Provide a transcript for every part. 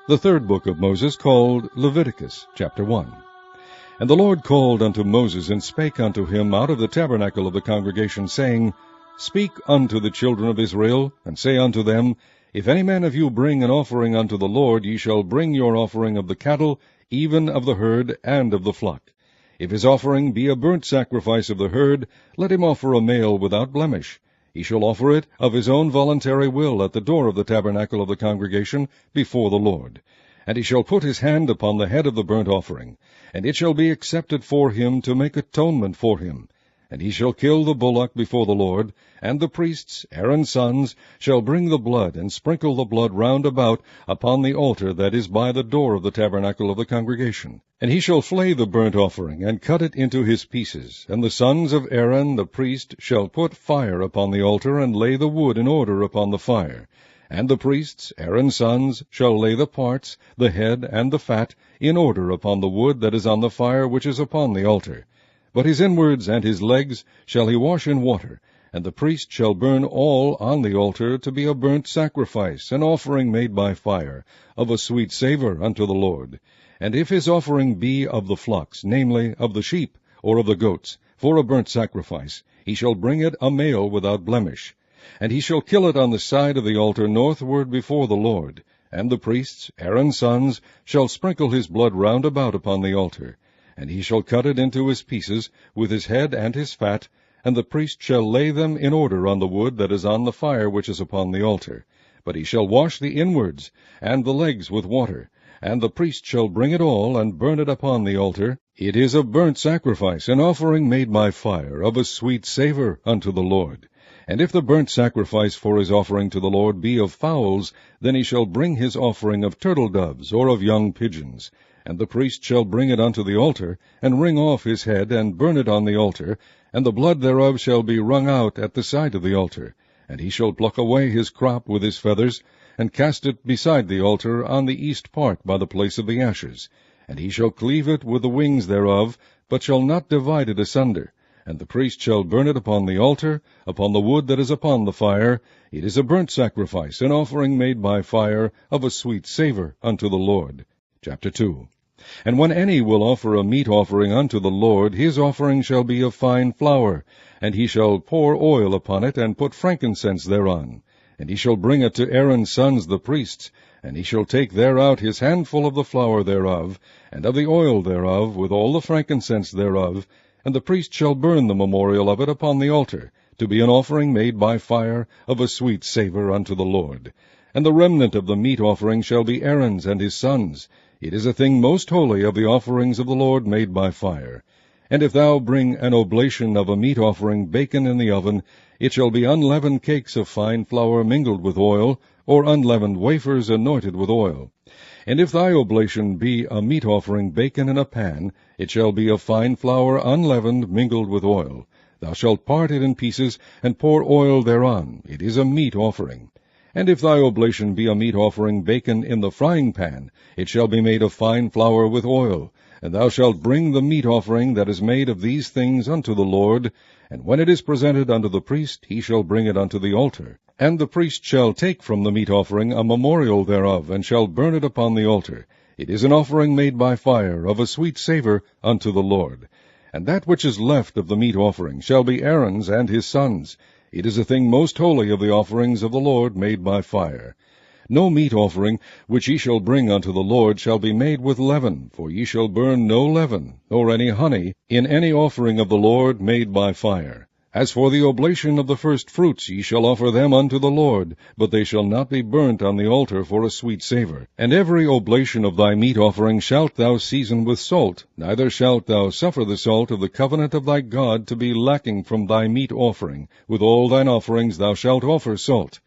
The third book of Moses, called Leviticus, chapter 1. And the Lord called unto Moses, and spake unto him out of the tabernacle of the congregation, saying, Speak unto the children of Israel, and say unto them, If any man of you bring an offering unto the Lord, ye shall bring your offering of the cattle, even of the herd, and of the flock. If his offering be a burnt sacrifice of the herd, let him offer a male without blemish. He shall offer it of his own voluntary will at the door of the tabernacle of the congregation before the Lord. And he shall put his hand upon the head of the burnt offering, and it shall be accepted for him to make atonement for him. And he shall kill the bullock before the Lord, and the priests, Aaron's sons, shall bring the blood, and sprinkle the blood round about upon the altar that is by the door of the tabernacle of the congregation. And he shall flay the burnt offering, and cut it into his pieces. And the sons of Aaron the priest shall put fire upon the altar, and lay the wood in order upon the fire. And the priests, Aaron's sons, shall lay the parts, the head, and the fat, in order upon the wood that is on the fire which is upon the altar. But his inwards and his legs shall he wash in water, and the priest shall burn all on the altar to be a burnt sacrifice, an offering made by fire, of a sweet savour unto the Lord. And if his offering be of the flocks, namely, of the sheep, or of the goats, for a burnt sacrifice, he shall bring it a male without blemish. And he shall kill it on the side of the altar northward before the Lord. And the priests, Aaron's sons, shall sprinkle his blood round about upon the altar. And he shall cut it into his pieces, with his head and his fat, and the priest shall lay them in order on the wood that is on the fire which is upon the altar. But he shall wash the inwards and the legs with water, and the priest shall bring it all, and burn it upon the altar. It is a burnt sacrifice, an offering made by fire, of a sweet savour unto the Lord. And if the burnt sacrifice for his offering to the Lord be of fowls, then he shall bring his offering of turtle-doves, or of young pigeons. And the priest shall bring it unto the altar, and wring off his head, and burn it on the altar, and the blood thereof shall be wrung out at the side of the altar. And he shall pluck away his crop with his feathers, and cast it beside the altar on the east part by the place of the ashes. And he shall cleave it with the wings thereof, but shall not divide it asunder. And the priest shall burn it upon the altar, upon the wood that is upon the fire. It is a burnt sacrifice, an offering made by fire, of a sweet savour unto the Lord. Chapter 2. And when any will offer a meat offering unto the Lord, his offering shall be of fine flour, and he shall pour oil upon it, and put frankincense thereon. And he shall bring it to Aaron's sons the priests, and he shall take thereout his handful of the flour thereof, and of the oil thereof, with all the frankincense thereof, and the priest shall burn the memorial of it upon the altar, to be an offering made by fire, of a sweet savour unto the Lord. And the remnant of the meat offering shall be Aaron's and his sons'. It is a thing most holy of the offerings of the Lord made by fire. And if thou bring an oblation of a meat offering baken in the oven, it shall be unleavened cakes of fine flour mingled with oil, or unleavened wafers anointed with oil. And if thy oblation be a meat offering baken in a pan, it shall be of fine flour unleavened mingled with oil. Thou shalt part it in pieces, and pour oil thereon. It is a meat offering. And if thy oblation be a meat offering baken in the frying pan, it shall be made of fine flour with oil. And thou shalt bring the meat offering that is made of these things unto the Lord. And when it is presented unto the priest, he shall bring it unto the altar. And the priest shall take from the meat offering a memorial thereof, and shall burn it upon the altar. It is an offering made by fire, of a sweet savour unto the Lord. And that which is left of the meat offering shall be Aaron's and his sons'. It is a thing most holy of the offerings of the Lord made by fire. No meat offering which ye shall bring unto the Lord shall be made with leaven, for ye shall burn no leaven, nor any honey, in any offering of the Lord made by fire. As for the oblation of the first fruits, ye shall offer them unto the Lord, but they shall not be burnt on the altar for a sweet savour. And every oblation of thy meat offering shalt thou season with salt, neither shalt thou suffer the salt of the covenant of thy God to be lacking from thy meat offering. With all thine offerings thou shalt offer salt.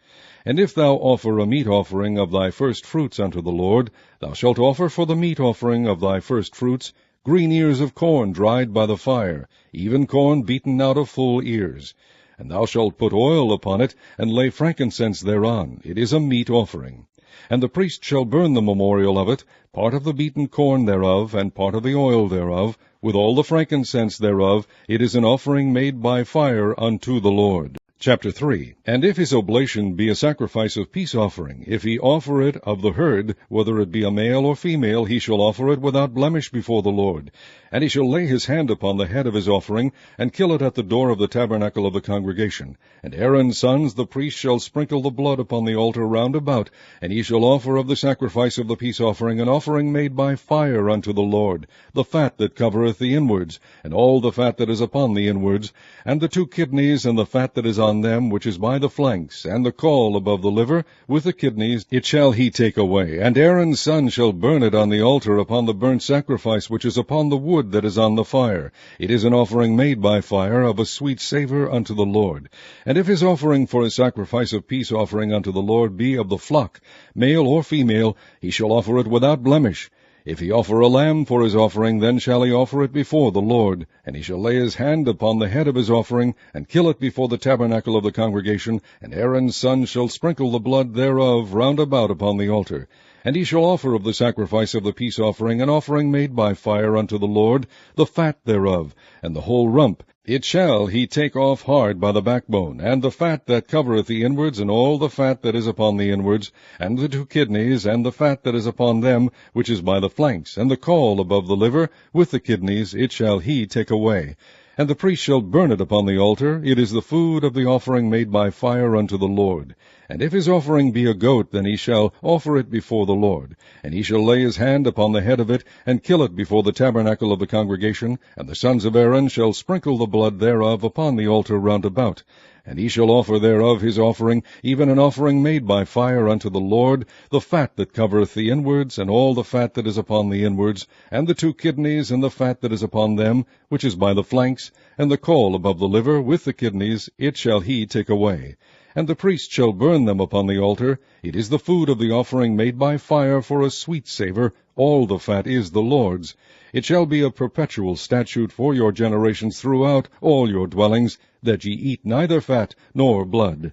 And if thou offer a meat offering of thy first fruits unto the Lord, thou shalt offer for the meat offering of thy first fruits green ears of corn dried by the fire, even corn beaten out of full ears. And thou shalt put oil upon it, and lay frankincense thereon. It is a meat offering. And the priest shall burn the memorial of it, part of the beaten corn thereof, and part of the oil thereof, with all the frankincense thereof. It is an offering made by fire unto the Lord. Chapter 3. And if his oblation be a sacrifice of peace offering, if he offer it of the herd, whether it be a male or female, he shall offer it without blemish before the Lord. And he shall lay his hand upon the head of his offering, and kill it at the door of the tabernacle of the congregation. And Aaron's sons, the priests, shall sprinkle the blood upon the altar round about, and he shall offer of the sacrifice of the peace offering an offering made by fire unto the Lord, the fat that covereth the inwards, and all the fat that is upon the inwards, and the 2 kidneys, and the fat that is on them, which is by the flanks, and the caul above the liver, with the kidneys, it shall he take away. And Aaron's son shall burn it on the altar upon the burnt sacrifice which is upon the wood that is on the fire. It is an offering made by fire, of a sweet savour unto the Lord. And if his offering for a sacrifice of peace offering unto the Lord be of the flock, male or female, he shall offer it without blemish. If he offer a lamb for his offering, then shall he offer it before the Lord. And he shall lay his hand upon the head of his offering, and kill it before the tabernacle of the congregation, and Aaron's son shall sprinkle the blood thereof round about upon the altar. And he shall offer of the sacrifice of the peace offering an offering made by fire unto the Lord, the fat thereof, and the whole rump. It shall he take off hard by the backbone, and the fat that covereth the inwards, and all the fat that is upon the inwards, and the 2 kidneys, and the fat that is upon them, which is by the flanks, and the caul above the liver, with the kidneys, it shall he take away. And the priest shall burn it upon the altar. It is the food of the offering made by fire unto the Lord. And if his offering be a goat, then he shall offer it before the Lord. And he shall lay his hand upon the head of it, and kill it before the tabernacle of the congregation. And the sons of Aaron shall sprinkle the blood thereof upon the altar round about. And he shall offer thereof his offering, even an offering made by fire unto the Lord, the fat that covereth the inwards, and all the fat that is upon the inwards, and the 2 kidneys, and the fat that is upon them, which is by the flanks, and the caul above the liver, with the kidneys, it shall he take away. And the priest shall burn them upon the altar. It is the food of the offering made by fire for a sweet savour. All the fat is the Lord's. It shall be a perpetual statute for your generations throughout all your dwellings, that ye eat neither fat nor blood.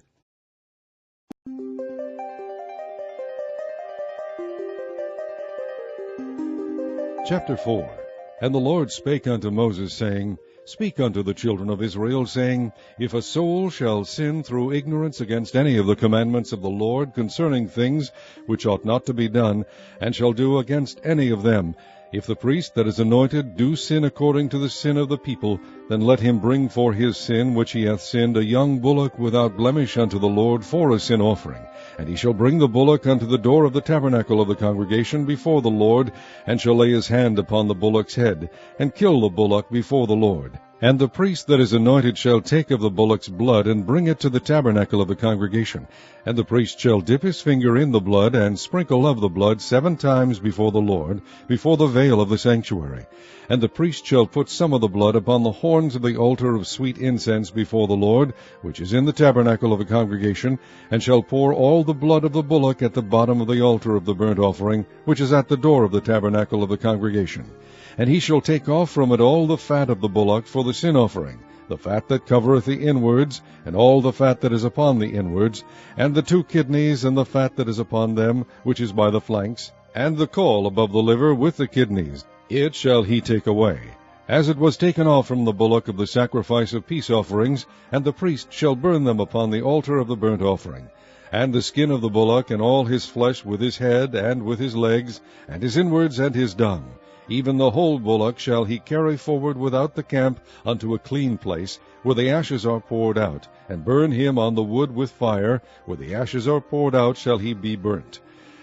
Chapter 4. And the Lord spake unto Moses, saying, Speak unto the children of Israel, saying, If a soul shall sin through ignorance against any of the commandments of the Lord concerning things which ought not to be done, and shall do against any of them, if the priest that is anointed do sin according to the sin of the people, then let him bring for his sin which he hath sinned a young bullock without blemish unto the Lord for a sin offering. And he shall bring the bullock unto the door of the tabernacle of the congregation before the Lord, and shall lay his hand upon the bullock's head, and kill the bullock before the Lord. And the priest that is anointed shall take of the bullock's blood, and bring it to the tabernacle of the congregation. And the priest shall dip his finger in the blood, and sprinkle of the blood 7 times before the Lord, before the veil of the sanctuary. And the priest shall put some of the blood upon the horns of the altar of sweet incense before the Lord, which is in the tabernacle of the congregation, and shall pour all the blood of the bullock at the bottom of the altar of the burnt offering, which is at the door of the tabernacle of the congregation. And he shall take off from it all the fat of the bullock for the sin offering, the fat that covereth the inwards, and all the fat that is upon the inwards, and the 2 kidneys, and the fat that is upon them, which is by the flanks, and the caul above the liver with the kidneys. It shall he take away, as it was taken off from the bullock of the sacrifice of peace offerings, and the priest shall burn them upon the altar of the burnt offering. And the skin of the bullock, and all his flesh with his head, and with his legs, and his inwards, and his dung, even the whole bullock shall he carry forward without the camp unto a clean place, where the ashes are poured out, and burn him on the wood with fire, where the ashes are poured out shall he be burnt.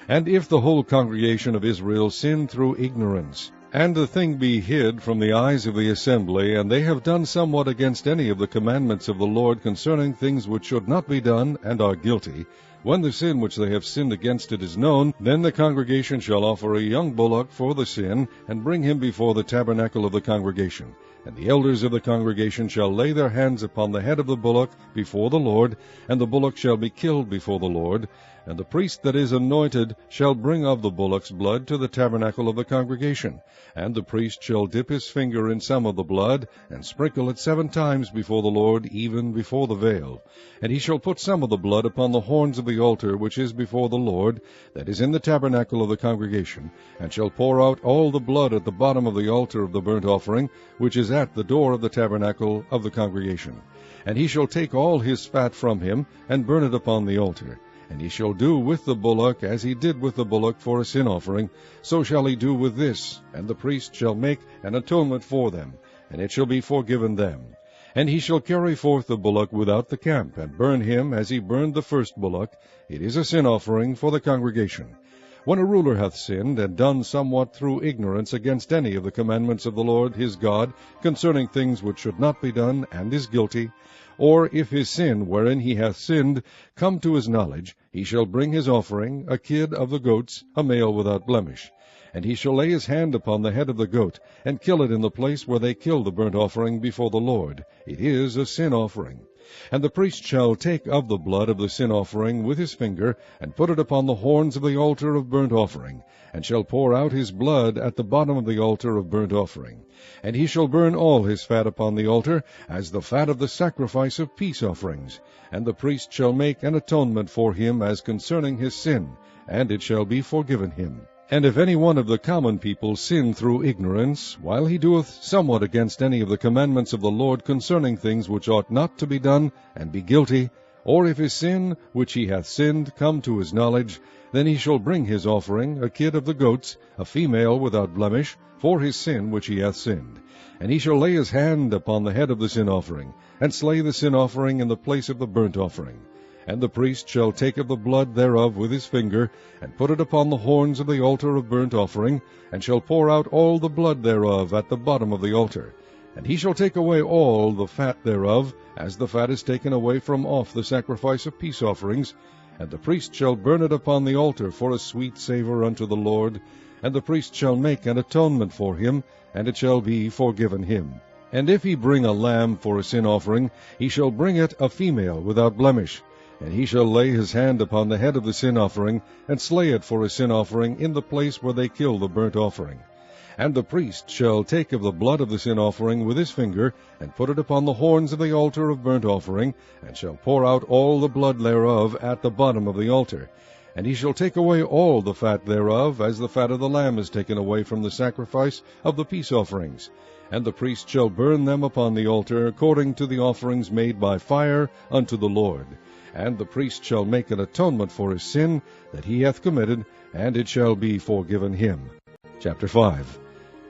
And if the whole congregation of Israel sin through ignorance, and the thing be hid from the eyes of the assembly, and they have done somewhat against any of the commandments of the Lord concerning things which should not be done, and are guilty, when the sin which they have sinned against it is known, then the congregation shall offer a young bullock for the sin, and bring him before the tabernacle of the congregation. And the elders of the congregation shall lay their hands upon the head of the bullock before the Lord, and the bullock shall be killed before the Lord. And the priest that is anointed shall bring of the bullock's blood to the tabernacle of the congregation. And the priest shall dip his finger in some of the blood, and sprinkle it 7 times before the Lord, even before the veil. And he shall put some of the blood upon the horns of the altar which is before the Lord, that is in the tabernacle of the congregation, and shall pour out all the blood at the bottom of the altar of the burnt offering, which is at the door of the tabernacle of the congregation. And he shall take all his fat from him, and burn it upon the altar. And he shall do with the bullock as he did with the bullock for a sin offering, so shall he do with this. And the priest shall make an atonement for them, and it shall be forgiven them. And he shall carry forth the bullock without the camp, and burn him as he burned the first bullock. It is a sin offering for the congregation. When a ruler hath sinned, and done somewhat through ignorance against any of the commandments of the Lord his God, concerning things which should not be done, and is guilty, or if his sin wherein he hath sinned come to his knowledge, he shall bring his offering, a kid of the goats, a male without blemish. And he shall lay his hand upon the head of the goat, and kill it in the place where they kill the burnt offering before the Lord. It is a sin offering. And the priest shall take of the blood of the sin offering with his finger, and put it upon the horns of the altar of burnt offering, and shall pour out his blood at the bottom of the altar of burnt offering. And he shall burn all his fat upon the altar, as the fat of the sacrifice of peace offerings. And the priest shall make an atonement for him as concerning his sin, and it shall be forgiven him. And if any one of the common people sin through ignorance, while he doeth somewhat against any of the commandments of the Lord concerning things which ought not to be done, and be guilty, or if his sin which he hath sinned come to his knowledge, then he shall bring his offering, a kid of the goats, a female without blemish, for his sin which he hath sinned. And he shall lay his hand upon the head of the sin offering, and slay the sin offering in the place of the burnt offering. And the priest shall take of the blood thereof with his finger, and put it upon the horns of the altar of burnt offering, and shall pour out all the blood thereof at the bottom of the altar. And he shall take away all the fat thereof, as the fat is taken away from off the sacrifice of peace offerings. And the priest shall burn it upon the altar for a sweet savour unto the Lord. And the priest shall make an atonement for him, and it shall be forgiven him. And if he bring a lamb for a sin offering, he shall bring it a female without blemish. And he shall lay his hand upon the head of the sin offering, and slay it for a sin offering in the place where they kill the burnt offering. And the priest shall take of the blood of the sin offering with his finger, and put it upon the horns of the altar of burnt offering, and shall pour out all the blood thereof at the bottom of the altar. And he shall take away all the fat thereof, as the fat of the lamb is taken away from the sacrifice of the peace offerings. And the priest shall burn them upon the altar, according to the offerings made by fire unto the Lord. And the priest shall make an atonement for his sin that he hath committed, and it shall be forgiven him. Chapter 5.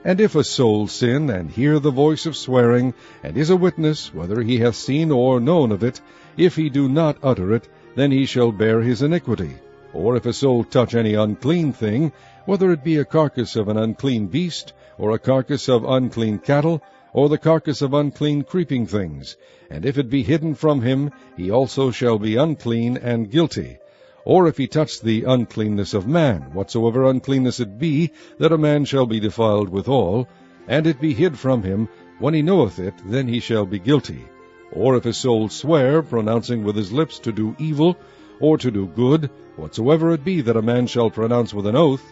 And if a soul sin, and hear the voice of swearing, and is a witness, whether he hath seen or known of it, if he do not utter it, then he shall bear his iniquity. Or if a soul touch any unclean thing, whether it be a carcass of an unclean beast, or a carcass of unclean cattle, or the carcass of unclean creeping things, and if it be hidden from him, he also shall be unclean and guilty. Or if he touch the uncleanness of man, whatsoever uncleanness it be, that a man shall be defiled withal, and it be hid from him, when he knoweth it, then he shall be guilty. Or if a soul swear, pronouncing with his lips to do evil, or to do good, whatsoever it be that a man shall pronounce with an oath,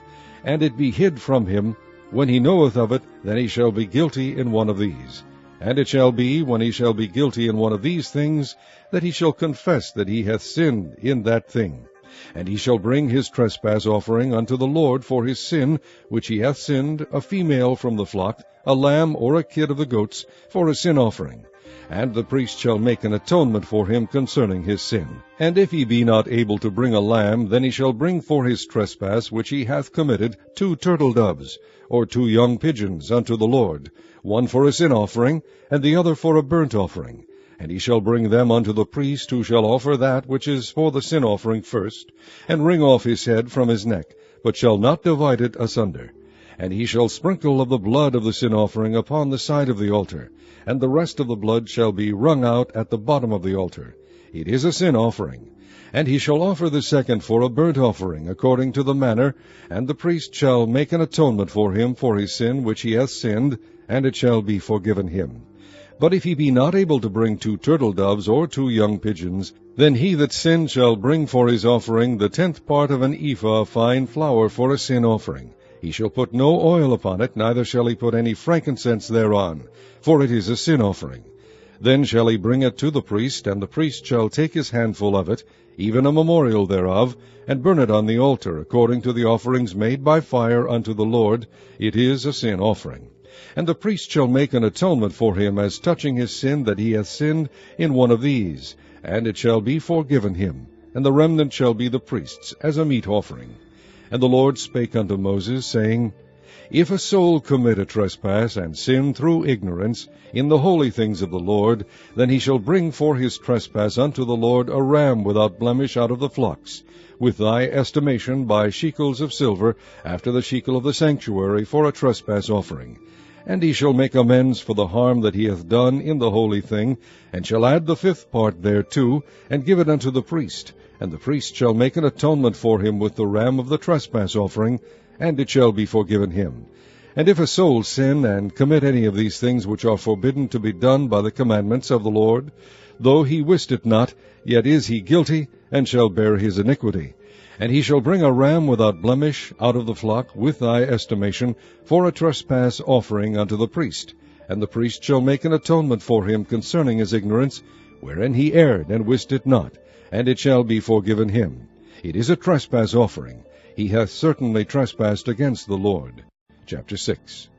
and it be hid from him, when he knoweth of it, then he shall be guilty in one of these. And it shall be, when he shall be guilty in one of these things, that he shall confess that he hath sinned in that thing. And he shall bring his trespass offering unto the Lord for his sin, which he hath sinned, a female from the flock, a lamb or a kid of the goats, for a sin offering. And the priest shall make an atonement for him concerning his sin. And if he be not able to bring a lamb, then he shall bring for his trespass which he hath committed 2 turtle doves, or 2 young pigeons unto the Lord, one for a sin offering, and the other for a burnt offering. And he shall bring them unto the priest, who shall offer that which is for the sin offering first, and wring off his head from his neck, but shall not divide it asunder. And he shall sprinkle of the blood of the sin offering upon the side of the altar, and the rest of the blood shall be wrung out at the bottom of the altar. It is a sin offering. And he shall offer the second for a burnt offering, according to the manner, and the priest shall make an atonement for him for his sin which he hath sinned, and it shall be forgiven him. But if he be not able to bring 2 turtle doves or 2 young pigeons, then he that sinned shall bring for his offering the 10th part of an ephah of fine flour for a sin offering. He shall put no oil upon it, neither shall he put any frankincense thereon, for it is a sin offering. Then shall he bring it to the priest, and the priest shall take his handful of it, even a memorial thereof, and burn it on the altar, according to the offerings made by fire unto the Lord. It is a sin offering. And the priest shall make an atonement for him as touching his sin that he hath sinned in one of these, and it shall be forgiven him, and the remnant shall be the priest's, as a meat offering. And the Lord spake unto Moses, saying, If a soul commit a trespass, and sin through ignorance, in the holy things of the Lord, then he shall bring for his trespass unto the Lord a ram without blemish out of the flocks, with thy estimation by shekels of silver, after the shekel of the sanctuary, for a trespass offering. And he shall make amends for the harm that he hath done in the holy thing, and shall add the 5th part thereto, and give it unto the priest. And the priest shall make an atonement for him with the ram of the trespass offering, and it shall be forgiven him. And if a soul sin, and commit any of these things which are forbidden to be done by the commandments of the Lord, though he wist it not, yet is he guilty, and shall bear his iniquity. And he shall bring a ram without blemish out of the flock, with thy estimation, for a trespass offering unto the priest. And the priest shall make an atonement for him concerning his ignorance, wherein he erred and wist it not, and it shall be forgiven him. It is a trespass offering. He hath certainly trespassed against the Lord. Chapter 6.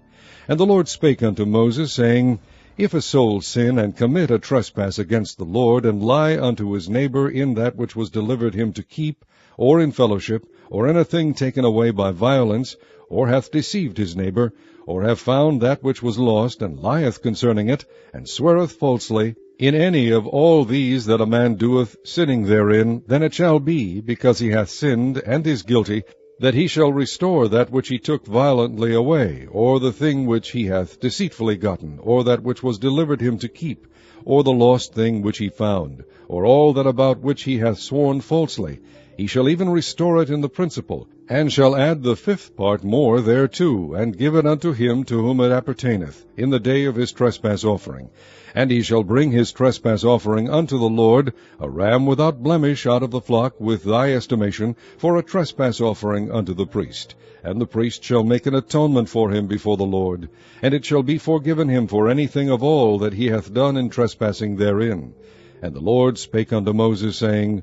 And the Lord spake unto Moses, saying, If a soul sin, and commit a trespass against the Lord, and lie unto his neighbor in that which was delivered him to keep, or in fellowship, or in a thing taken away by violence, or hath deceived his neighbor, or have found that which was lost, and lieth concerning it, and sweareth falsely, in any of all these that a man doeth, sinning therein, then it shall be, because he hath sinned, and is guilty, that he shall restore that which he took violently away, or the thing which he hath deceitfully gotten, or that which was delivered him to keep, or the lost thing which he found, or all that about which he hath sworn falsely. He shall even restore it in the principal, and shall add the 5th part more thereto, and give it unto him to whom it appertaineth, in the day of his trespass offering. And he shall bring his trespass offering unto the Lord, a ram without blemish out of the flock, with thy estimation, for a trespass offering unto the priest. And the priest shall make an atonement for him before the Lord, and it shall be forgiven him for anything of all that he hath done in trespassing therein. And the Lord spake unto Moses, saying,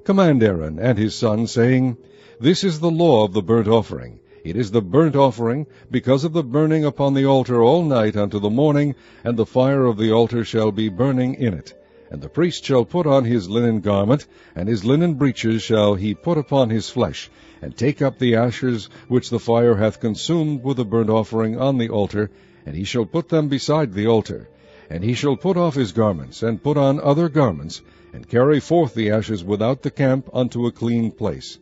Command Aaron and his sons, saying, This is the law of the burnt offering. It is the burnt offering, because of the burning upon the altar all night unto the morning, and the fire of the altar shall be burning in it. And the priest shall put on his linen garment, and his linen breeches shall he put upon his flesh, and take up the ashes which the fire hath consumed with the burnt offering on the altar, and he shall put them beside the altar. And he shall put off his garments, and put on other garments, and carry forth the ashes without the camp unto a clean place.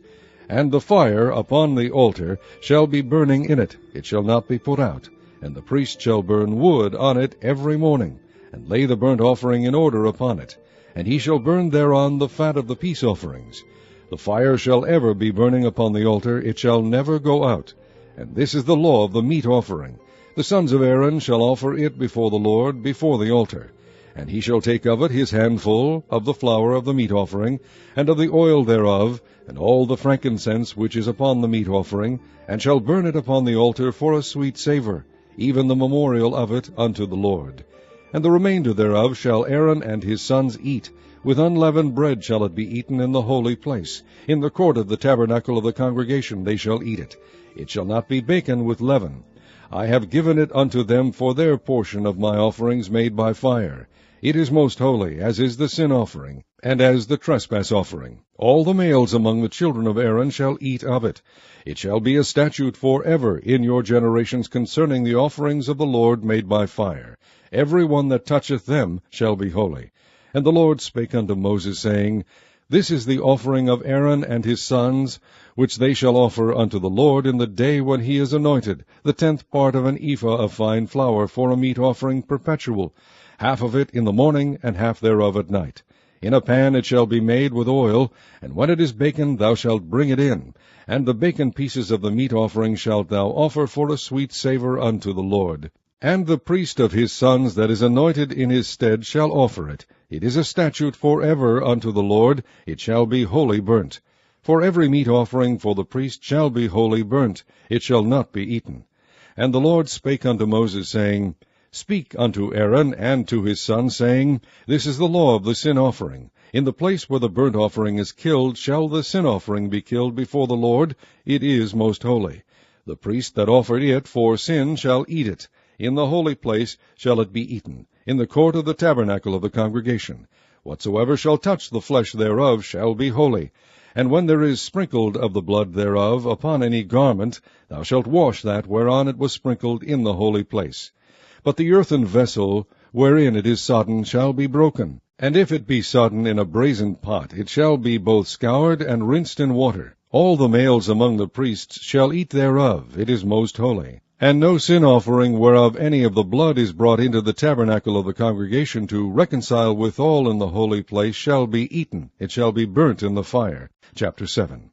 And the fire upon the altar shall be burning in it, it shall not be put out. And the priest shall burn wood on it every morning, and lay the burnt offering in order upon it. And he shall burn thereon the fat of the peace offerings. The fire shall ever be burning upon the altar, it shall never go out. And this is the law of the meat offering. The sons of Aaron shall offer it before the Lord, before the altar. And he shall take of it his handful of the flour of the meat offering, and of the oil thereof, and all the frankincense which is upon the meat offering, and shall burn it upon the altar for a sweet savour, even the memorial of it unto the Lord. And the remainder thereof shall Aaron and his sons eat. With unleavened bread shall it be eaten in the holy place. In the court of the tabernacle of the congregation they shall eat it. It shall not be baken with leaven. I have given it unto them for their portion of my offerings made by fire. It is most holy, as is the sin offering, and as the trespass offering. All the males among the children of Aaron shall eat of it. It shall be a statute for ever in your generations concerning the offerings of the Lord made by fire. Every one that toucheth them shall be holy. And the Lord spake unto Moses, saying, This is the offering of Aaron and his sons, which they shall offer unto the Lord in the day when he is anointed, the 10th part of an ephah of fine flour for a meat offering perpetual, half of it in the morning, and half thereof at night. In a pan it shall be made with oil, and when it is baken thou shalt bring it in. And the baken pieces of the meat offering shalt thou offer for a sweet savour unto the Lord. And the priest of his sons that is anointed in his stead shall offer it. It is a statute forever unto the Lord, it shall be wholly burnt. For every meat offering for the priest shall be wholly burnt, it shall not be eaten. And the Lord spake unto Moses, saying, Speak unto Aaron and to his sons, saying, This is the law of the sin offering. In the place where the burnt offering is killed shall the sin offering be killed before the Lord, it is most holy. The priest that offered it for sin shall eat it. In the holy place shall it be eaten, in the court of the tabernacle of the congregation. Whatsoever shall touch the flesh thereof shall be holy. And when there is sprinkled of the blood thereof upon any garment, thou shalt wash that whereon it was sprinkled in the holy place. But the earthen vessel wherein it is sodden shall be broken. And if it be sodden in a brazen pot, it shall be both scoured and rinsed in water. All the males among the priests shall eat thereof, it is most holy. And no sin offering whereof any of the blood is brought into the tabernacle of the congregation to reconcile withal in the holy place shall be eaten, it shall be burnt in the fire. Chapter 7.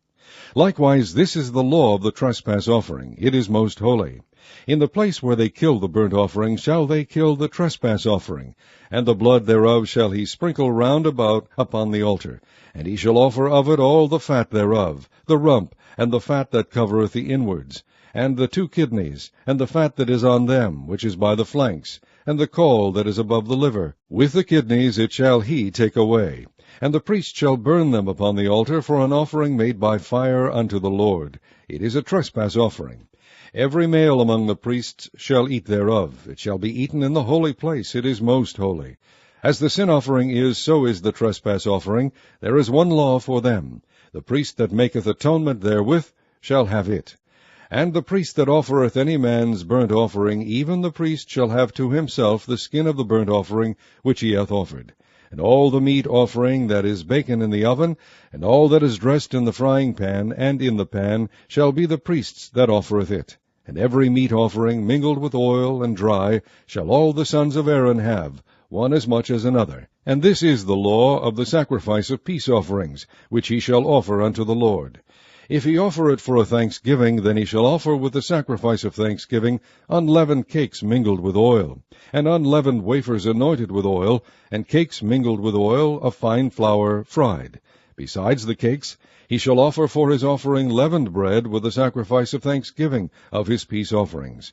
Likewise this is the law of the trespass offering, it is most holy. In the place where they kill the burnt offering shall they kill the trespass offering, and the blood thereof shall he sprinkle round about upon the altar. And he shall offer of it all the fat thereof, the rump, and the fat that covereth the inwards, and the 2 kidneys, and the fat that is on them, which is by the flanks, and the caul that is above the liver. With the kidneys it shall he take away. And the priest shall burn them upon the altar for an offering made by fire unto the Lord. It is a trespass offering. Every male among the priests shall eat thereof. It shall be eaten in the holy place. It is most holy. As the sin offering is, so is the trespass offering. There is one law for them. The priest that maketh atonement therewith shall have it. And the priest that offereth any man's burnt offering, even the priest shall have to himself the skin of the burnt offering which he hath offered. And all the meat offering that is baken in the oven, and all that is dressed in the frying pan and in the pan, shall be the priest's that offereth it. And every meat offering mingled with oil and dry shall all the sons of Aaron have, one as much as another. And this is the law of the sacrifice of peace offerings, which he shall offer unto the Lord. If he offer it for a thanksgiving, then he shall offer with the sacrifice of thanksgiving unleavened cakes mingled with oil, and unleavened wafers anointed with oil, and cakes mingled with oil of fine flour fried. Besides the cakes, he shall offer for his offering leavened bread with the sacrifice of thanksgiving of his peace offerings.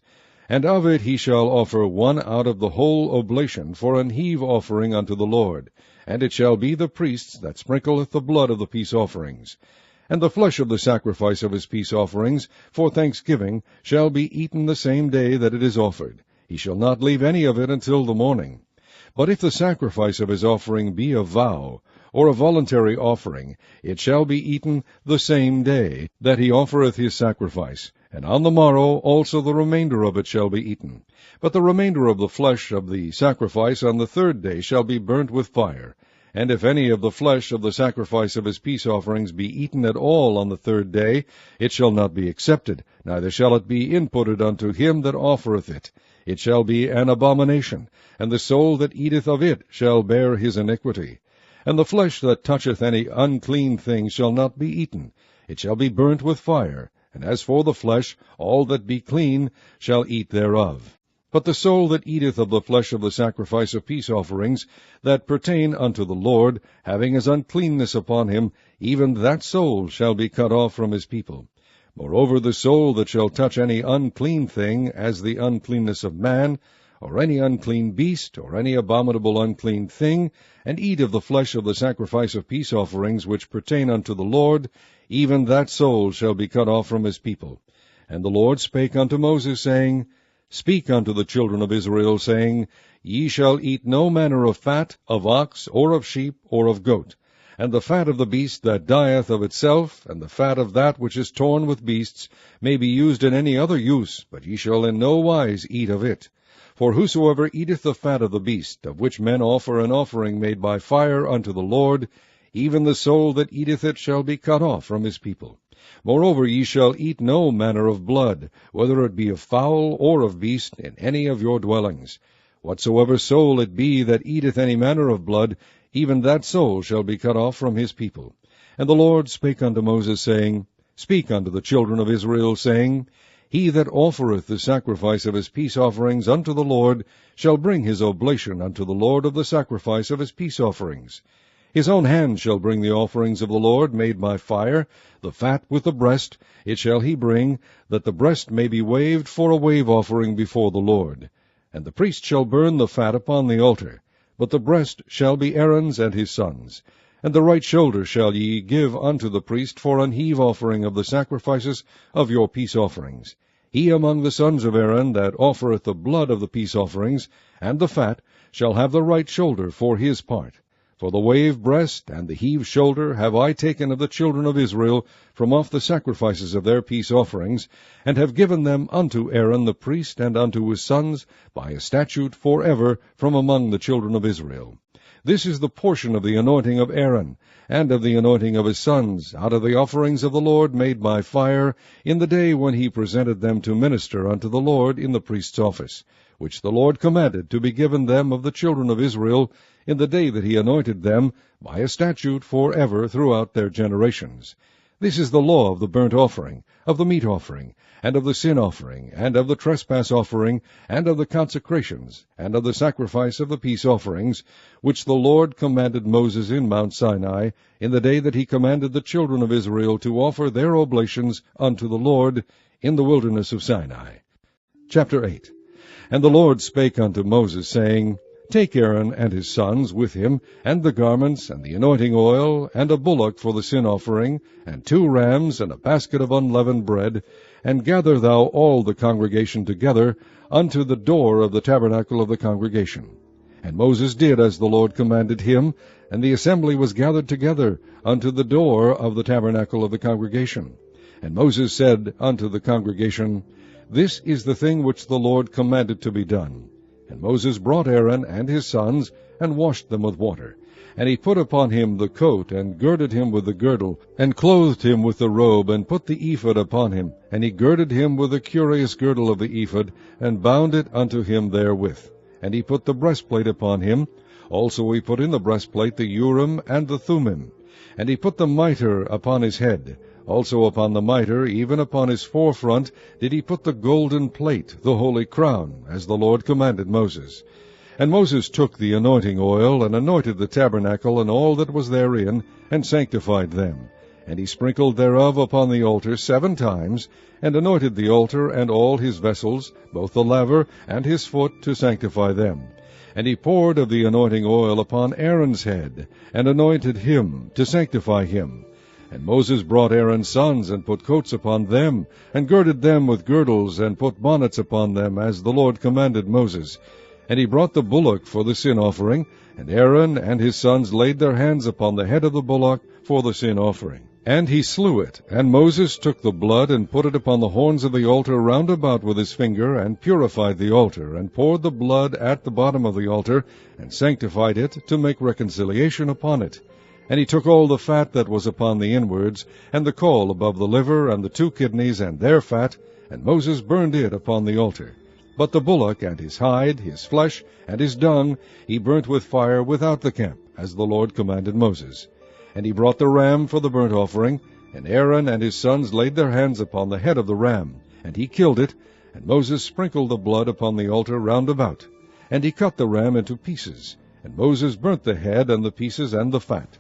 And of it he shall offer one out of the whole oblation for an heave offering unto the Lord. And it shall be the priest's that sprinkleth the blood of the peace offerings. And the flesh of the sacrifice of his peace offerings for thanksgiving shall be eaten the same day that it is offered. He shall not leave any of it until the morning. But if the sacrifice of his offering be a vow, or a voluntary offering, it shall be eaten the same day that he offereth his sacrifice, and on the morrow also the remainder of it shall be eaten. But the remainder of the flesh of the sacrifice on the 3rd day shall be burnt with fire. And if any of the flesh of the sacrifice of his peace offerings be eaten at all on the 3rd day, it shall not be accepted, neither shall it be inputted unto him that offereth it. It shall be an abomination, and the soul that eateth of it shall bear his iniquity. And the flesh that toucheth any unclean thing shall not be eaten. It shall be burnt with fire. And as for the flesh, all that be clean shall eat thereof. But the soul that eateth of the flesh of the sacrifice of peace offerings, that pertain unto the Lord, having his uncleanness upon him, even that soul shall be cut off from his people. Moreover, the soul that shall touch any unclean thing, as the uncleanness of man, or any unclean beast, or any abominable unclean thing, and eat of the flesh of the sacrifice of peace offerings which pertain unto the Lord, even that soul shall be cut off from his people. And the Lord spake unto Moses, saying, Speak unto the children of Israel, saying, Ye shall eat no manner of fat, of ox, or of sheep, or of goat. And the fat of the beast that dieth of itself, and the fat of that which is torn with beasts, may be used in any other use, but ye shall in no wise eat of it. For whosoever eateth the fat of the beast, of which men offer an offering made by fire unto the Lord, even the soul that eateth it shall be cut off from his people. Moreover, ye shall eat no manner of blood, whether it be of fowl or of beast, in any of your dwellings. Whatsoever soul it be that eateth any manner of blood, even that soul shall be cut off from his people. And the Lord spake unto Moses, saying, Speak unto the children of Israel, saying, He that offereth the sacrifice of his peace offerings unto the Lord shall bring his oblation unto the Lord of the sacrifice of his peace offerings. His own hand shall bring the offerings of the Lord made by fire, the fat with the breast, it shall he bring, that the breast may be waved for a wave offering before the Lord. And the priest shall burn the fat upon the altar, but the breast shall be Aaron's and his sons'. And the right shoulder shall ye give unto the priest for an heave offering of the sacrifices of your peace offerings. He among the sons of Aaron that offereth the blood of the peace offerings, and the fat, shall have the right shoulder for his part. For the wave breast and the heave shoulder have I taken of the children of Israel from off the sacrifices of their peace offerings, and have given them unto Aaron the priest and unto his sons by a statute forever from among the children of Israel. This is the portion of the anointing of Aaron, and of the anointing of his sons, out of the offerings of the Lord made by fire, in the day when he presented them to minister unto the Lord in the priest's office, which the Lord commanded to be given them of the children of Israel, in the day that he anointed them, by a statute forever throughout their generations. This is the law of the burnt offering, of the meat offering, and of the sin offering, and of the trespass offering, and of the consecrations, and of the sacrifice of the peace offerings, which the Lord commanded Moses in Mount Sinai, in the day that he commanded the children of Israel to offer their oblations unto the Lord in the wilderness of Sinai. Chapter 8. And the Lord spake unto Moses, saying, Take Aaron and his sons with him, and the garments, and the anointing oil, and a bullock for the sin offering, and 2 rams, and a basket of unleavened bread, and gather thou all the congregation together unto the door of the tabernacle of the congregation. And Moses did as the Lord commanded him, and the assembly was gathered together unto the door of the tabernacle of the congregation. And Moses said unto the congregation, This is the thing which the Lord commanded to be done. And Moses brought Aaron and his sons, and washed them with water. And he put upon him the coat, and girded him with the girdle, and clothed him with the robe, and put the ephod upon him. And he girded him with the curious girdle of the ephod, and bound it unto him therewith. And he put the breastplate upon him. Also he put in the breastplate the Urim and the Thummim. And he put the mitre upon his head. Also upon the mitre, even upon his forefront, did he put the golden plate, the holy crown, as the Lord commanded Moses. And Moses took the anointing oil, and anointed the tabernacle and all that was therein, and sanctified them. And he sprinkled thereof upon the altar 7 times, and anointed the altar and all his vessels, both the laver and his foot, to sanctify them. And he poured of the anointing oil upon Aaron's head, and anointed him, to sanctify him. And Moses brought Aaron's sons, and put coats upon them, and girded them with girdles, and put bonnets upon them, as the Lord commanded Moses. And he brought the bullock for the sin offering, and Aaron and his sons laid their hands upon the head of the bullock for the sin offering. And he slew it, and Moses took the blood, and put it upon the horns of the altar round about with his finger, and purified the altar, and poured the blood at the bottom of the altar, and sanctified it, to make reconciliation upon it. And he took all the fat that was upon the inwards, and the caul above the liver, and the 2 kidneys, and their fat, and Moses burned it upon the altar. But the bullock, and his hide, his flesh, and his dung, he burnt with fire without the camp, as the Lord commanded Moses. And he brought the ram for the burnt offering, and Aaron and his sons laid their hands upon the head of the ram, and he killed it, and Moses sprinkled the blood upon the altar round about. And he cut the ram into pieces, and Moses burnt the head and the pieces and the fat.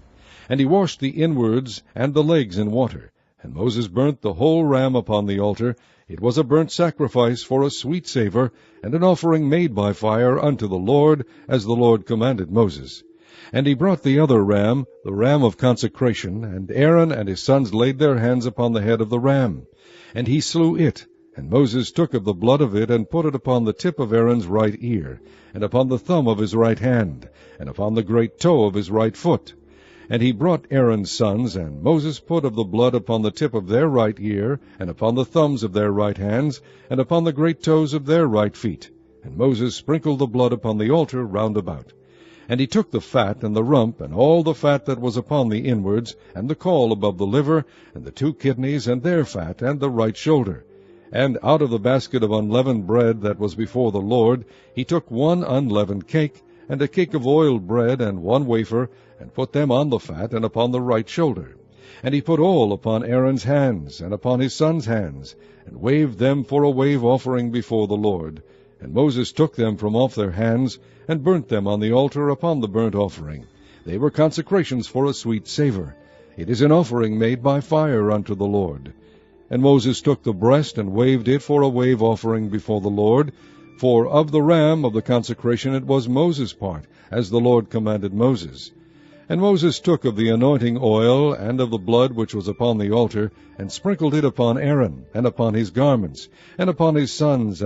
And he washed the inwards and the legs in water. And Moses burnt the whole ram upon the altar. It was a burnt sacrifice for a sweet savour, and an offering made by fire unto the Lord, as the Lord commanded Moses. And he brought the other ram, the ram of consecration, and Aaron and his sons laid their hands upon the head of the ram. And he slew it, and Moses took of the blood of it, and put it upon the tip of Aaron's right ear, and upon the thumb of his right hand, and upon the great toe of his right foot. And he brought Aaron's sons, and Moses put of the blood upon the tip of their right ear, and upon the thumbs of their right hands, and upon the great toes of their right feet. And Moses sprinkled the blood upon the altar round about. And he took the fat and the rump, and all the fat that was upon the inwards, and the caul above the liver, and the 2 kidneys, and their fat, and the right shoulder. And out of the basket of unleavened bread that was before the Lord, he took 1 unleavened cake, and a cake of oiled bread, and 1 wafer, and put them on the fat and upon the right shoulder. And he put all upon Aaron's hands, and upon his sons' hands, and waved them for a wave offering before the Lord. And Moses took them from off their hands, and burnt them on the altar upon the burnt offering. They were consecrations for a sweet savour. It is an offering made by fire unto the Lord. And Moses took the breast, and waved it for a wave offering before the Lord. For of the ram of the consecration it was Moses' part, as the Lord commanded Moses. And Moses took of the anointing oil, and of the blood which was upon the altar, and sprinkled it upon Aaron, and upon his garments, and upon his sons'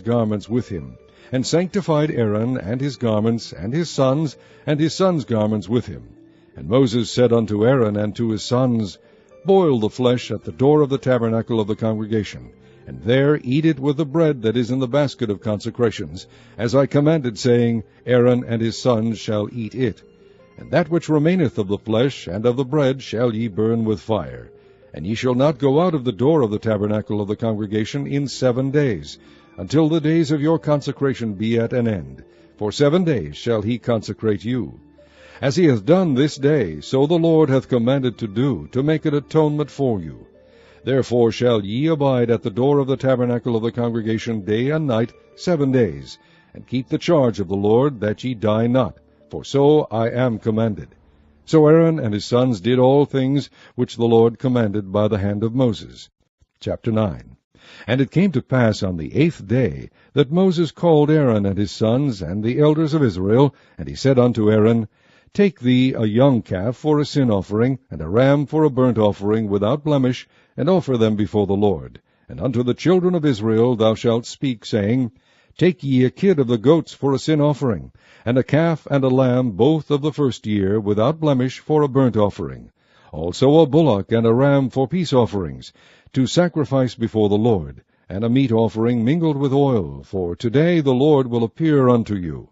garments with him, and sanctified Aaron, and his garments, and his sons' garments with him. And Moses said unto Aaron and to his sons, Boil the flesh at the door of the tabernacle of the congregation, and there eat it with the bread that is in the basket of consecrations, as I commanded, saying, Aaron and his sons shall eat it. And that which remaineth of the flesh and of the bread shall ye burn with fire. And ye shall not go out of the door of the tabernacle of the congregation in 7 days, until the days of your consecration be at an end. For 7 days shall he consecrate you. As he hath done this day, so the Lord hath commanded to do, to make an atonement for you. Therefore shall ye abide at the door of the tabernacle of the congregation day and night 7 days, and keep the charge of the Lord, that ye die not, for so I am commanded. So Aaron and his sons did all things which the Lord commanded by the hand of Moses. Chapter 9. And it came to pass on the 8th day that Moses called Aaron and his sons and the elders of Israel, and he said unto Aaron, Take thee a young calf for a sin offering, and a ram for a burnt offering without blemish, and offer them before the Lord. And unto the children of Israel thou shalt speak, saying, Take ye a kid of the goats for a sin offering, and a calf and a lamb both of the first year, without blemish, for a burnt offering. Also a bullock and a ram for peace offerings, to sacrifice before the Lord, and a meat offering mingled with oil, for today the Lord will appear unto you.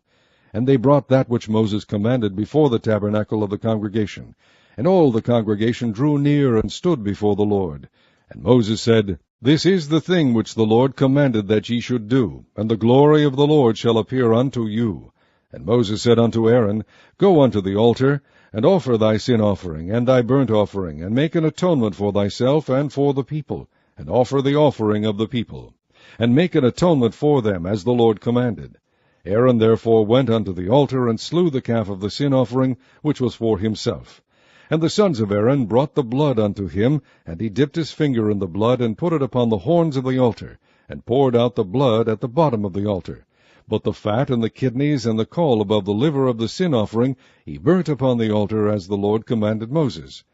And they brought that which Moses commanded before the tabernacle of the congregation. And all the congregation drew near and stood before the Lord. And Moses said, This is the thing which the Lord commanded that ye should do, and the glory of the Lord shall appear unto you. And Moses said unto Aaron, Go unto the altar, and offer thy sin offering, and thy burnt offering, and make an atonement for thyself and for the people, and offer the offering of the people, and make an atonement for them, as the Lord commanded. Aaron therefore went unto the altar, and slew the calf of the sin offering, which was for himself. And the sons of Aaron brought the blood unto him, and he dipped his finger in the blood, and put it upon the horns of the altar, and poured out the blood at the bottom of the altar. But the fat and the kidneys and the caul above the liver of the sin offering he burnt upon the altar, as the Lord commanded Moses.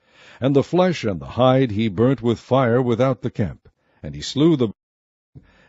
And the flesh and the hide he burnt with fire without the camp. And he slew the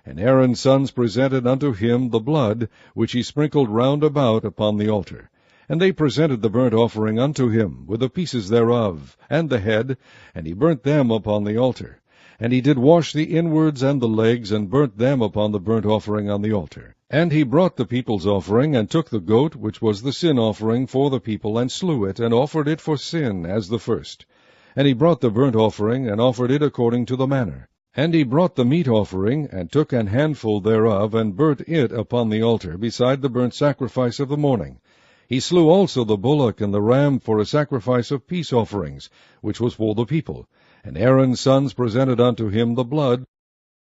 And Aaron's sons presented unto him the blood, which he sprinkled round about upon the altar. And they presented the burnt offering unto him, with the pieces thereof, and the head, and he burnt them upon the altar. And he did wash the inwards and the legs, and burnt them upon the burnt offering on the altar. And he brought the people's offering, and took the goat, which was the sin offering for the people, and slew it, and offered it for sin, as the first. And he brought the burnt offering, and offered it according to the manner. And he brought the meat offering, and took an handful thereof, and burnt it upon the altar, beside the burnt sacrifice of the morning. He slew also the bullock and the ram for a sacrifice of peace offerings, which was for the people. And Aaron's sons presented unto him the blood,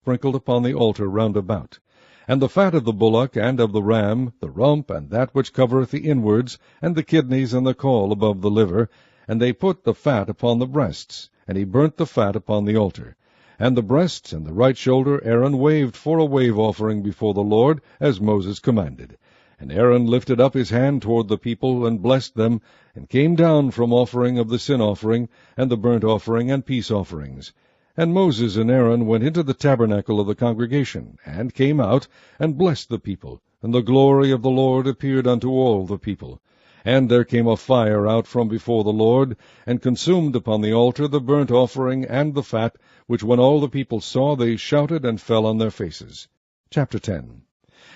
sprinkled upon the altar round about. And the fat of the bullock and of the ram, the rump, and that which covereth the inwards, and the kidneys and the caul above the liver, and they put the fat upon the breasts, and he burnt the fat upon the altar. And the breasts and the right shoulder Aaron waved for a wave offering before the Lord, as Moses commanded. And Aaron lifted up his hand toward the people, and blessed them, and came down from offering of the sin offering, and the burnt offering, and peace offerings. And Moses and Aaron went into the tabernacle of the congregation, and came out, and blessed the people. And the glory of the Lord appeared unto all the people. And there came a fire out from before the Lord, and consumed upon the altar the burnt offering and the fat, which when all the people saw, they shouted and fell on their faces. Chapter 10.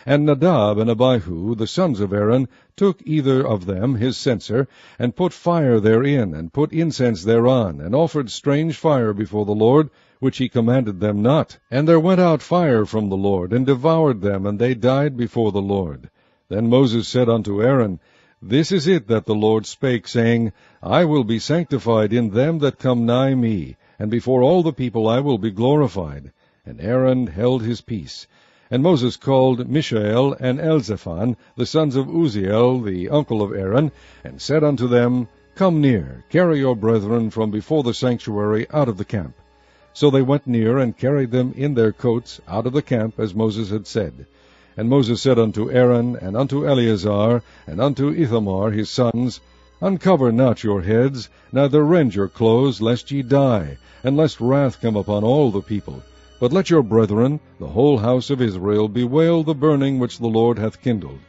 And Nadab and Abihu, the sons of Aaron, took either of them his censer, and put fire therein, and put incense thereon, and offered strange fire before the Lord, which he commanded them not. And there went out fire from the Lord, and devoured them, and they died before the Lord. Then Moses said unto Aaron, This is it that the Lord spake, saying, I will be sanctified in them that come nigh me, and before all the people I will be glorified. And Aaron held his peace. And Moses called Mishael and Elzaphan, the sons of Uzziel, the uncle of Aaron, and said unto them, Come near, carry your brethren from before the sanctuary out of the camp. So they went near, and carried them in their coats out of the camp, as Moses had said. And Moses said unto Aaron, and unto Eleazar, and unto Ithamar his sons, Uncover not your heads, neither rend your clothes, lest ye die, and lest wrath come upon all the people. But let your brethren, the whole house of Israel, bewail the burning which the Lord hath kindled.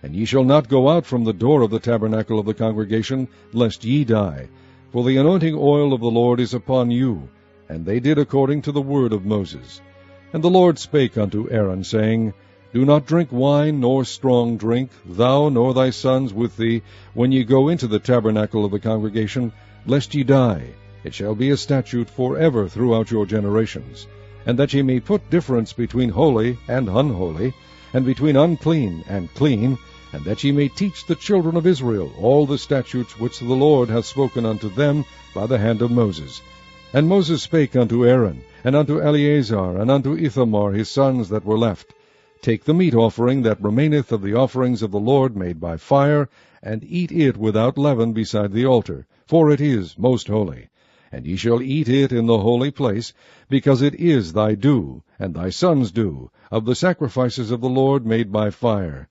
And ye shall not go out from the door of the tabernacle of the congregation, lest ye die. For the anointing oil of the Lord is upon you. And they did according to the word of Moses. And the Lord spake unto Aaron, saying, Do not drink wine nor strong drink, thou nor thy sons with thee, when ye go into the tabernacle of the congregation, lest ye die. It shall be a statute forever throughout your generations. And that ye may put difference between holy and unholy, and between unclean and clean, and that ye may teach the children of Israel all the statutes which the Lord hath spoken unto them by the hand of Moses. And Moses spake unto Aaron, and unto Eleazar, and unto Ithamar his sons that were left, Take the meat offering that remaineth of the offerings of the Lord made by fire, and eat it without leaven beside the altar, for it is most holy. And ye shall eat it in the holy place, because it is thy due, and thy sons' due, of the sacrifices of the Lord made by fire.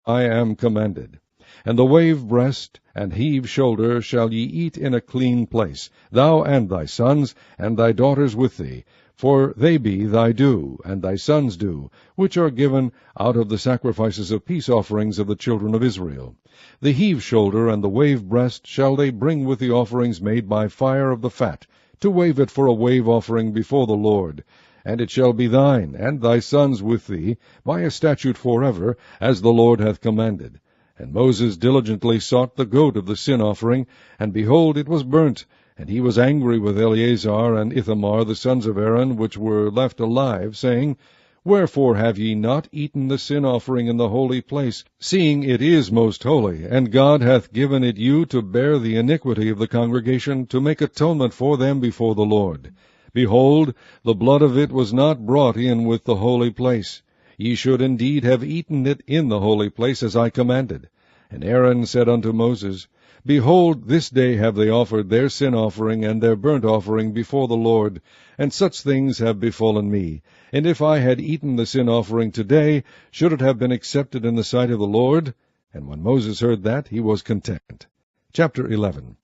I am commanded. And the wave breast and heave shoulder shall ye eat in a clean place, thou and thy sons, and thy daughters with thee, for they be thy due, and thy sons' due, which are given out of the sacrifices of peace offerings of the children of Israel. The heave shoulder and the wave breast shall they bring with the offerings made by fire of the fat, to wave it for a wave offering before the Lord. And it shall be thine, and thy sons with thee, by a statute forever, as the Lord hath commanded. And Moses diligently sought the goat of the sin offering, and behold, it was burnt. And he was angry with Eleazar and Ithamar, the sons of Aaron, which were left alive, saying, Wherefore have ye not eaten the sin offering in the holy place, seeing it is most holy, and God hath given it you to bear the iniquity of the congregation, to make atonement for them before the Lord? Behold, the blood of it was not brought in with the holy place. Ye should indeed have eaten it in the holy place, as I commanded. And Aaron said unto Moses, Behold, this day have they offered their sin offering and their burnt offering before the Lord, and such things have befallen me. And if I had eaten the sin offering today, should it have been accepted in the sight of the Lord? And when Moses heard that, he was content. Chapter 11.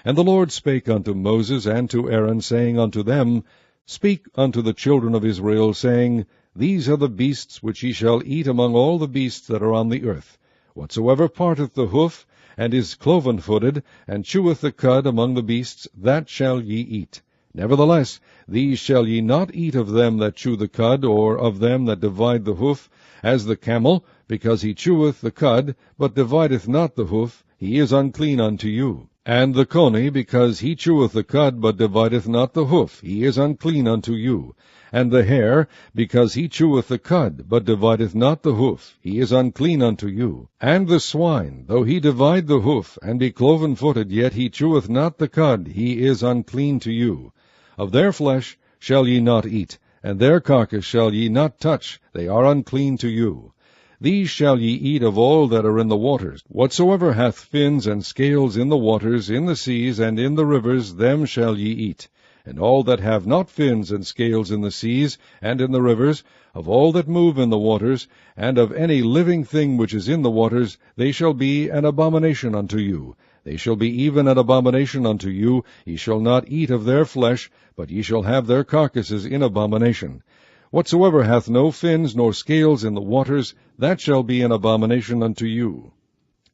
And the Lord spake unto Moses and to Aaron, saying unto them, Speak unto the children of Israel, saying, These are the beasts which ye shall eat among all the beasts that are on the earth. Whatsoever parteth the hoof, and is cloven-footed, and cheweth the cud among the beasts, that shall ye eat. Nevertheless, these shall ye not eat of them that chew the cud, or of them that divide the hoof, as the camel, because he cheweth the cud, but divideth not the hoof, he is unclean unto you. And the coney, because he cheweth the cud, but divideth not the hoof, he is unclean unto you. And the hare, because he cheweth the cud, but divideth not the hoof, he is unclean unto you. And the swine, though he divide the hoof, and be cloven-footed, yet he cheweth not the cud, he is unclean to you. Of their flesh shall ye not eat, and their carcass shall ye not touch, they are unclean to you. These shall ye eat of all that are in the waters. Whatsoever hath fins and scales in the waters, in the seas, and in the rivers, them shall ye eat. And all that have not fins and scales in the seas, and in the rivers, of all that move in the waters, and of any living thing which is in the waters, they shall be an abomination unto you. They shall be even an abomination unto you. Ye shall not eat of their flesh, but ye shall have their carcasses in abomination. Whatsoever hath no fins nor scales in the waters, that shall be an abomination unto you.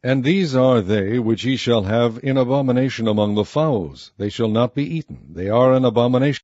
And these are they which ye shall have in abomination among the fowls. They shall not be eaten. They are an abomination.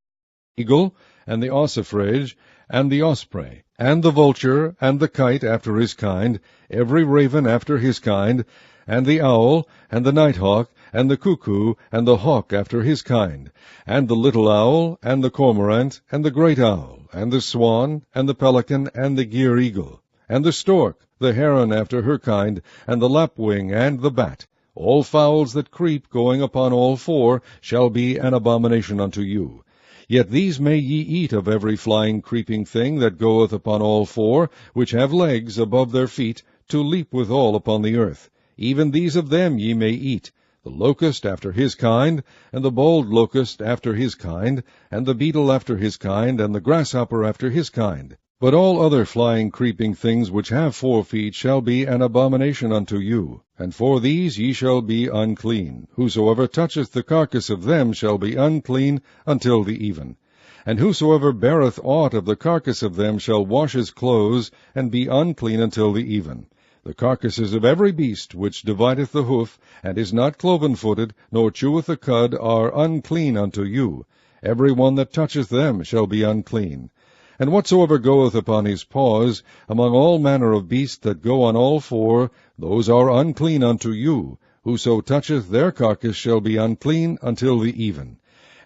The eagle, and the ossifrage, and the osprey, and the vulture, and the kite after his kind, every raven after his kind, and the owl, and the nighthawk, and the cuckoo, and the hawk after his kind, and the little owl, and the cormorant, and the great owl, and the swan, and the pelican, and the gier eagle, and the stork, the heron after her kind, and the lapwing, and the bat. All fowls that creep, going upon all four, shall be an abomination unto you. Yet these may ye eat of every flying creeping thing that goeth upon all four, which have legs above their feet, to leap withal upon the earth. Even these of them ye may eat, the locust after his kind, and the bold locust after his kind, and the beetle after his kind, and the grasshopper after his kind. But all other flying creeping things which have 4 feet shall be an abomination unto you, and for these ye shall be unclean. Whosoever toucheth the carcass of them shall be unclean until the even. And whosoever beareth aught of the carcass of them shall wash his clothes, and be unclean until the even. The carcasses of every beast which divideth the hoof, and is not cloven-footed, nor cheweth the cud, are unclean unto you. Every one that toucheth them shall be unclean. And whatsoever goeth upon his paws, among all manner of beasts that go on all four, those are unclean unto you. Whoso toucheth their carcass shall be unclean until the even.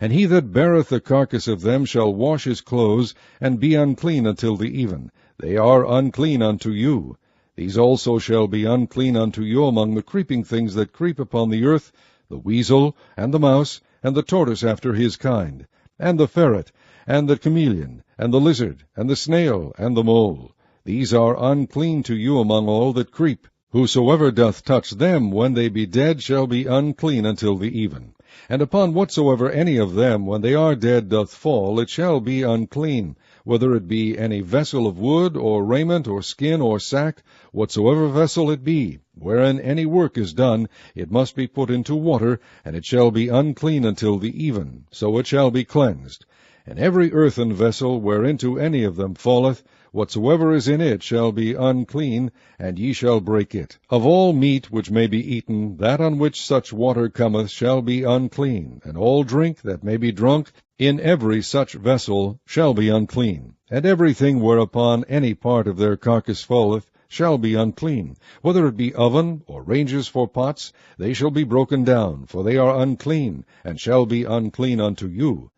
And he that beareth the carcass of them shall wash his clothes, and be unclean until the even. They are unclean unto you. These also shall be unclean unto you among the creeping things that creep upon the earth, the weasel, and the mouse, and the tortoise after his kind, and the ferret, and the chameleon, and the lizard, and the snail, and the mole. These are unclean to you among all that creep. Whosoever doth touch them when they be dead shall be unclean until the even. And upon whatsoever any of them when they are dead doth fall, it shall be unclean, whether it be any vessel of wood, or raiment, or skin, or sack, whatsoever vessel it be, wherein any work is done, it must be put into water, and it shall be unclean until the even, so it shall be cleansed. And every earthen vessel whereinto any of them falleth, whatsoever is in it shall be unclean, and ye shall break it. Of all meat which may be eaten, that on which such water cometh shall be unclean, and all drink that may be drunk in every such vessel shall be unclean. And everything whereupon any part of their carcass falleth shall be unclean, whether it be oven, or ranges for pots, they shall be broken down, for they are unclean, and shall be unclean unto you.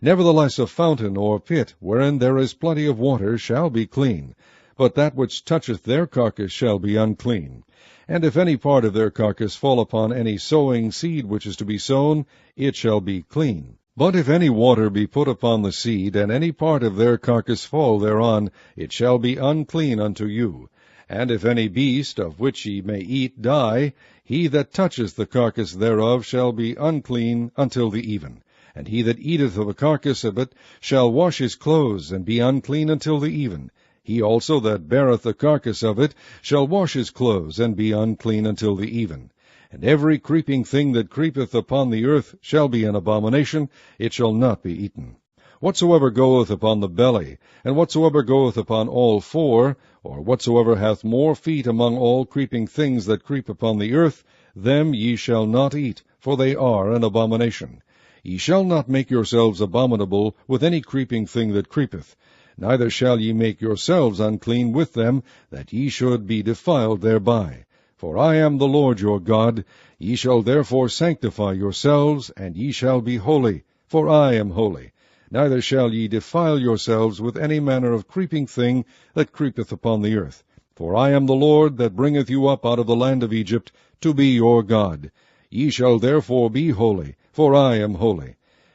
Nevertheless a fountain or pit, wherein there is plenty of water, shall be clean, but that which toucheth their carcass shall be unclean. And if any part of their carcass fall upon any sowing seed which is to be sown, it shall be clean. But if any water be put upon the seed, and any part of their carcass fall thereon, it shall be unclean unto you. And if any beast, of which ye may eat, die, he that toucheth the carcass thereof shall be unclean until the even. And he that eateth of the carcass of it shall wash his clothes, and be unclean until the even. He also that beareth the carcass of it shall wash his clothes, and be unclean until the even. And every creeping thing that creepeth upon the earth shall be an abomination, it shall not be eaten. Whatsoever goeth upon the belly, and whatsoever goeth upon all four, or whatsoever hath more feet among all creeping things that creep upon the earth, them ye shall not eat, for they are an abomination. Ye shall not make yourselves abominable with any creeping thing that creepeth, neither shall ye make yourselves unclean with them, that ye should be defiled thereby. For I am the Lord your God. Ye shall therefore sanctify yourselves, and ye shall be holy, for I am holy. Neither shall ye defile yourselves with any manner of creeping thing that creepeth upon the earth. For I am the Lord that bringeth you up out of the land of Egypt, to be your God. Ye shall therefore be holy, for I am holy.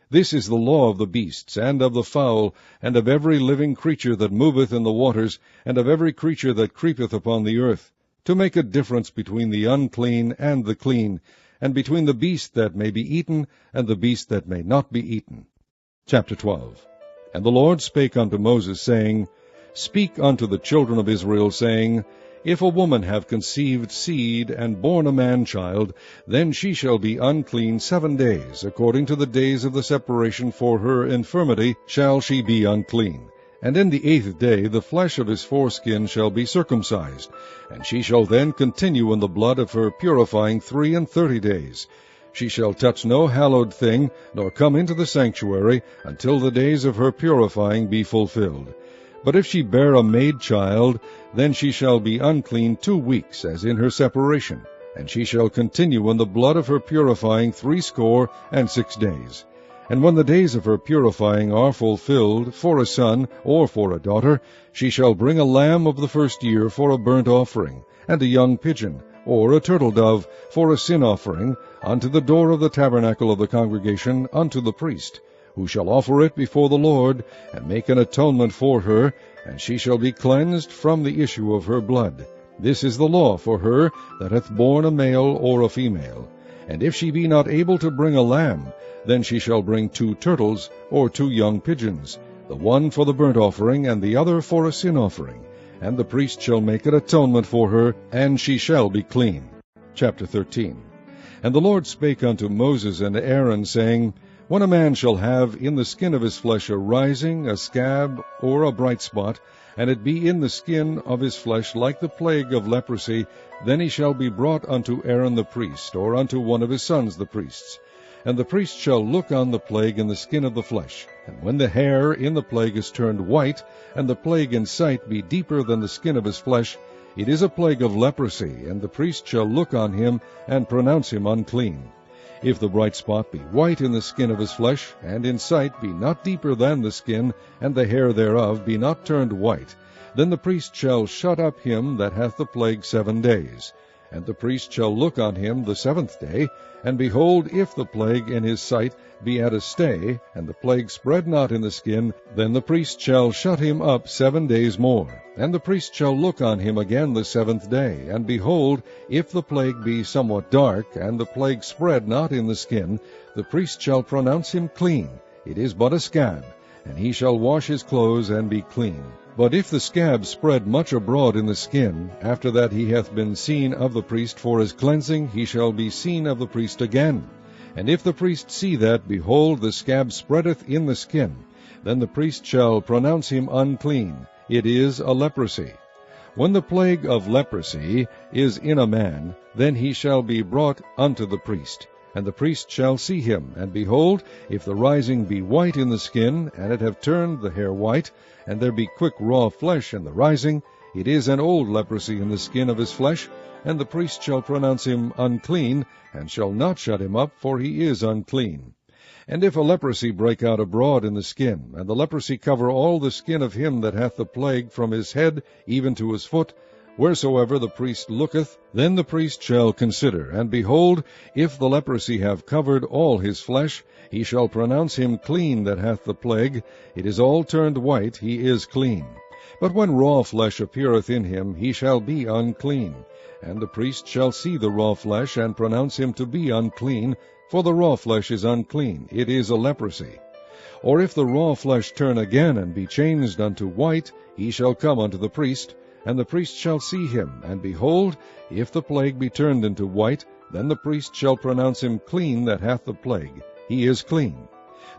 This is the law of the beasts, and of the fowl, and of every living creature that moveth in the waters, and of every creature that creepeth upon the earth, to make a difference between the unclean and the clean, and between the beast that may be eaten, and the beast that may not be eaten. Chapter 12. And the Lord spake unto Moses, saying, Speak unto the children of Israel, saying, If a woman have conceived seed, and born a man-child, then she shall be unclean 7 days, according to the days of the separation for her infirmity shall she be unclean. And in the 8th day the flesh of his foreskin shall be circumcised, and she shall then continue in the blood of her purifying 33 days. She shall touch no hallowed thing, nor come into the sanctuary, until the days of her purifying be fulfilled. But if she bear a maid child, then she shall be unclean 2 weeks, as in her separation, and she shall continue in the blood of her purifying 66 days. And when the days of her purifying are fulfilled, for a son or for a daughter, she shall bring a lamb of the first year for a burnt offering, and a young pigeon, or a turtle dove, for a sin offering, unto the door of the tabernacle of the congregation, unto the priest, who shall offer it before the Lord, and make an atonement for her, and she shall be cleansed from the issue of her blood. This is the law for her that hath borne a male or a female. And if she be not able to bring a lamb, then she shall bring 2 turtles, or 2 young pigeons, the one for the burnt offering, and the other for a sin offering. And the priest shall make an atonement for her, and she shall be clean. Chapter 13. And the Lord spake unto Moses and Aaron, saying, When a man shall have in the skin of his flesh a rising, a scab, or a bright spot, and it be in the skin of his flesh like the plague of leprosy, then he shall be brought unto Aaron the priest, or unto one of his sons the priests. And the priest shall look on the plague in the skin of the flesh. And when the hair in the plague is turned white, and the plague in sight be deeper than the skin of his flesh, it is a plague of leprosy, and the priest shall look on him, and pronounce him unclean. If the bright spot be white in the skin of his flesh, and in sight be not deeper than the skin, and the hair thereof be not turned white, then the priest shall shut up him that hath the plague 7 days. And the priest shall look on him the 7th day, and behold, if the plague in his sight be at a stay, and the plague spread not in the skin, then the priest shall shut him up 7 days more. And the priest shall look on him again the 7th day, and behold, if the plague be somewhat dark, and the plague spread not in the skin, the priest shall pronounce him clean. It is but a scab, and he shall wash his clothes and be clean. But if the scab spread much abroad in the skin, after that he hath been seen of the priest for his cleansing, he shall be seen of the priest again. And if the priest see that, behold, the scab spreadeth in the skin, then the priest shall pronounce him unclean. It is a leprosy. When the plague of leprosy is in a man, then he shall be brought unto the priest. And the priest shall see him, and behold, if the rising be white in the skin, and it have turned the hair white, and there be quick raw flesh in the rising, it is an old leprosy in the skin of his flesh, and the priest shall pronounce him unclean, and shall not shut him up, for he is unclean. And if a leprosy break out abroad in the skin, and the leprosy cover all the skin of him that hath the plague from his head even to his foot, wheresoever the priest looketh, then the priest shall consider, and behold, if the leprosy have covered all his flesh, he shall pronounce him clean that hath the plague. It is all turned white, he is clean. But when raw flesh appeareth in him, he shall be unclean. And the priest shall see the raw flesh, and pronounce him to be unclean, for the raw flesh is unclean, it is a leprosy. Or if the raw flesh turn again, and be changed unto white, he shall come unto the priest, and the priest shall see him, and behold, if the plague be turned into white, then the priest shall pronounce him clean that hath the plague. He is clean.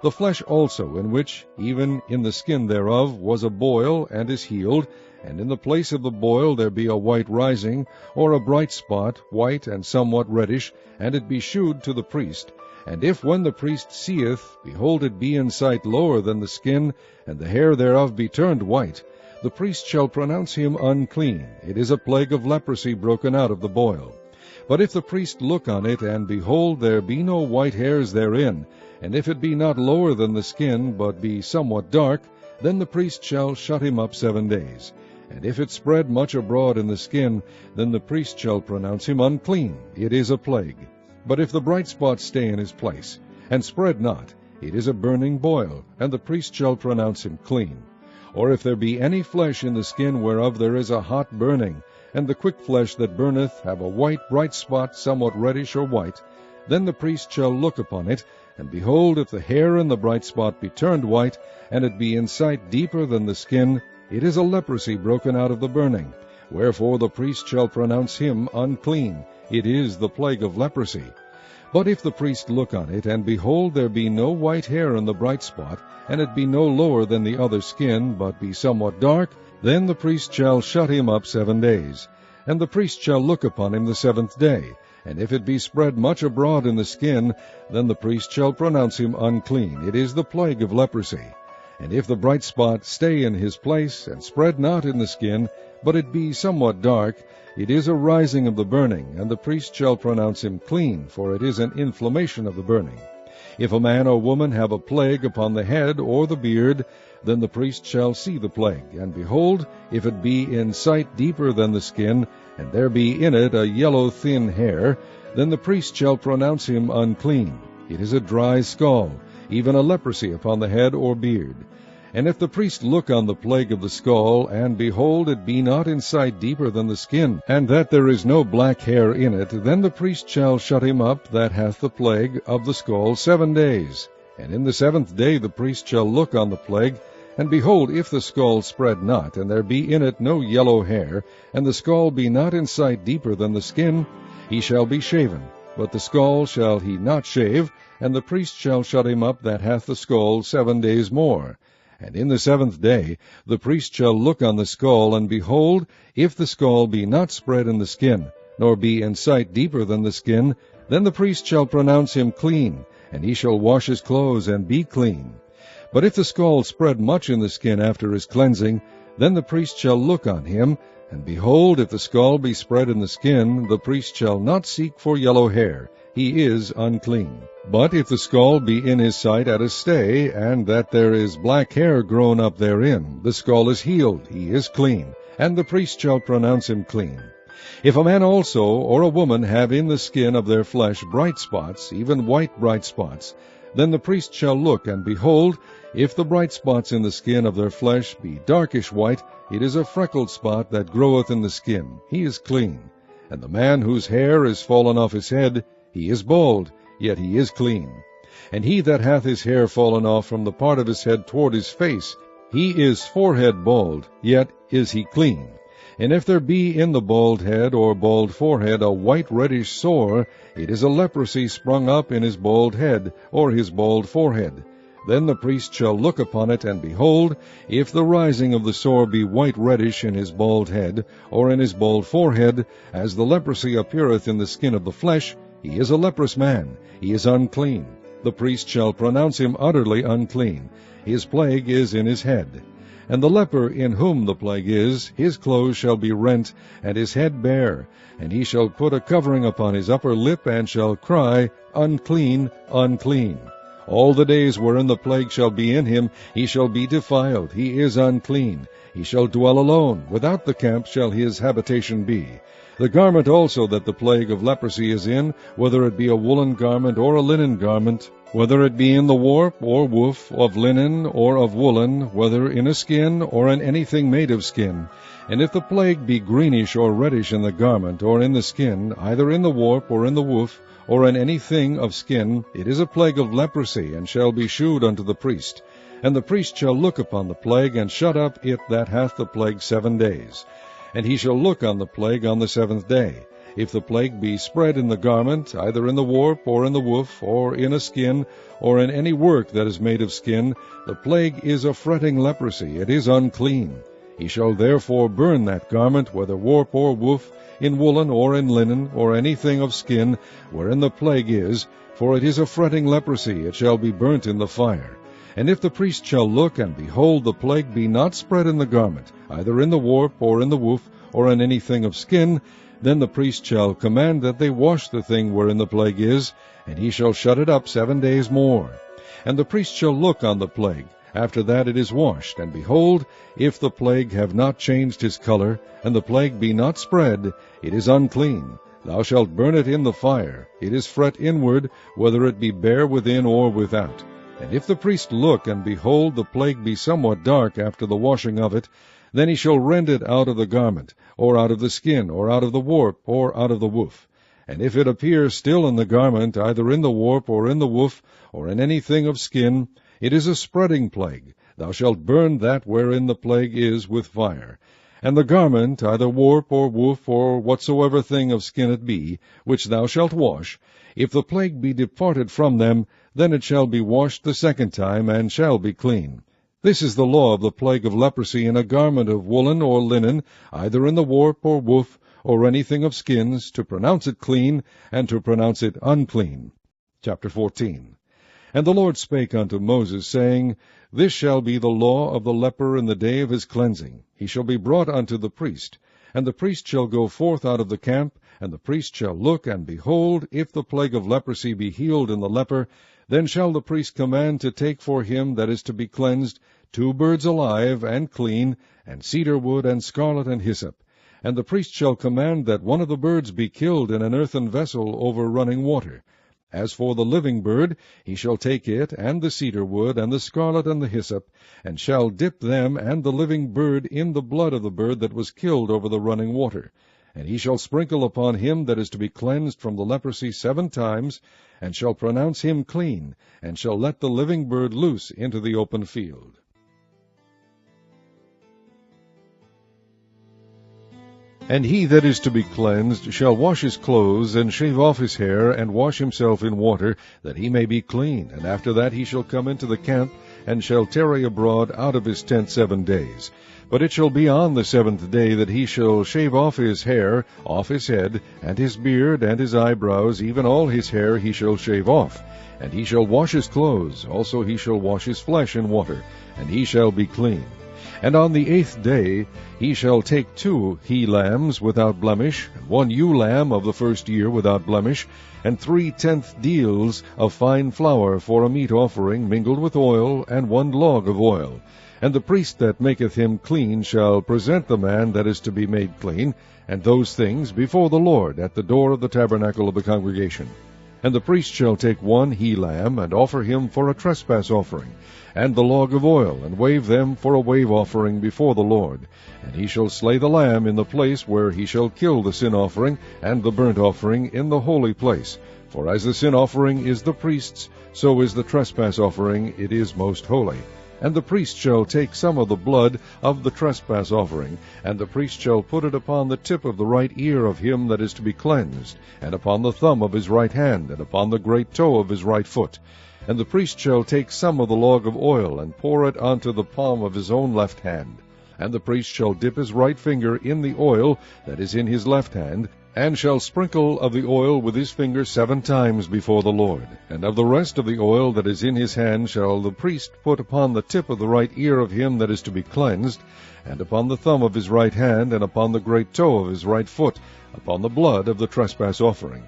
The flesh also, in which, even in the skin thereof, was a boil, and is healed, and in the place of the boil there be a white rising, or a bright spot, white and somewhat reddish, and it be shewed to the priest. And if when the priest seeth, behold, it be in sight lower than the skin, and the hair thereof be turned white, the priest shall pronounce him unclean. It is a plague of leprosy broken out of the boil. But if the priest look on it, and behold, there be no white hairs therein, and if it be not lower than the skin, but be somewhat dark, then the priest shall shut him up 7 days. And if it spread much abroad in the skin, then the priest shall pronounce him unclean. It is a plague. But if the bright spot stay in his place, and spread not, it is a burning boil, and the priest shall pronounce him clean. Or if there be any flesh in the skin whereof there is a hot burning, and the quick flesh that burneth have a white bright spot, somewhat reddish or white, then the priest shall look upon it, and behold, if the hair in the bright spot be turned white, and it be in sight deeper than the skin, it is a leprosy broken out of the burning. Wherefore the priest shall pronounce him unclean. It is the plague of leprosy. But if the priest look on it, and behold, there be no white hair in the bright spot, and it be no lower than the other skin, but be somewhat dark, then the priest shall shut him up 7 days. And the priest shall look upon him the 7th day. And if it be spread much abroad in the skin, then the priest shall pronounce him unclean. It is the plague of leprosy. And if the bright spot stay in his place, and spread not in the skin, but it be somewhat dark, it is a rising of the burning, and the priest shall pronounce him clean, for it is an inflammation of the burning. If a man or woman have a plague upon the head or the beard, then the priest shall see the plague, and behold, if it be in sight deeper than the skin, and there be in it a yellow thin hair, then the priest shall pronounce him unclean. It is a dry scall, even a leprosy upon the head or beard. And if the priest look on the plague of the scall, and behold, it be not in sight deeper than the skin, and that there is no black hair in it, then the priest shall shut him up that hath the plague of the scall 7 days. And in the 7th day the priest shall look on the plague, and behold, if the scall spread not, and there be in it no yellow hair, and the scall be not in sight deeper than the skin, he shall be shaven, but the scall shall he not shave, and the priest shall shut him up that hath the scall 7 days more. And in the 7th day the priest shall look on the scall, and behold, if the scall be not spread in the skin, nor be in sight deeper than the skin, then the priest shall pronounce him clean, and he shall wash his clothes and be clean. But if the scall spread much in the skin after his cleansing, then the priest shall look on him, and behold, if the scall be spread in the skin, the priest shall not seek for yellow hair, he is unclean. But if the scall be in his sight at a stay, and that there is black hair grown up therein, the scall is healed, he is clean, and the priest shall pronounce him clean. If a man also or a woman have in the skin of their flesh bright spots, even white bright spots, then the priest shall look, and behold, if the bright spots in the skin of their flesh be darkish white, it is a freckled spot that groweth in the skin, he is clean. And the man whose hair is fallen off his head, he is bald, yet he is clean. And he that hath his hair fallen off from the part of his head toward his face, he is forehead bald, yet is he clean. And if there be in the bald head or bald forehead a white reddish sore, it is a leprosy sprung up in his bald head or his bald forehead. Then the priest shall look upon it, and behold, if the rising of the sore be white reddish in his bald head, or in his bald forehead, as the leprosy appeareth in the skin of the flesh, he is a leprous man, he is unclean. The priest shall pronounce him utterly unclean. His plague is in his head. And the leper in whom the plague is, his clothes shall be rent, and his head bare, and he shall put a covering upon his upper lip, and shall cry, Unclean, unclean. All the days wherein the plague shall be in him, he shall be defiled, he is unclean. He shall dwell alone, without the camp shall his habitation be. The garment also that the plague of leprosy is in, whether it be a woolen garment or a linen garment, whether it be in the warp or woof of linen or of woolen, whether in a skin or in anything made of skin, and if the plague be greenish or reddish in the garment or in the skin, either in the warp or in the woof, or in anything of skin, it is a plague of leprosy, and shall be shewed unto the priest. And the priest shall look upon the plague, and shut up it that hath the plague 7 days. And he shall look on the plague on the 7th day. If the plague be spread in the garment, either in the warp, or in the woof, or in a skin, or in any work that is made of skin, the plague is a fretting leprosy, it is unclean. He shall therefore burn that garment, whether warp or woof, in woolen or in linen, or anything of skin, wherein the plague is, for it is a fretting leprosy, it shall be burnt in the fire. And if the priest shall look, and behold, the plague be not spread in the garment, either in the warp, or in the woof, or in anything of skin, then the priest shall command that they wash the thing wherein the plague is, and he shall shut it up 7 days more. And the priest shall look on the plague, after that it is washed, and behold, if the plague have not changed his color, and the plague be not spread, it is unclean. Thou shalt burn it in the fire. It is fret inward, whether it be bare within or without. And if the priest look, and behold, the plague be somewhat dark after the washing of it, then he shall rend it out of the garment, or out of the skin, or out of the warp, or out of the woof. And if it appear still in the garment, either in the warp, or in the woof, or in anything of skin, it is a spreading plague. Thou shalt burn that wherein the plague is with fire. And the garment, either warp, or woof, or whatsoever thing of skin it be, which thou shalt wash, if the plague be departed from them, then it shall be washed the 2nd time, and shall be clean. This is the law of the plague of leprosy in a garment of woolen or linen, either in the warp or woof, or anything of skins, to pronounce it clean, and to pronounce it unclean. Chapter 14. And the Lord spake unto Moses, saying, This shall be the law of the leper in the day of his cleansing. He shall be brought unto the priest. And the priest shall go forth out of the camp, and the priest shall look, and behold, if the plague of leprosy be healed in the leper, then shall the priest command to take for him that is to be cleansed 2 birds alive and clean, and cedar wood, and scarlet, and hyssop. And the priest shall command that one of the birds be killed in an earthen vessel over running water. As for the living bird, he shall take it, and the cedar wood, and the scarlet, and the hyssop, and shall dip them and the living bird in the blood of the bird that was killed over the running water. And he shall sprinkle upon him that is to be cleansed from the leprosy 7 times, and shall pronounce him clean, and shall let the living bird loose into the open field. And he that is to be cleansed shall wash his clothes, and shave off his hair, and wash himself in water, that he may be clean. And after that he shall come into the camp, and shall tarry abroad out of his tent 7 days. But it shall be on the 7th day that he shall shave off his hair, off his head, and his beard, and his eyebrows, even all his hair he shall shave off. And he shall wash his clothes, also he shall wash his flesh in water, and he shall be clean. And on the 8th day he shall take 2 he-lambs without blemish, and 1 ewe-lamb of the first year without blemish, and 3 tenth deals of fine flour for a meat offering mingled with oil, and 1 log of oil. And the priest that maketh him clean shall present the man that is to be made clean, and those things before the Lord at the door of the tabernacle of the congregation. And the priest shall take 1 he-lamb, and offer him for a trespass offering, and the log of oil, and wave them for a wave offering before the Lord. And he shall slay the lamb in the place where he shall kill the sin offering and the burnt offering in the holy place. For as the sin offering is the priest's, so is the trespass offering, it is most holy. And the priest shall take some of the blood of the trespass offering, and the priest shall put it upon the tip of the right ear of him that is to be cleansed, and upon the thumb of his right hand, and upon the great toe of his right foot. And the priest shall take some of the log of oil, and pour it unto the palm of his own left hand. And the priest shall dip his right finger in the oil that is in his left hand, and shall sprinkle of the oil with his finger 7 times before the Lord. And of the rest of the oil that is in his hand shall the priest put upon the tip of the right ear of him that is to be cleansed, and upon the thumb of his right hand, and upon the great toe of his right foot, upon the blood of the trespass offering.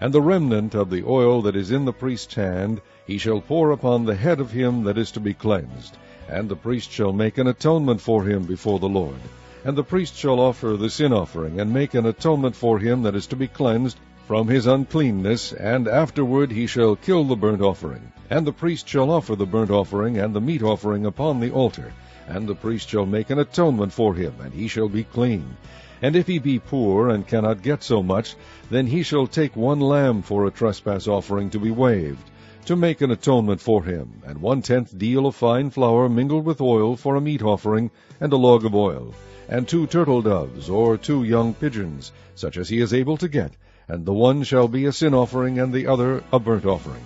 And the remnant of the oil that is in the priest's hand he shall pour upon the head of him that is to be cleansed. And the priest shall make an atonement for him before the Lord. And the priest shall offer the sin offering, and make an atonement for him that is to be cleansed from his uncleanness, and afterward he shall kill the burnt offering. And the priest shall offer the burnt offering and the meat offering upon the altar. And the priest shall make an atonement for him, and he shall be clean. And if he be poor, and cannot get so much, then he shall take 1 lamb for a trespass offering to be waved, to make an atonement for him, and 1/10 deal of fine flour mingled with oil for a meat offering, and a log of oil, and 2 turtle doves, or 2 young pigeons, such as he is able to get, and the one shall be a sin offering, and the other a burnt offering.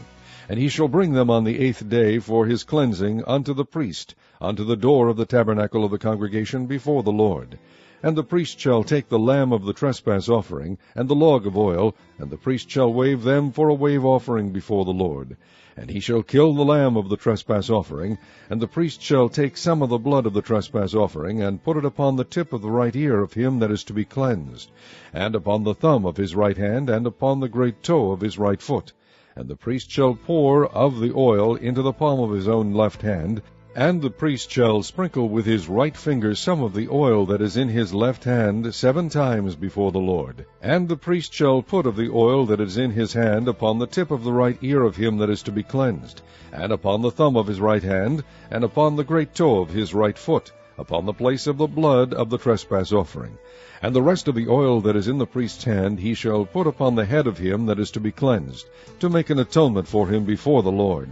And he shall bring them on the 8th day for his cleansing unto the priest, unto the door of the tabernacle of the congregation before the Lord. And the priest shall take the lamb of the trespass offering, and the log of oil, and the priest shall wave them for a wave offering before the Lord. And he shall kill the lamb of the trespass offering, and the priest shall take some of the blood of the trespass offering, and put it upon the tip of the right ear of him that is to be cleansed, and upon the thumb of his right hand, and upon the great toe of his right foot. And the priest shall pour of the oil into the palm of his own left hand, and the priest shall sprinkle with his right finger some of the oil that is in his left hand 7 times before the Lord. And the priest shall put of the oil that is in his hand upon the tip of the right ear of him that is to be cleansed, and upon the thumb of his right hand, and upon the great toe of his right foot, upon the place of the blood of the trespass offering. And the rest of the oil that is in the priest's hand he shall put upon the head of him that is to be cleansed, to make an atonement for him before the Lord.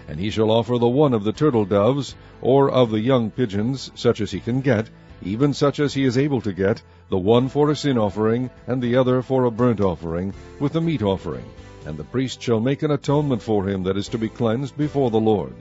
And he shall offer the one of the turtle doves, or of the young pigeons, such as he can get, even such as he is able to get, the one for a sin offering, and the other for a burnt offering, with the meat offering. And the priest shall make an atonement for him that is to be cleansed before the Lord.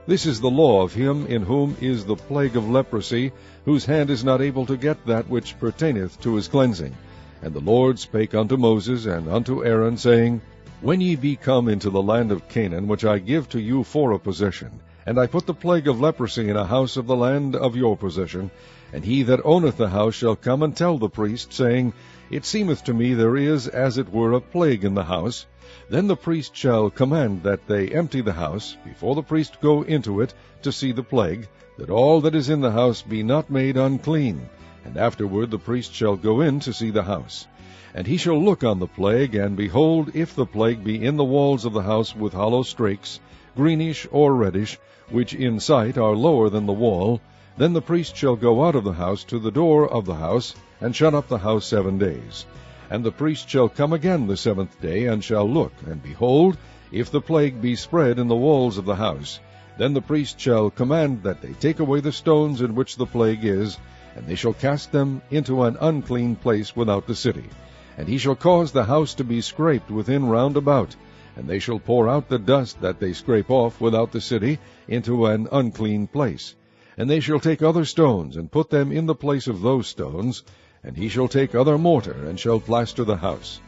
This is the law of him in whom is the plague of leprosy, whose hand is not able to get that which pertaineth to his cleansing. And the Lord spake unto Moses and unto Aaron, saying, When ye be come into the land of Canaan, which I give to you for a possession, And I put the plague of leprosy in a house of the land of your possession, and he that owneth the house shall come and tell the priest, saying, It seemeth to me there is as it were a plague in the house. Then the priest shall command that they empty the house, before the priest go into it to see the plague, that all that is in the house be not made unclean. And afterward the priest shall go in to see the house. And he shall look on the plague, and behold, if the plague be in the walls of the house with hollow strakes, greenish or reddish, which in sight are lower than the wall, then the priest shall go out of the house to the door of the house, and shut up the house 7 days. And the priest shall come again the 7th day, and shall look, and behold, if the plague be spread in the walls of the house, then the priest shall command that they take away the stones in which the plague is, and they shall cast them into an unclean place without the city. And he shall cause the house to be scraped within round about, and they shall pour out the dust that they scrape off without the city into an unclean place. And they shall take other stones, and put them in the place of those stones, and he shall take other mortar, and shall plaster the house.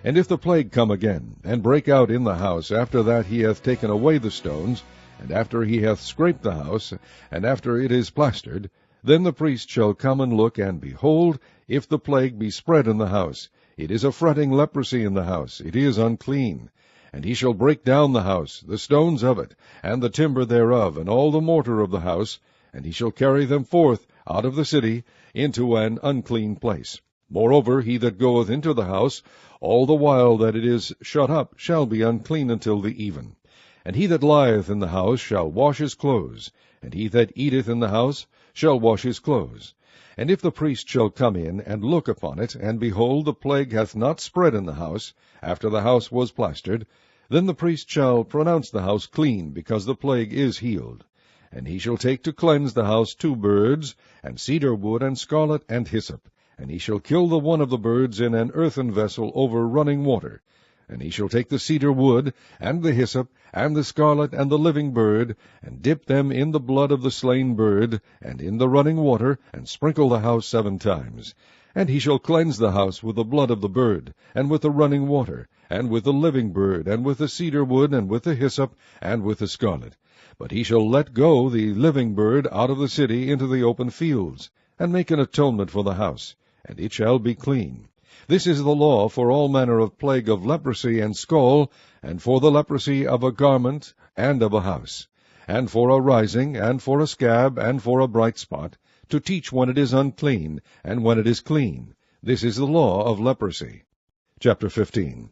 And if the plague come again, and break out in the house, after that he hath taken away the stones, and after he hath scraped the house, and after it is plastered, then the priest shall come and look, and behold, if the plague be spread in the house, it is a fretting leprosy in the house, it is unclean. And he shall break down the house, the stones of it, and the timber thereof, and all the mortar of the house, and he shall carry them forth out of the city into an unclean place. Moreover, he that goeth into the house, all the while that it is shut up, shall be unclean until the even. And he that lieth in the house shall wash his clothes, and he that eateth in the house shall wash his clothes. And if the priest shall come in and look upon it, and behold, the plague hath not spread in the house, after the house was plastered, then the priest shall pronounce the house clean, because the plague is healed. And he shall take to cleanse the house 2 birds, and cedar wood, and scarlet, and hyssop. And he shall kill the one of the birds in an earthen vessel over running water. And he shall take the cedar wood, and the hyssop, and the scarlet, and the living bird, and dip them in the blood of the slain bird, and in the running water, and sprinkle the house 7 times. And he shall cleanse the house with the blood of the bird, and with the running water, and with the living bird, and with the cedar wood, and with the hyssop, and with the scarlet. But he shall let go the living bird out of the city into the open fields, and make an atonement for the house, and it shall be clean. This is the law for all manner of plague of leprosy and scall, and for the leprosy of a garment and of a house, and for a rising, and for a scab, and for a bright spot, to teach when it is unclean, and when it is clean. This is the law of leprosy. Chapter 15.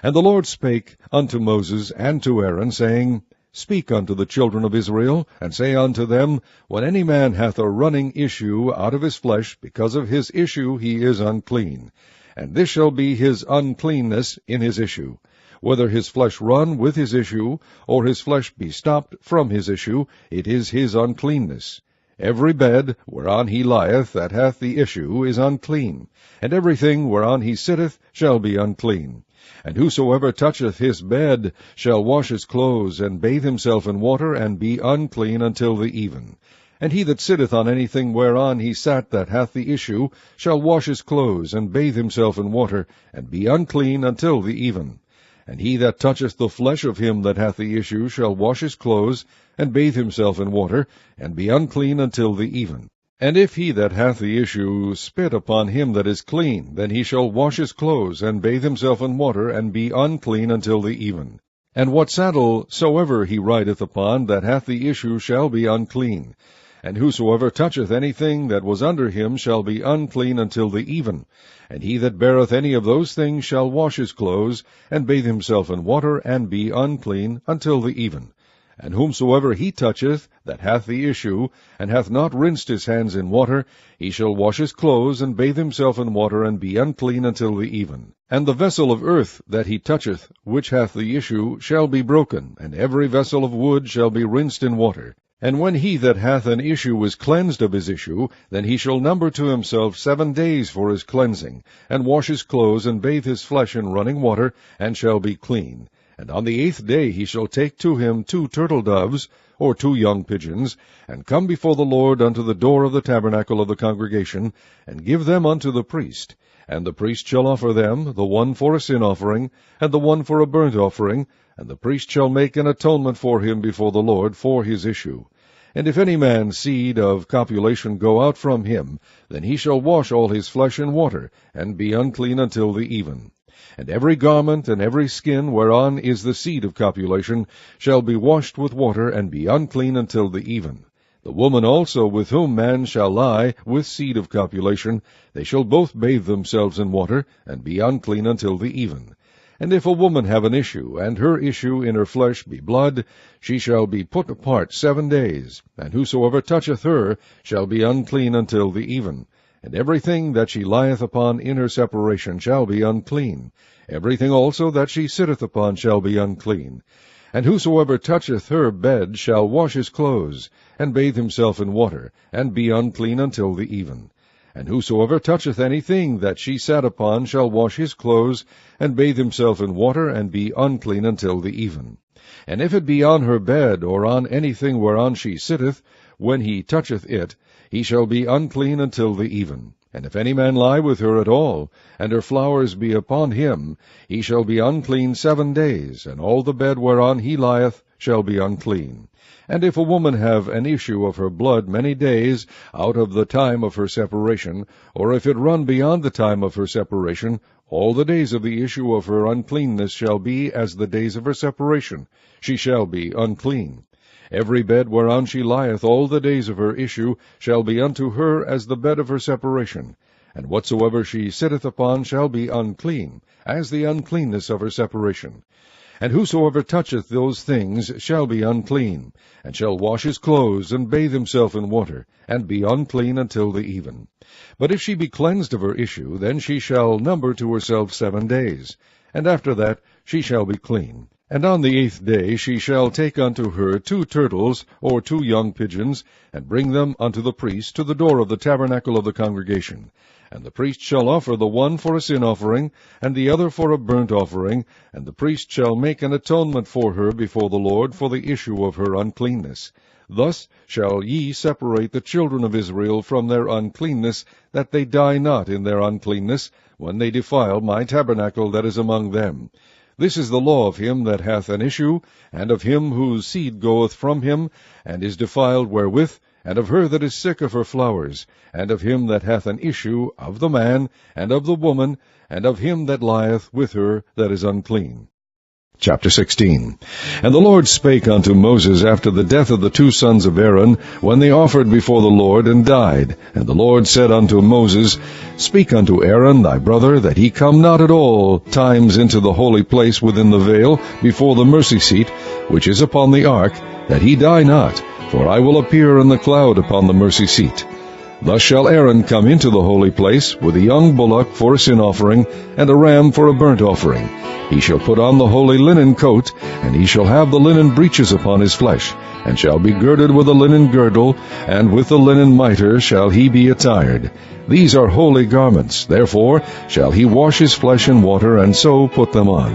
And the Lord spake unto Moses and to Aaron, saying, Speak unto the children of Israel, and say unto them, When any man hath a running issue out of his flesh, because of his issue he is unclean. And this shall be his uncleanness in his issue. Whether his flesh run with his issue, or his flesh be stopped from his issue, it is his uncleanness. Every bed whereon he lieth that hath the issue is unclean, and everything whereon he sitteth shall be unclean. And whosoever toucheth his bed shall wash his clothes, and bathe himself in water, and be unclean until the even. And he that sitteth on anything whereon he sat that hath the issue shall wash his clothes, and bathe himself in water, and be unclean until the even. And he that toucheth the flesh of him that hath the issue shall wash his clothes, and bathe himself in water, and be unclean until the even. And if he that hath the issue spit upon him that is clean, then he shall wash his clothes, and bathe himself in water, and be unclean until the even. And what saddle soever he rideth upon that hath the issue shall be unclean. And whosoever toucheth anything that was under him shall be unclean until the even. And he that beareth any of those things shall wash his clothes, and bathe himself in water, and be unclean until the even. And whomsoever he toucheth that hath the issue, and hath not rinsed his hands in water, he shall wash his clothes, and bathe himself in water, and be unclean until the even. And the vessel of earth that he toucheth, which hath the issue, shall be broken, and every vessel of wood shall be rinsed in water. And when he that hath an issue is cleansed of his issue, then he shall number to himself 7 days for his cleansing, and wash his clothes, and bathe his flesh in running water, and shall be clean. And on the 8th day he shall take to him 2 turtle doves, or 2 young pigeons, and come before the Lord unto the door of the tabernacle of the congregation, and give them unto the priest. And the priest shall offer them, the one for a sin offering, and the one for a burnt offering, and the priest shall make an atonement for him before the Lord for his issue. And if any man's seed of copulation go out from him, then he shall wash all his flesh in water, and be unclean until the even. And every garment and every skin whereon is the seed of copulation shall be washed with water, and be unclean until the even. The woman also with whom man shall lie with seed of copulation, they shall both bathe themselves in water, and be unclean until the even. And if a woman have an issue, and her issue in her flesh be blood, she shall be put apart 7 days, and whosoever toucheth her shall be unclean until the even. And everything that she lieth upon in her separation shall be unclean. Everything also that she sitteth upon shall be unclean. And whosoever toucheth her bed shall wash his clothes, and bathe himself in water, and be unclean until the even. And whosoever toucheth anything that she sat upon shall wash his clothes, and bathe himself in water, and be unclean until the even. And if it be on her bed, or on anything whereon she sitteth, when he toucheth it, he shall be unclean until the even. And if any man lie with her at all, and her flowers be upon him, he shall be unclean 7 days, and all the bed whereon he lieth shall be unclean. And if a woman have an issue of her blood many days out of the time of her separation, or if it run beyond the time of her separation, all the days of the issue of her uncleanness shall be as the days of her separation. She shall be unclean. Every bed whereon she lieth all the days of her issue shall be unto her as the bed of her separation. And whatsoever she sitteth upon shall be unclean, as the uncleanness of her separation. And whosoever toucheth those things shall be unclean, and shall wash his clothes, and bathe himself in water, and be unclean until the even. But if she be cleansed of her issue, then she shall number to herself 7 days, and after that she shall be clean. And on the 8th day she shall take unto her 2 turtles, or 2 young pigeons, and bring them unto the priest to the door of the tabernacle of the congregation. And the priest shall offer the one for a sin offering, and the other for a burnt offering, and the priest shall make an atonement for her before the Lord for the issue of her uncleanness. Thus shall ye separate the children of Israel from their uncleanness, that they die not in their uncleanness, when they defile my tabernacle that is among them. This is the law of him that hath an issue, and of him whose seed goeth from him, and is defiled wherewith, and of her that is sick of her flowers, and of him that hath an issue, of the man, and of the woman, and of him that lieth with her that is unclean. Chapter 16. And the Lord spake unto Moses after the death of the 2 sons of Aaron, when they offered before the Lord, and died. And the Lord said unto Moses, Speak unto Aaron thy brother, that he come not at all times into the holy place within the veil, before the mercy seat, which is upon the ark, that he die not, for I will appear in the cloud upon the mercy seat. Thus shall Aaron come into the holy place, with a young bullock for a sin offering, and a ram for a burnt offering. He shall put on the holy linen coat, and he shall have the linen breeches upon his flesh, and shall be girded with a linen girdle, and with the linen mitre shall he be attired. These are holy garments, therefore shall he wash his flesh in water, and so put them on.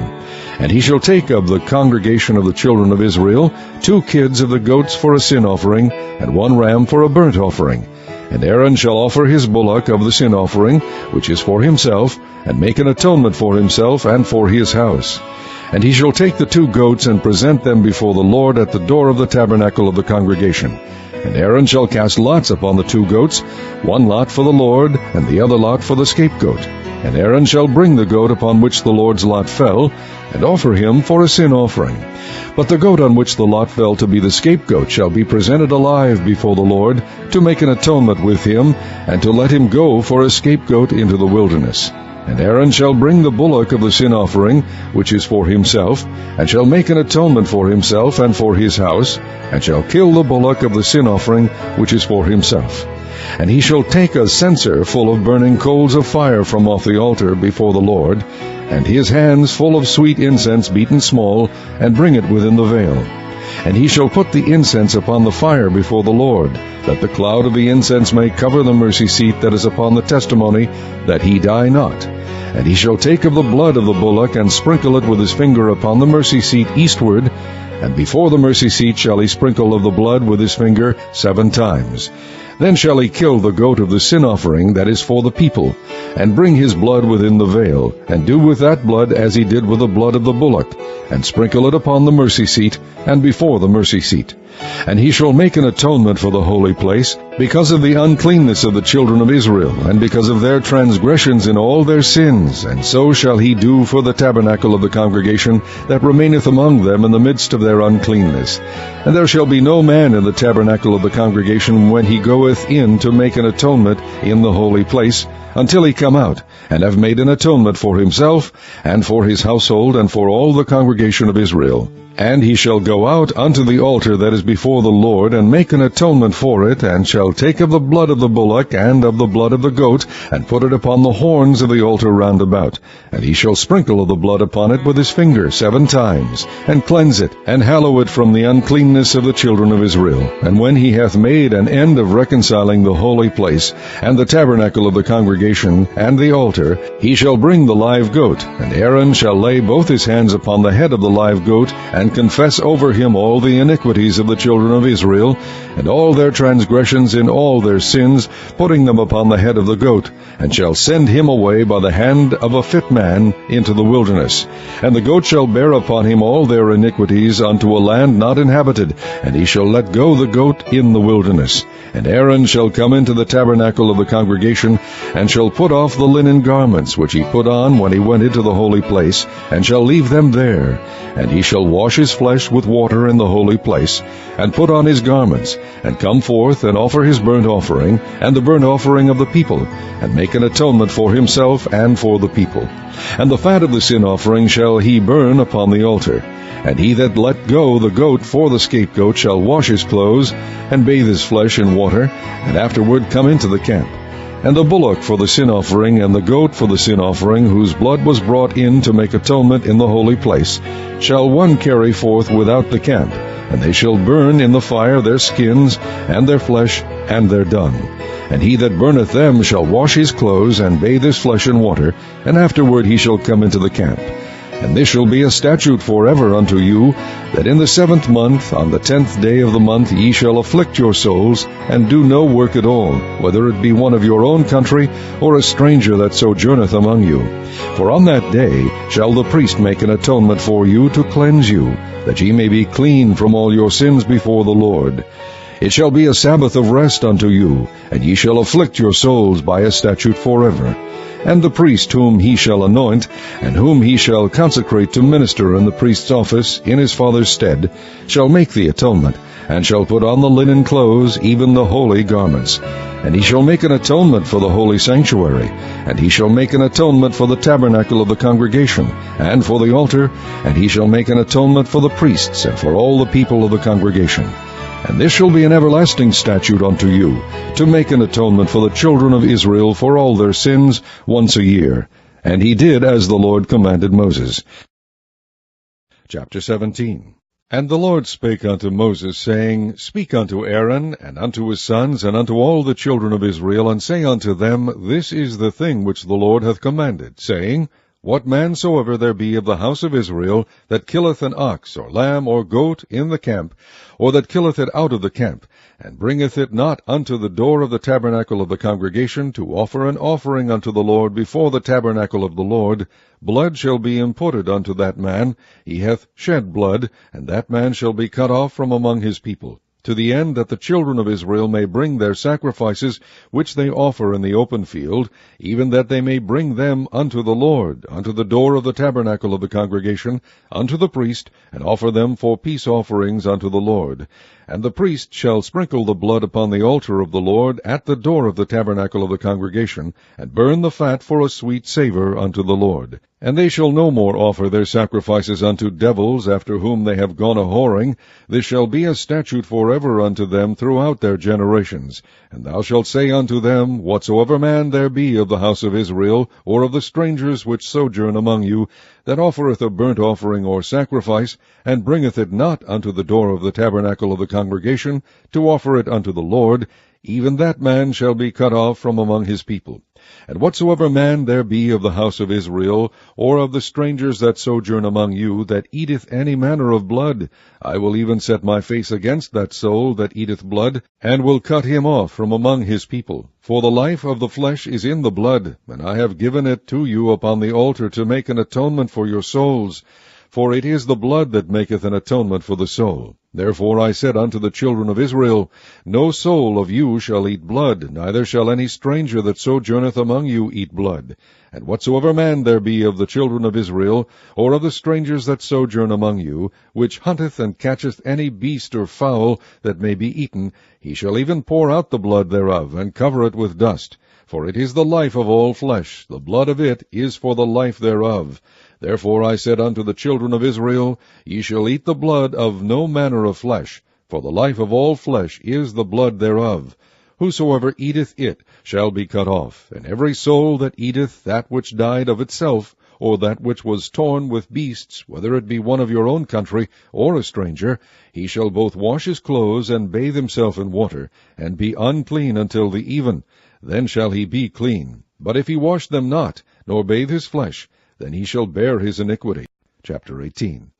And he shall take of the congregation of the children of Israel 2 kids of the goats for a sin offering, and 1 ram for a burnt offering. And Aaron shall offer his bullock of the sin offering, which is for himself, and make an atonement for himself and for his house. And he shall take the 2 goats, and present them before the Lord at the door of the tabernacle of the congregation. And Aaron shall cast lots upon the 2 goats, 1 lot for the Lord, and the other lot for the scapegoat. And Aaron shall bring the goat upon which the Lord's lot fell, and offer him for a sin offering. But the goat on which the lot fell to be the scapegoat shall be presented alive before the Lord, to make an atonement with him, and to let him go for a scapegoat into the wilderness. And Aaron shall bring the bullock of the sin offering, which is for himself, and shall make an atonement for himself and for his house, and shall kill the bullock of the sin offering, which is for himself. And he shall take a censer full of burning coals of fire from off the altar before the Lord, and his hands full of sweet incense beaten small, and bring it within the veil. And he shall put the incense upon the fire before the Lord, that the cloud of the incense may cover the mercy seat that is upon the testimony, that he die not. And he shall take of the blood of the bullock, and sprinkle it with his finger upon the mercy seat eastward, and before the mercy seat shall he sprinkle of the blood with his finger 7 times. Then shall he kill the goat of the sin offering that is for the people, and bring his blood within the veil, and do with that blood as he did with the blood of the bullock, and sprinkle it upon the mercy seat, and before the mercy seat. And he shall make an atonement for the holy place, because of the uncleanness of the children of Israel, and because of their transgressions in all their sins. And so shall he do for the tabernacle of the congregation that remaineth among them in the midst of their uncleanness. And there shall be no man in the tabernacle of the congregation when he goeth in to make an atonement in the holy place, until he come out, and have made an atonement for himself, and for his household, and for all the congregation of Israel. And he shall go out unto the altar that is before the Lord, and make an atonement for it, and shall take of the blood of the bullock, and of the blood of the goat, and put it upon the horns of the altar round about. And he shall sprinkle of the blood upon it with his finger 7 times, and cleanse it, and hallow it from the uncleanness of the children of Israel. And when he hath made an end of reconciling the holy place, and the tabernacle of the congregation, and the altar, he shall bring the live goat, and Aaron shall lay both his hands upon the head of the live goat, and confess over him all the iniquities of the children of Israel, and all their transgressions in all their sins, putting them upon the head of the goat, and shall send him away by the hand of a fit man into the wilderness. And the goat shall bear upon him all their iniquities unto a land not inhabited, and he shall let go the goat in the wilderness. And Aaron shall come into the tabernacle of the congregation, and shall put off the linen garments which he put on when he went into the holy place, and shall leave them there. And he shall wash his flesh with water in the holy place, and put on his garments, and come forth and offer his burnt offering, and the burnt offering of the people, and make an atonement for himself and for the people. And the fat of the sin offering shall he burn upon the altar. And he that let go the goat for the scapegoat shall wash his clothes, and bathe his flesh in water, and afterward come into the camp. And the bullock for the sin offering, and the goat for the sin offering, whose blood was brought in to make atonement in the holy place, shall one carry forth without the camp, and they shall burn in the fire their skins, and their flesh, and their dung. And he that burneth them shall wash his clothes, and bathe his flesh in water, and afterward he shall come into the camp. And this shall be a statute forever unto you, that in the 7th month, on the 10th day of the month, ye shall afflict your souls, and do no work at all, whether it be one of your own country, or a stranger that sojourneth among you. For on that day shall the priest make an atonement for you to cleanse you, that ye may be clean from all your sins before the Lord. It shall be a Sabbath of rest unto you, and ye shall afflict your souls by a statute forever. And the priest whom he shall anoint, and whom he shall consecrate to minister in the priest's office in his father's stead, shall make the atonement, and shall put on the linen clothes, even the holy garments. And he shall make an atonement for the holy sanctuary, and he shall make an atonement for the tabernacle of the congregation, and for the altar, and he shall make an atonement for the priests, and for all the people of the congregation. And this shall be an everlasting statute unto you, to make an atonement for the children of Israel for all their sins once a year. And he did as the Lord commanded Moses. Chapter 17. And the Lord spake unto Moses, saying, Speak unto Aaron, and unto his sons, and unto all the children of Israel, and say unto them, This is the thing which the Lord hath commanded, saying, What man soever there be of the house of Israel that killeth an ox, or lamb, or goat in the camp, or that killeth it out of the camp, and bringeth it not unto the door of the tabernacle of the congregation, to offer an offering unto the Lord before the tabernacle of the Lord, blood shall be imputed unto that man. He hath shed blood, and that man shall be cut off from among his people, to the end that the children of Israel may bring their sacrifices which they offer in the open field, even that they may bring them unto the Lord, unto the door of the tabernacle of the congregation, unto the priest, and offer them for peace offerings unto the Lord. And the priest shall sprinkle the blood upon the altar of the Lord at the door of the tabernacle of the congregation, and burn the fat for a sweet savour unto the Lord. And they shall no more offer their sacrifices unto devils, after whom they have gone a-whoring. This shall be a statute forever unto them throughout their generations. And thou shalt say unto them, Whatsoever man there be of the house of Israel, or of the strangers which sojourn among you, that offereth a burnt offering or sacrifice, and bringeth it not unto the door of the tabernacle of the congregation, to offer it unto the Lord, even that man shall be cut off from among his people. And whatsoever man there be of the house of Israel, or of the strangers that sojourn among you, that eateth any manner of blood, I will even set my face against that soul that eateth blood, and will cut him off from among his people. For the life of the flesh is in the blood, and I have given it to you upon the altar to make an atonement for your souls. For it is the blood that maketh an atonement for the soul. Therefore I said unto the children of Israel, No soul of you shall eat blood, neither shall any stranger that sojourneth among you eat blood. And whatsoever man there be of the children of Israel, or of the strangers that sojourn among you, which hunteth and catcheth any beast or fowl that may be eaten, he shall even pour out the blood thereof, and cover it with dust. For it is the life of all flesh, the blood of it is for the life thereof. Therefore I said unto the children of Israel, Ye shall eat the blood of no manner of flesh, for the life of all flesh is the blood thereof. Whosoever eateth it shall be cut off, and every soul that eateth that which died of itself, or that which was torn with beasts, whether it be one of your own country, or a stranger, he shall both wash his clothes, and bathe himself in water, and be unclean until the even. Then shall he be clean. But if he wash them not, nor bathe his flesh, then he shall bear his iniquity. Chapter 18.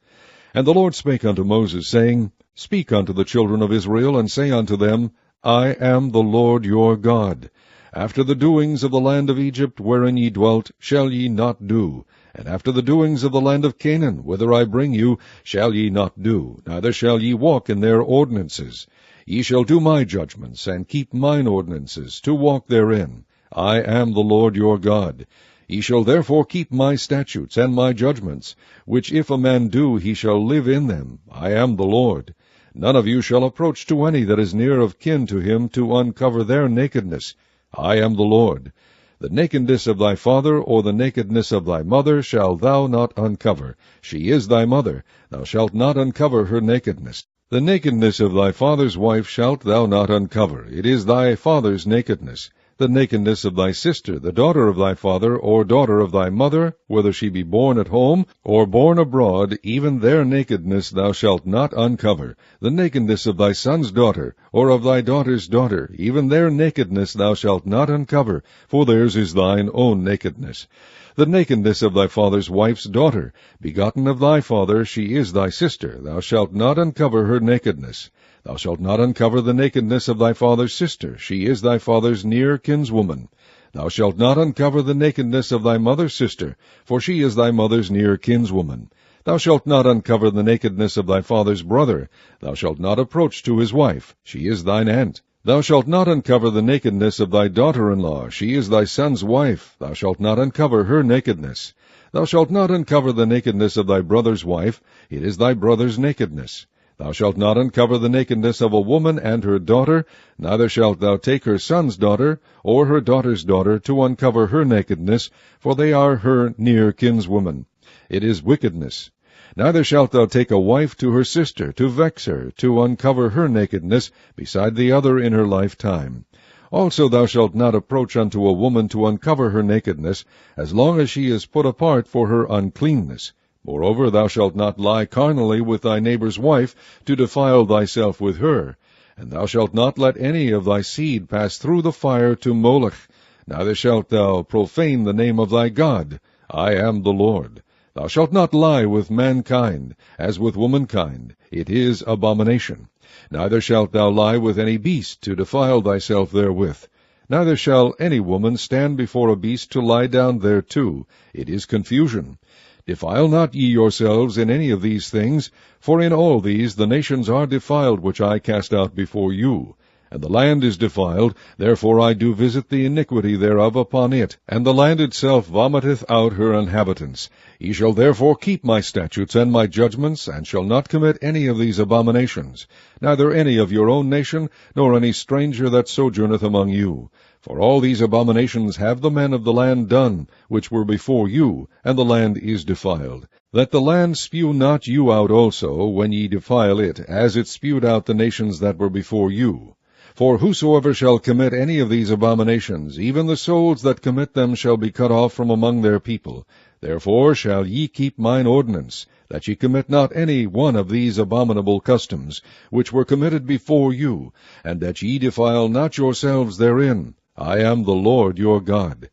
And the Lord spake unto Moses, saying, Speak unto the children of Israel, and say unto them, I am the Lord your God. After the doings of the land of Egypt, wherein ye dwelt, shall ye not do. And after the doings of the land of Canaan, whither I bring you, shall ye not do, neither shall ye walk in their ordinances. Ye shall do my judgments, and keep mine ordinances, to walk therein. I am the Lord your God. Ye shall therefore keep my statutes and my judgments, which if a man do, he shall live in them. I am the Lord. None of you shall approach to any that is near of kin to him, to uncover their nakedness. I am the Lord. The nakedness of thy father, or the nakedness of thy mother, shalt thou not uncover. She is thy mother. Thou shalt not uncover her nakedness. The nakedness of thy father's wife shalt thou not uncover. It is thy father's nakedness. The nakedness of thy sister, the daughter of thy father, or daughter of thy mother, whether she be born at home, or born abroad, even their nakedness thou shalt not uncover. The nakedness of thy son's daughter, or of thy daughter's daughter, even their nakedness thou shalt not uncover, for theirs is thine own nakedness. The nakedness of thy father's wife's daughter, begotten of thy father, she is thy sister, thou shalt not uncover her nakedness. Thou shalt not uncover the nakedness of thy father's sister, she is thy father's near kinswoman. Thou shalt not uncover the nakedness of thy mother's sister, for she is thy mother's near kinswoman. Thou shalt not uncover the nakedness of thy father's brother. Thou shalt not approach to his wife, she is thine aunt. Thou shalt not uncover the nakedness of thy daughter-in-law, she is thy son's wife. Thou shalt not uncover her nakedness. Thou shalt not uncover the nakedness of thy brother's wife, it is thy brother's nakedness. Thou shalt not uncover the nakedness of a woman and her daughter, neither shalt thou take her son's daughter, or her daughter's daughter, to uncover her nakedness, for they are her near kinswoman. It is wickedness. Neither shalt thou take a wife to her sister, to vex her, to uncover her nakedness, beside the other in her lifetime. Also thou shalt not approach unto a woman to uncover her nakedness, as long as she is put apart for her uncleanness. Moreover, thou shalt not lie carnally with thy neighbor's wife, to defile thyself with her. And thou shalt not let any of thy seed pass through the fire to Moloch. Neither shalt thou profane the name of thy God. I am the Lord. Thou shalt not lie with mankind, as with womankind. It is abomination. Neither shalt thou lie with any beast, to defile thyself therewith. Neither shall any woman stand before a beast to lie down thereto. It is confusion. Defile not ye yourselves in any of these things, for in all these the nations are defiled which I cast out before you. And the land is defiled, therefore I do visit the iniquity thereof upon it, and the land itself vomiteth out her inhabitants. Ye shall therefore keep my statutes and my judgments, and shall not commit any of these abominations, neither any of your own nation, nor any stranger that sojourneth among you. For all these abominations have the men of the land done, which were before you, and the land is defiled. That the land spew not you out also, when ye defile it, as it spewed out the nations that were before you. For whosoever shall commit any of these abominations, even the souls that commit them shall be cut off from among their people. Therefore shall ye keep mine ordinance, that ye commit not any one of these abominable customs, which were committed before you, and that ye defile not yourselves therein. I am the Lord your God.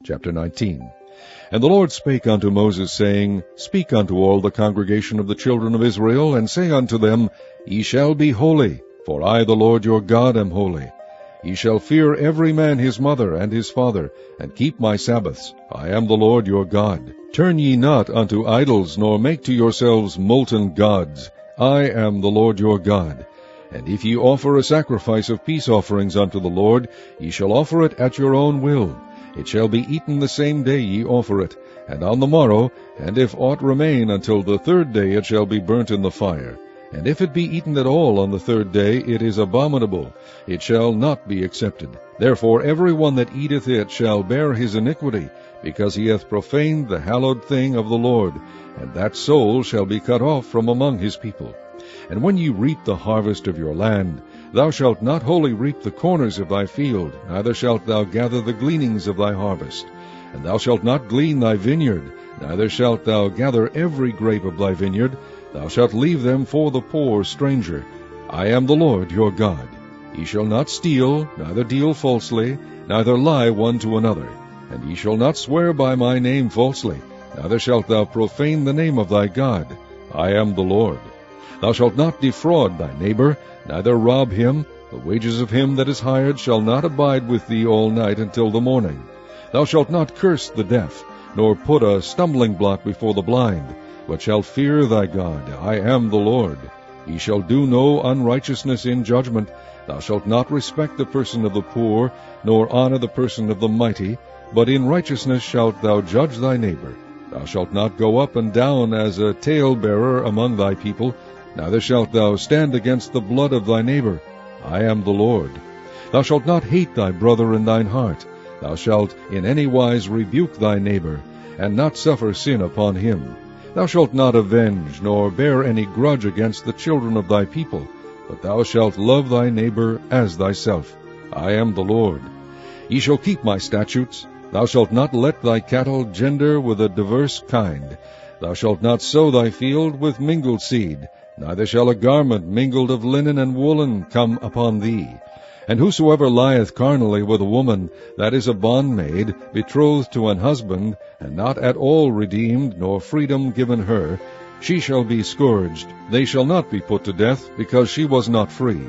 Chapter 19. And the Lord spake unto Moses, saying, Speak unto all the congregation of the children of Israel, and say unto them, Ye shall be holy, for I the Lord your God am holy. Ye shall fear every man his mother and his father, and keep my Sabbaths. I am the Lord your God. Turn ye not unto idols, nor make to yourselves molten gods. I am the Lord your God. And if ye offer a sacrifice of peace offerings unto the Lord, ye shall offer it at your own will. It shall be eaten the same day ye offer it, and on the morrow, and if aught remain until the third day, it shall be burnt in the fire. And if it be eaten at all on the third day, it is abominable, it shall not be accepted. Therefore every one that eateth it shall bear his iniquity, because he hath profaned the hallowed thing of the Lord, and that soul shall be cut off from among his people. And when ye reap the harvest of your land, thou shalt not wholly reap the corners of thy field, neither shalt thou gather the gleanings of thy harvest. And thou shalt not glean thy vineyard, neither shalt thou gather every grape of thy vineyard. Thou shalt leave them for the poor stranger. I am the Lord your God. Ye shall not steal, neither deal falsely, neither lie one to another. And ye shall not swear by my name falsely, neither shalt thou profane the name of thy God. I am the Lord. Thou shalt not defraud thy neighbor, neither rob him. The wages of him that is hired shall not abide with thee all night until the morning. Thou shalt not curse the deaf, nor put a stumbling block before the blind, but shalt fear thy God. I am the Lord. Ye shall do no unrighteousness in judgment. Thou shalt not respect the person of the poor, nor honor the person of the mighty, but in righteousness shalt thou judge thy neighbor. Thou shalt not go up and down as a talebearer among thy people, neither shalt thou stand against the blood of thy neighbor. I am the Lord. Thou shalt not hate thy brother in thine heart. Thou shalt in any wise rebuke thy neighbor, and not suffer sin upon him. Thou shalt not avenge, nor bear any grudge against the children of thy people, but thou shalt love thy neighbor as thyself. I am the Lord. Ye shall keep my statutes. Thou shalt not let thy cattle gender with a diverse kind. Thou shalt not sow thy field with mingled seed, neither shall a garment mingled of linen and woolen come upon thee. And whosoever lieth carnally with a woman, that is a bondmaid, betrothed to an husband, and not at all redeemed, nor freedom given her, she shall be scourged. They shall not be put to death, because she was not free.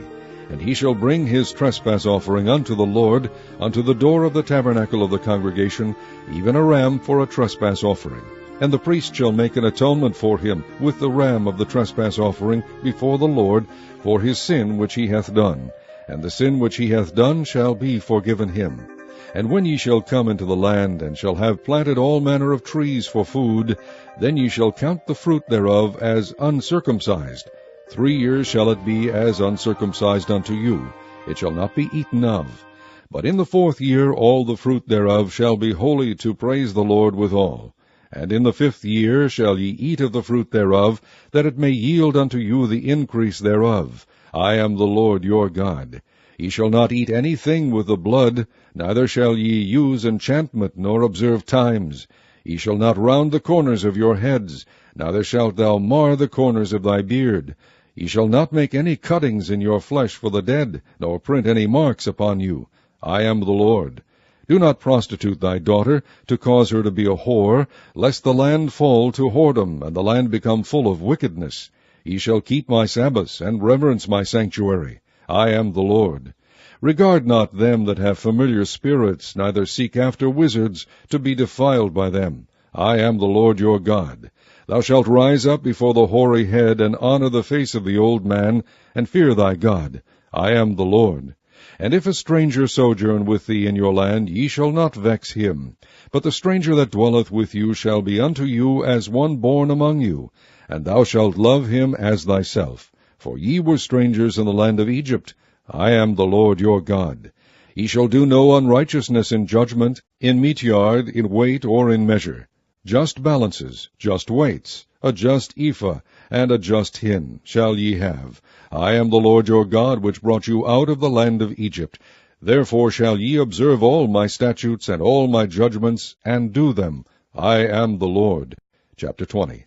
And he shall bring his trespass offering unto the Lord, unto the door of the tabernacle of the congregation, even a ram for a trespass offering. And the priest shall make an atonement for him with the ram of the trespass offering before the Lord for his sin which he hath done. And the sin which he hath done shall be forgiven him. And when ye shall come into the land, and shall have planted all manner of trees for food, then ye shall count the fruit thereof as uncircumcised. 3 years shall it be as uncircumcised unto you. It shall not be eaten of. But in the 4th year all the fruit thereof shall be holy to praise the Lord withal. And in the 5th year shall ye eat of the fruit thereof, that it may yield unto you the increase thereof. I am the Lord your God. Ye shall not eat anything with the blood, neither shall ye use enchantment, nor observe times. Ye shall not round the corners of your heads, neither shalt thou mar the corners of thy beard. Ye shall not make any cuttings in your flesh for the dead, nor print any marks upon you. I am the Lord. Do not prostitute thy daughter, to cause her to be a whore, lest the land fall to whoredom, and the land become full of wickedness. Ye shall keep my Sabbaths, and reverence my sanctuary. I am the Lord. Regard not them that have familiar spirits, neither seek after wizards, to be defiled by them. I am the Lord your God. Thou shalt rise up before the hoary head, and honor the face of the old man, and fear thy God. I am the Lord. And if a stranger sojourn with thee in your land, ye shall not vex him. But the stranger that dwelleth with you shall be unto you as one born among you, and thou shalt love him as thyself. For ye were strangers in the land of Egypt. I am the Lord your God. Ye shall do no unrighteousness in judgment, in meat yard, in weight, or in measure. Just balances, just weights, a just ephah, and a just hin shall ye have. I am the Lord your God, which brought you out of the land of Egypt. Therefore shall ye observe all my statutes and all my judgments, and do them. I am the Lord. Chapter 20.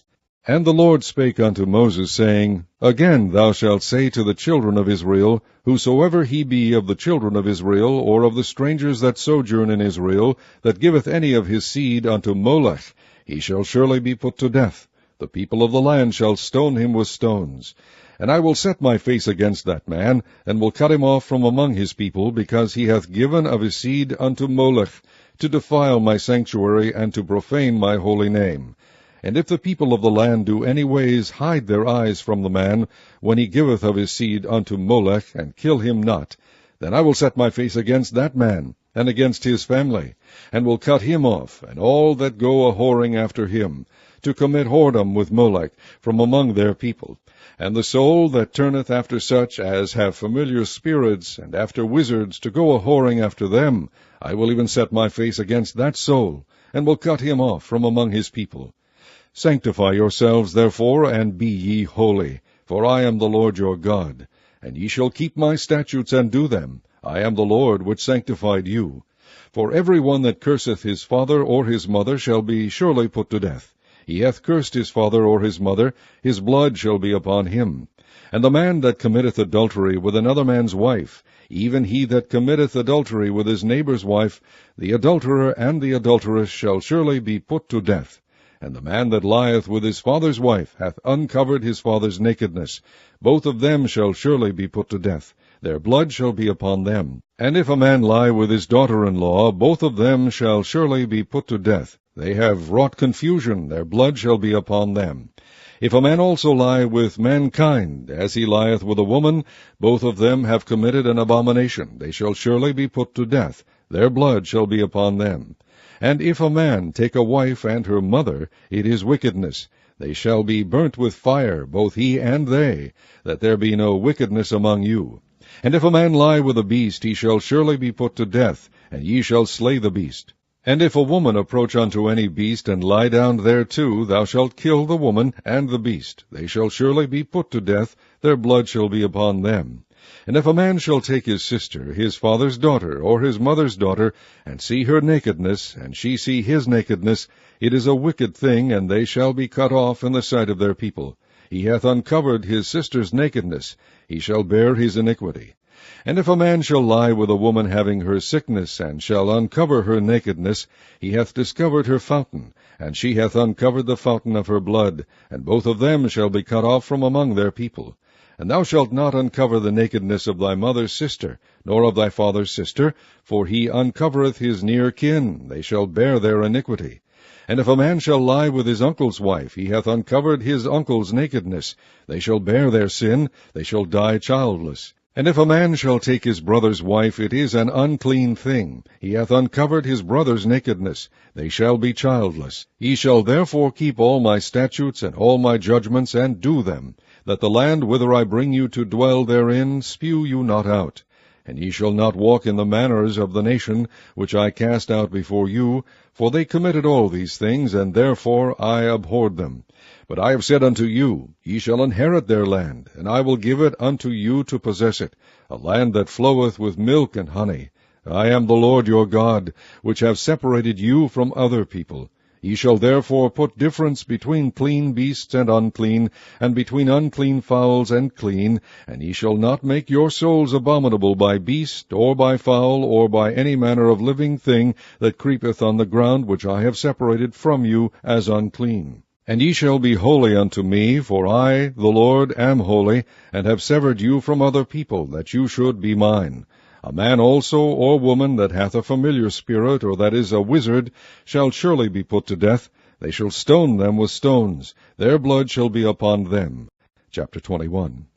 And the Lord spake unto Moses, saying, Again thou shalt say to the children of Israel, Whosoever he be of the children of Israel, or of the strangers that sojourn in Israel, that giveth any of his seed unto Molech, he shall surely be put to death. The people of the land shall stone him with stones. And I will set my face against that man, and will cut him off from among his people, because he hath given of his seed unto Molech, to defile my sanctuary, and to profane my holy name. And if the people of the land do any ways hide their eyes from the man, when he giveth of his seed unto Molech, and kill him not, then I will set my face against that man, and against his family, and will cut him off, and all that go a-whoring after him, to commit whoredom with Molech from among their people. And the soul that turneth after such as have familiar spirits, and after wizards, to go a-whoring after them, I will even set my face against that soul, and will cut him off from among his people. Sanctify yourselves, therefore, and be ye holy, for I am the Lord your God. And ye shall keep my statutes and do them. I am the Lord which sanctified you. For every one that curseth his father or his mother shall be surely put to death. He hath cursed his father or his mother, his blood shall be upon him. And the man that committeth adultery with another man's wife, even he that committeth adultery with his neighbour's wife, the adulterer and the adulteress shall surely be put to death. And the man that lieth with his father's wife hath uncovered his father's nakedness. Both of them shall surely be put to death. Their blood shall be upon them. And if a man lie with his daughter-in-law, both of them shall surely be put to death. They have wrought confusion, their blood shall be upon them. If a man also lie with mankind, as he lieth with a woman, both of them have committed an abomination. They shall surely be put to death. Their blood shall be upon them. And if a man take a wife and her mother, it is wickedness. They shall be burnt with fire, both he and they, that there be no wickedness among you. And if a man lie with a beast, he shall surely be put to death, and ye shall slay the beast. And if a woman approach unto any beast, and lie down thereto, thou shalt kill the woman and the beast. They shall surely be put to death, their blood shall be upon them. And if a man shall take his sister, his father's daughter, or his mother's daughter, and see her nakedness, and she see his nakedness, it is a wicked thing, and they shall be cut off in the sight of their people. He hath uncovered his sister's nakedness, he shall bear his iniquity. And if a man shall lie with a woman having her sickness, and shall uncover her nakedness, he hath discovered her fountain, and she hath uncovered the fountain of her blood, and both of them shall be cut off from among their people. And thou shalt not uncover the nakedness of thy mother's sister, nor of thy father's sister, for he uncovereth his near kin, they shall bear their iniquity. And if a man shall lie with his uncle's wife, he hath uncovered his uncle's nakedness, they shall bear their sin, they shall die childless. And if a man shall take his brother's wife, it is an unclean thing. He hath uncovered his brother's nakedness. They shall be childless. Ye shall therefore keep all my statutes and all my judgments, and do them, that the land whither I bring you to dwell therein spew you not out. And ye shall not walk in the manners of the nation which I cast out before you, for they committed all these things, and therefore I abhorred them. But I have said unto you, Ye shall inherit their land, and I will give it unto you to possess it, a land that floweth with milk and honey. I am the Lord your God, which have separated you from other people. Ye shall therefore put difference between clean beasts and unclean, and between unclean fowls and clean, and ye shall not make your souls abominable by beast, or by fowl, or by any manner of living thing that creepeth on the ground, which I have separated from you as unclean. And ye shall be holy unto me, for I, the Lord, am holy, and have severed you from other people, that you should be mine. A man also or woman that hath a familiar spirit, or that is a wizard, shall surely be put to death. They shall stone them with stones. Their blood shall be upon them. Chapter 21.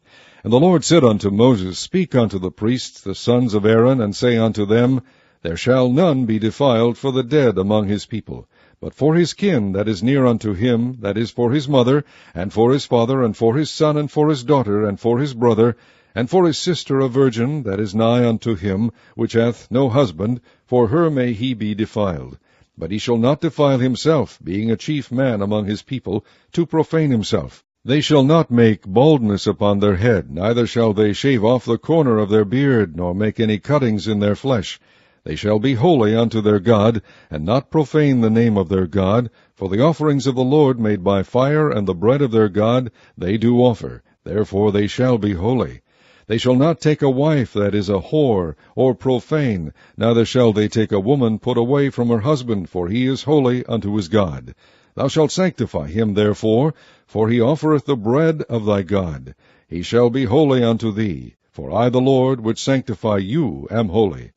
And the Lord said unto Moses, Speak unto the priests, the sons of Aaron, and say unto them, There shall none be defiled for the dead among his people, but for his kin that is near unto him, that is for his mother, and for his father, and for his son, and for his daughter, and for his brother, and for his sister a virgin that is nigh unto him, which hath no husband, for her may he be defiled. But he shall not defile himself, being a chief man among his people, to profane himself. They shall not make baldness upon their head, neither shall they shave off the corner of their beard, nor make any cuttings in their flesh. They shall be holy unto their God, and not profane the name of their God, for the offerings of the Lord made by fire and the bread of their God they do offer, therefore they shall be holy. They shall not take a wife that is a whore, or profane, neither shall they take a woman put away from her husband, for he is holy unto his God. Thou shalt sanctify him therefore, for he offereth the bread of thy God. He shall be holy unto thee, for I the Lord, which sanctify you, am holy.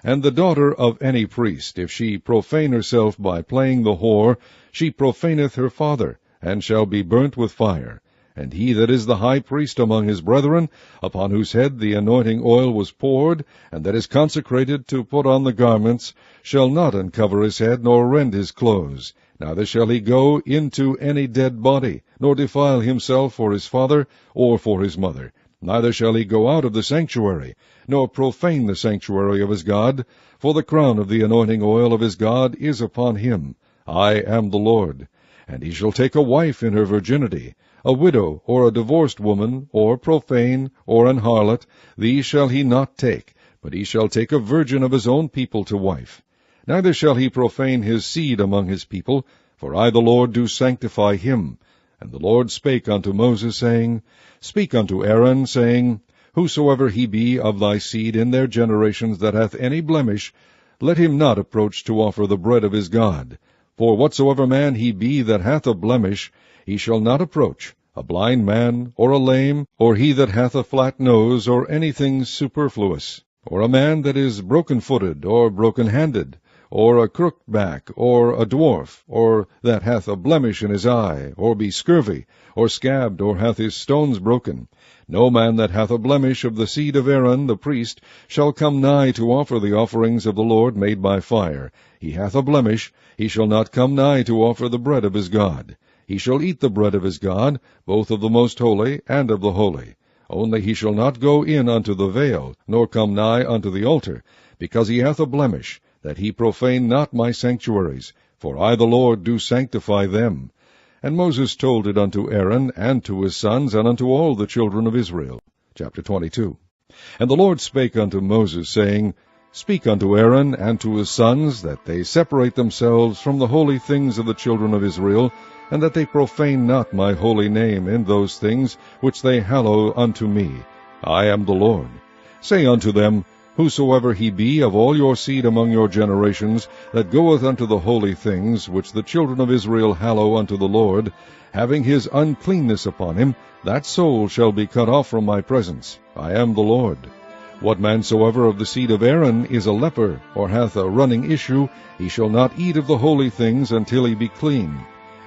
And the daughter of any priest, if she profane herself by playing the whore, she profaneth her father, and shall be burnt with fire. And he that is the high priest among his brethren, upon whose head the anointing oil was poured, and that is consecrated to put on the garments, shall not uncover his head, nor rend his clothes. Neither shall he go into any dead body, nor defile himself for his father, or for his mother. Neither shall he go out of the sanctuary, nor profane the sanctuary of his God, for the crown of the anointing oil of his God is upon him. I am the Lord. And he shall take a wife in her virginity, a widow, or a divorced woman, or profane, or an harlot, these shall he not take, but he shall take a virgin of his own people to wife. Neither shall he profane his seed among his people, for I the Lord do sanctify him. And the Lord spake unto Moses, saying, Speak unto Aaron, saying, Whosoever he be of thy seed in their generations that hath any blemish, let him not approach to offer the bread of his God. For whatsoever man he be that hath a blemish, he shall not approach, a blind man, or a lame, or he that hath a flat nose, or anything superfluous, or a man that is broken-footed, or broken-handed, or a crooked back, or a dwarf, or that hath a blemish in his eye, or be scurvy, or scabbed, or hath his stones broken. No man that hath a blemish of the seed of Aaron the priest shall come nigh to offer the offerings of the Lord made by fire. He hath a blemish, he shall not come nigh to offer the bread of his God. He shall eat the bread of his God, both of the most holy and of the holy. Only he shall not go in unto the veil, nor come nigh unto the altar, because he hath a blemish, that he profane not my sanctuaries, for I the Lord do sanctify them. And Moses told it unto Aaron, and to his sons, and unto all the children of Israel. Chapter 22. And the Lord spake unto Moses, saying, Speak unto Aaron and to his sons, that they separate themselves from the holy things of the children of Israel, and that they profane not my holy name in those things which they hallow unto me. I am the Lord. Say unto them, Whosoever he be of all your seed among your generations, that goeth unto the holy things, which the children of Israel hallow unto the Lord, having his uncleanness upon him, that soul shall be cut off from my presence. I am the Lord. What man soever of the seed of Aaron is a leper, or hath a running issue, he shall not eat of the holy things until he be clean.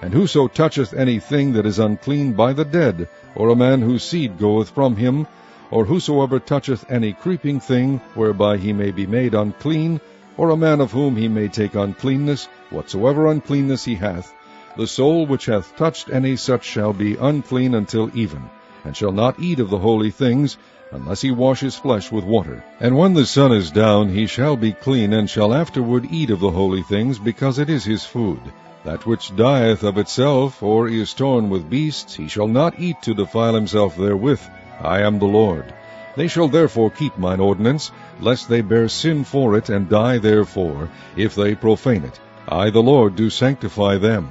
And whoso toucheth any thing that is unclean by the dead, or a man whose seed goeth from him, or whosoever toucheth any creeping thing, whereby he may be made unclean, or a man of whom he may take uncleanness, whatsoever uncleanness he hath, the soul which hath touched any such shall be unclean until even, and shall not eat of the holy things, unless he wash his flesh with water. And when the sun is down, he shall be clean, and shall afterward eat of the holy things, because it is his food. That which dieth of itself, or is torn with beasts, he shall not eat to defile himself therewith. I am the Lord. They shall therefore keep mine ordinance, lest they bear sin for it, and die therefore, if they profane it. I the Lord do sanctify them.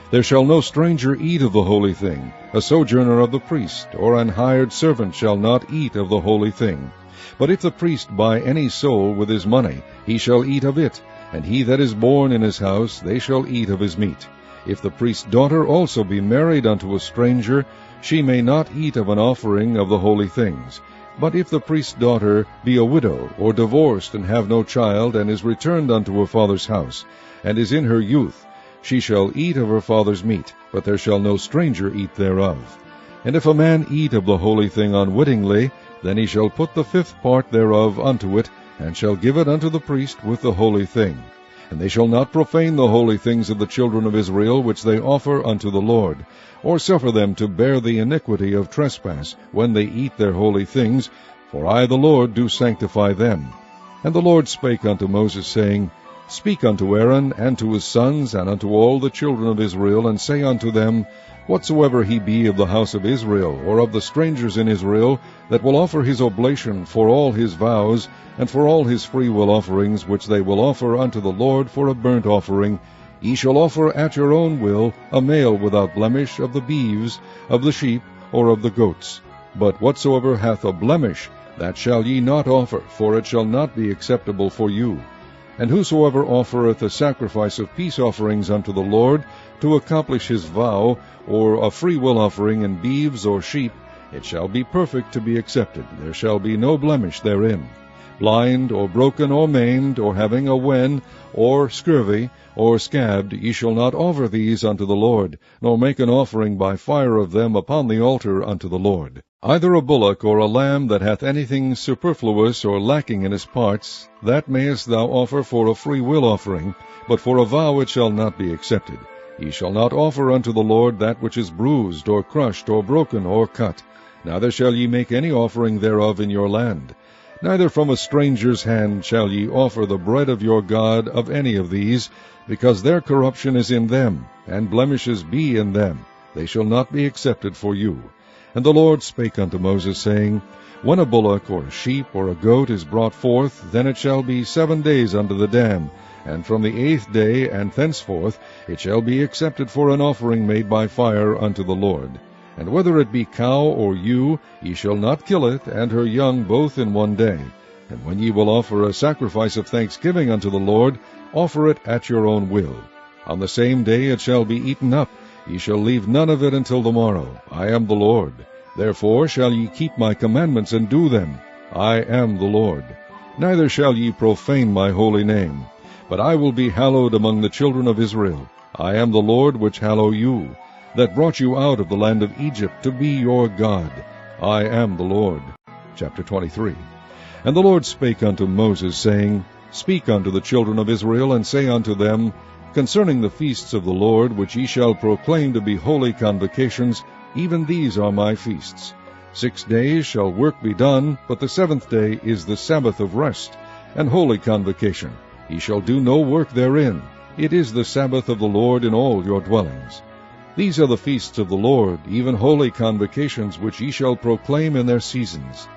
There shall no stranger eat of the holy thing. A sojourner of the priest, or an hired servant, shall not eat of the holy thing. But if the priest buy any soul with his money, he shall eat of it, and he that is born in his house, they shall eat of his meat. If the priest's daughter also be married unto a stranger, she may not eat of an offering of the holy things. But if the priest's daughter be a widow, or divorced, and have no child, and is returned unto her father's house, and is in her youth, she shall eat of her father's meat, but there shall no stranger eat thereof. And if a man eat of the holy thing unwittingly, then he shall put the fifth part thereof unto it, and shall give it unto the priest with the holy thing. And they shall not profane the holy things of the children of Israel, which they offer unto the Lord, or suffer them to bear the iniquity of trespass, when they eat their holy things, for I the Lord do sanctify them. And the Lord spake unto Moses, saying, Speak unto Aaron, and to his sons, and unto all the children of Israel, and say unto them, Whatsoever he be of the house of Israel, or of the strangers in Israel, that will offer his oblation for all his vows, and for all his freewill offerings, which they will offer unto the Lord for a burnt offering, ye shall offer at your own will a male without blemish of the beeves, of the sheep, or of the goats. But whatsoever hath a blemish, that shall ye not offer, for it shall not be acceptable for you. And whosoever offereth a sacrifice of peace offerings unto the Lord, to accomplish his vow, or a freewill offering in beeves or sheep, it shall be perfect to be accepted. There shall be no blemish therein. Blind, or broken, or maimed, or having a wen, or scurvy, or scabbed, ye shall not offer these unto the Lord, nor make an offering by fire of them upon the altar unto the Lord. Either a bullock or a lamb that hath anything superfluous or lacking in his parts, that mayest thou offer for a free will offering, but for a vow it shall not be accepted. Ye shall not offer unto the Lord that which is bruised, or crushed, or broken, or cut. Neither shall ye make any offering thereof in your land. Neither from a stranger's hand shall ye offer the bread of your God of any of these, because their corruption is in them, and blemishes be in them. They shall not be accepted for you. And the Lord spake unto Moses, saying, When a bullock, or a sheep, or a goat is brought forth, then it shall be 7 days under the dam, and from the 8th day and thenceforth it shall be accepted for an offering made by fire unto the Lord. And whether it be cow or ewe, ye shall not kill it, and her young both in 1 day. And when ye will offer a sacrifice of thanksgiving unto the Lord, offer it at your own will. On the same day it shall be eaten up. Ye shall leave none of it until the morrow. I am the Lord. Therefore shall ye keep my commandments and do them. I am the Lord. Neither shall ye profane my holy name. But I will be hallowed among the children of Israel. I am the Lord which hallow you, that brought you out of the land of Egypt to be your God. I am the Lord. Chapter 23. And the Lord spake unto Moses, saying, Speak unto the children of Israel, and say unto them, Concerning the feasts of the Lord, which ye shall proclaim to be holy convocations, even these are my feasts. 6 days shall work be done, but the 7th day is the Sabbath of rest, and holy convocation. Ye shall do no work therein. It is the Sabbath of the Lord in all your dwellings. These are the feasts of the Lord, even holy convocations, which ye shall proclaim in their seasons.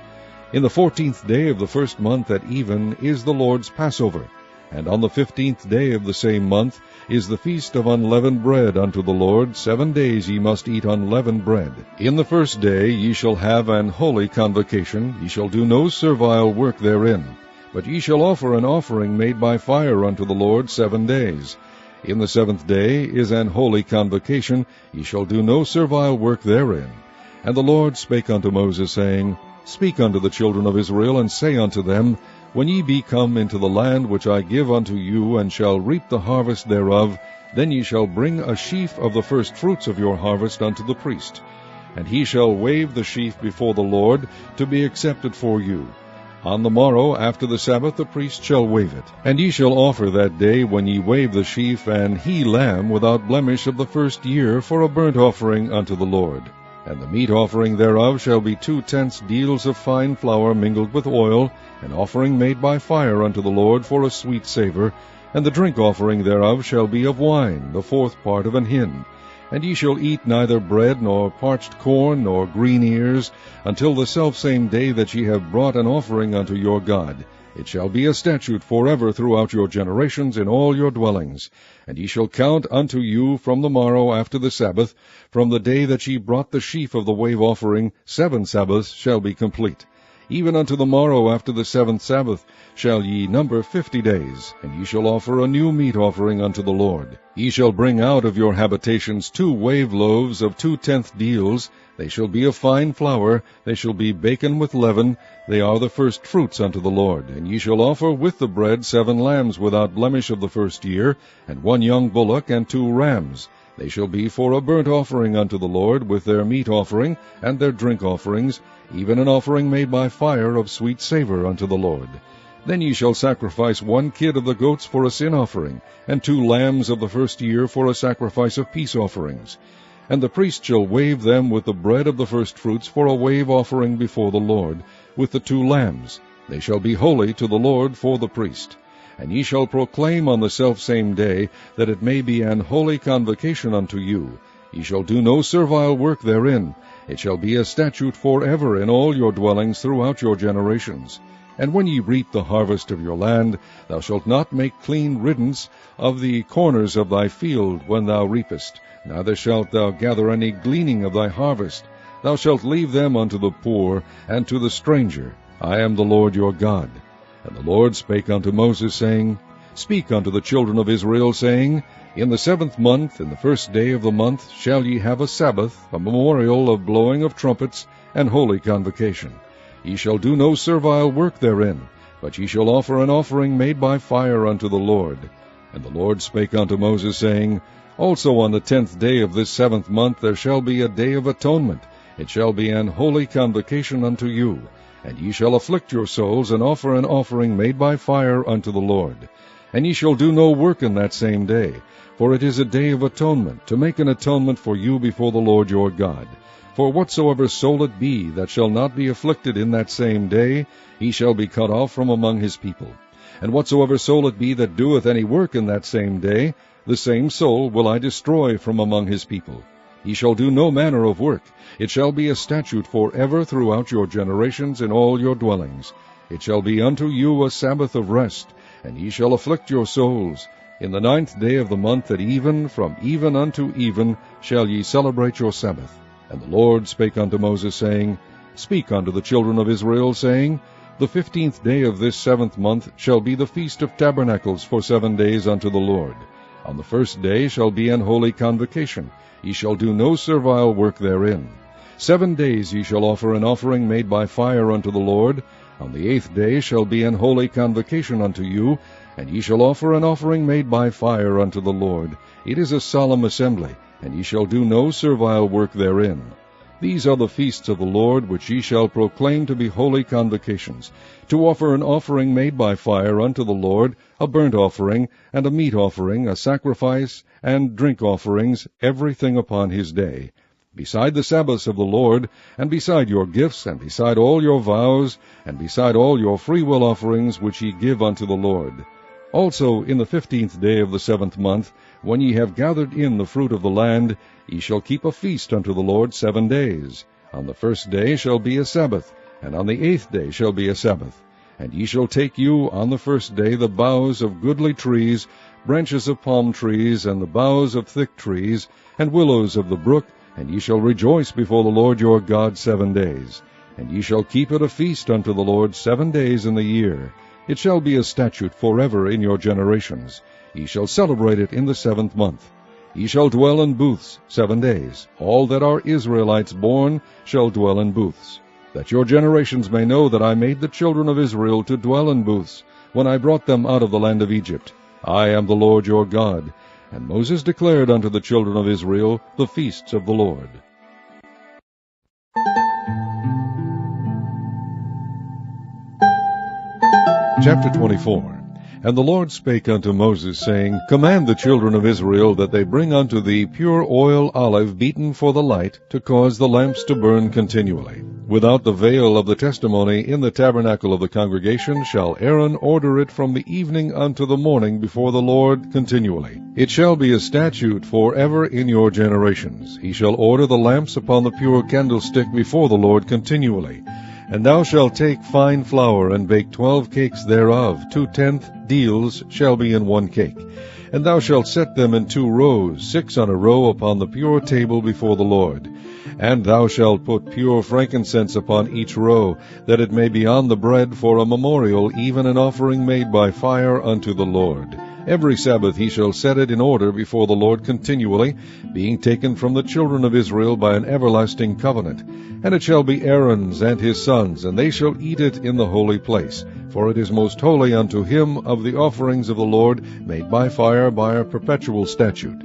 In the 14th day of the first month at even is the Lord's Passover, and on the 15th day of the same month is the feast of unleavened bread unto the Lord. 7 days ye must eat unleavened bread. In the first day ye shall have an holy convocation. Ye shall do no servile work therein, but ye shall offer an offering made by fire unto the Lord 7 days. In the 7th day is an holy convocation. Ye shall do no servile work therein. And the Lord spake unto Moses, saying, Speak unto the children of Israel, and say unto them, When ye be come into the land which I give unto you, and shall reap the harvest thereof, then ye shall bring a sheaf of the first fruits of your harvest unto the priest. And he shall wave the sheaf before the Lord, to be accepted for you. On the morrow after the Sabbath the priest shall wave it. And ye shall offer that day, when ye wave the sheaf, an he-lamb without blemish of the first year, for a burnt offering unto the Lord. And the meat offering thereof shall be 2/10 deals of fine flour mingled with oil, an offering made by fire unto the Lord for a sweet savour. And the drink offering thereof shall be of wine, the 4th part of an hin. And ye shall eat neither bread, nor parched corn, nor green ears, until the selfsame day that ye have brought an offering unto your God. It shall be a statute forever throughout your generations in all your dwellings. And ye shall count unto you from the morrow after the Sabbath, from the day that ye brought the sheaf of the wave offering, 7 Sabbaths shall be complete. Even unto the morrow after the 7th Sabbath shall ye number 50 days, and ye shall offer a new meat offering unto the Lord. Ye shall bring out of your habitations 2 wave loaves of 2/10 deals. They shall be of fine flour, they shall be baken with leaven, they are the first fruits unto the Lord. And ye shall offer with the bread 7 lambs without blemish of the first year, and 1 young bullock, and 2 rams. They shall be for a burnt offering unto the Lord, with their meat offering, and their drink offerings, even an offering made by fire of sweet savour unto the Lord. Then ye shall sacrifice 1 kid of the goats for a sin offering, and 2 lambs of the first year for a sacrifice of peace offerings. And the priest shall wave them with the bread of the firstfruits for a wave offering before the Lord, with the 2 lambs. They shall be holy to the Lord for the priest. And ye shall proclaim on the selfsame day, that it may be an holy convocation unto you. Ye shall do no servile work therein. It shall be a statute forever in all your dwellings throughout your generations. And when ye reap the harvest of your land, thou shalt not make clean riddance of the corners of thy field when thou reapest, neither shalt thou gather any gleaning of thy harvest. Thou shalt leave them unto the poor and to the stranger. I am the Lord your God. And the Lord spake unto Moses, saying, Speak unto the children of Israel, saying, In the 7th month, in the 1st day of the month, shall ye have a Sabbath, a memorial of blowing of trumpets, and holy convocation. Ye shall do no servile work therein, but ye shall offer an offering made by fire unto the Lord. And the Lord spake unto Moses, saying, Also on the 10th day of this 7th month there shall be a day of atonement. It shall be an holy convocation unto you. And ye shall afflict your souls, and offer an offering made by fire unto the Lord. And ye shall do no work in that same day, for it is a day of atonement, to make an atonement for you before the Lord your God. For whatsoever soul it be that shall not be afflicted in that same day, he shall be cut off from among his people. And whatsoever soul it be that doeth any work in that same day, the same soul will I destroy from among his people. Ye shall do no manner of work. It shall be a statute forever throughout your generations in all your dwellings. It shall be unto you a Sabbath of rest, and ye shall afflict your souls. In the 9th day of the month at even, from even unto even, shall ye celebrate your Sabbath. And the Lord spake unto Moses, saying, Speak unto the children of Israel, saying, The 15th day of this 7th month shall be the Feast of Tabernacles for 7 days unto the Lord. On the 1st day shall be an holy convocation. Ye shall do no servile work therein. 7 days ye shall offer an offering made by fire unto the Lord. On the 8th day shall be an holy convocation unto you, and ye shall offer an offering made by fire unto the Lord. It is a solemn assembly, and ye shall do no servile work therein. These are the feasts of the Lord, which ye shall proclaim to be holy convocations, to offer an offering made by fire unto the Lord, a burnt offering, and a meat offering, a sacrifice, and drink offerings, everything upon his day. Beside the Sabbaths of the Lord, and beside your gifts, and beside all your vows, and beside all your freewill offerings which ye give unto the Lord. Also in the 15th day of the 7th month, when ye have gathered in the fruit of the land, ye shall keep a feast unto the Lord 7 days. On the 1st day shall be a Sabbath, and on the 8th day shall be a Sabbath. And ye shall take you on the 1st day the boughs of goodly trees, branches of palm trees, and the boughs of thick trees, and willows of the brook, and ye shall rejoice before the Lord your God 7 days. And ye shall keep it a feast unto the Lord 7 days in the year. It shall be a statute forever in your generations. Ye shall celebrate it in the 7th month. Ye shall dwell in booths 7 days. All that are Israelites born shall dwell in booths. That your generations may know that I made the children of Israel to dwell in booths, when I brought them out of the land of Egypt. I am the Lord your God. And Moses declared unto the children of Israel the feasts of the Lord. Chapter 24. And the Lord spake unto Moses, saying, Command the children of Israel that they bring unto thee pure oil olive beaten for the light, to cause the lamps to burn continually. Without the veil of the testimony in the tabernacle of the congregation shall Aaron order it from the evening unto the morning before the Lord continually. It shall be a statute forever in your generations. He shall order the lamps upon the pure candlestick before the Lord continually. And thou shalt take fine flour, and bake 12 cakes thereof. 2/10 deals shall be in 1 cake. And thou shalt set them in 2 rows, 6 on a row upon the pure table before the Lord. And thou shalt put pure frankincense upon each row, that it may be on the bread for a memorial, even an offering made by fire unto the Lord. Every Sabbath he shall set it in order before the Lord continually, being taken from the children of Israel by an everlasting covenant. And it shall be Aaron's and his sons, and they shall eat it in the holy place. For it is most holy unto him of the offerings of the Lord, made by fire by a perpetual statute.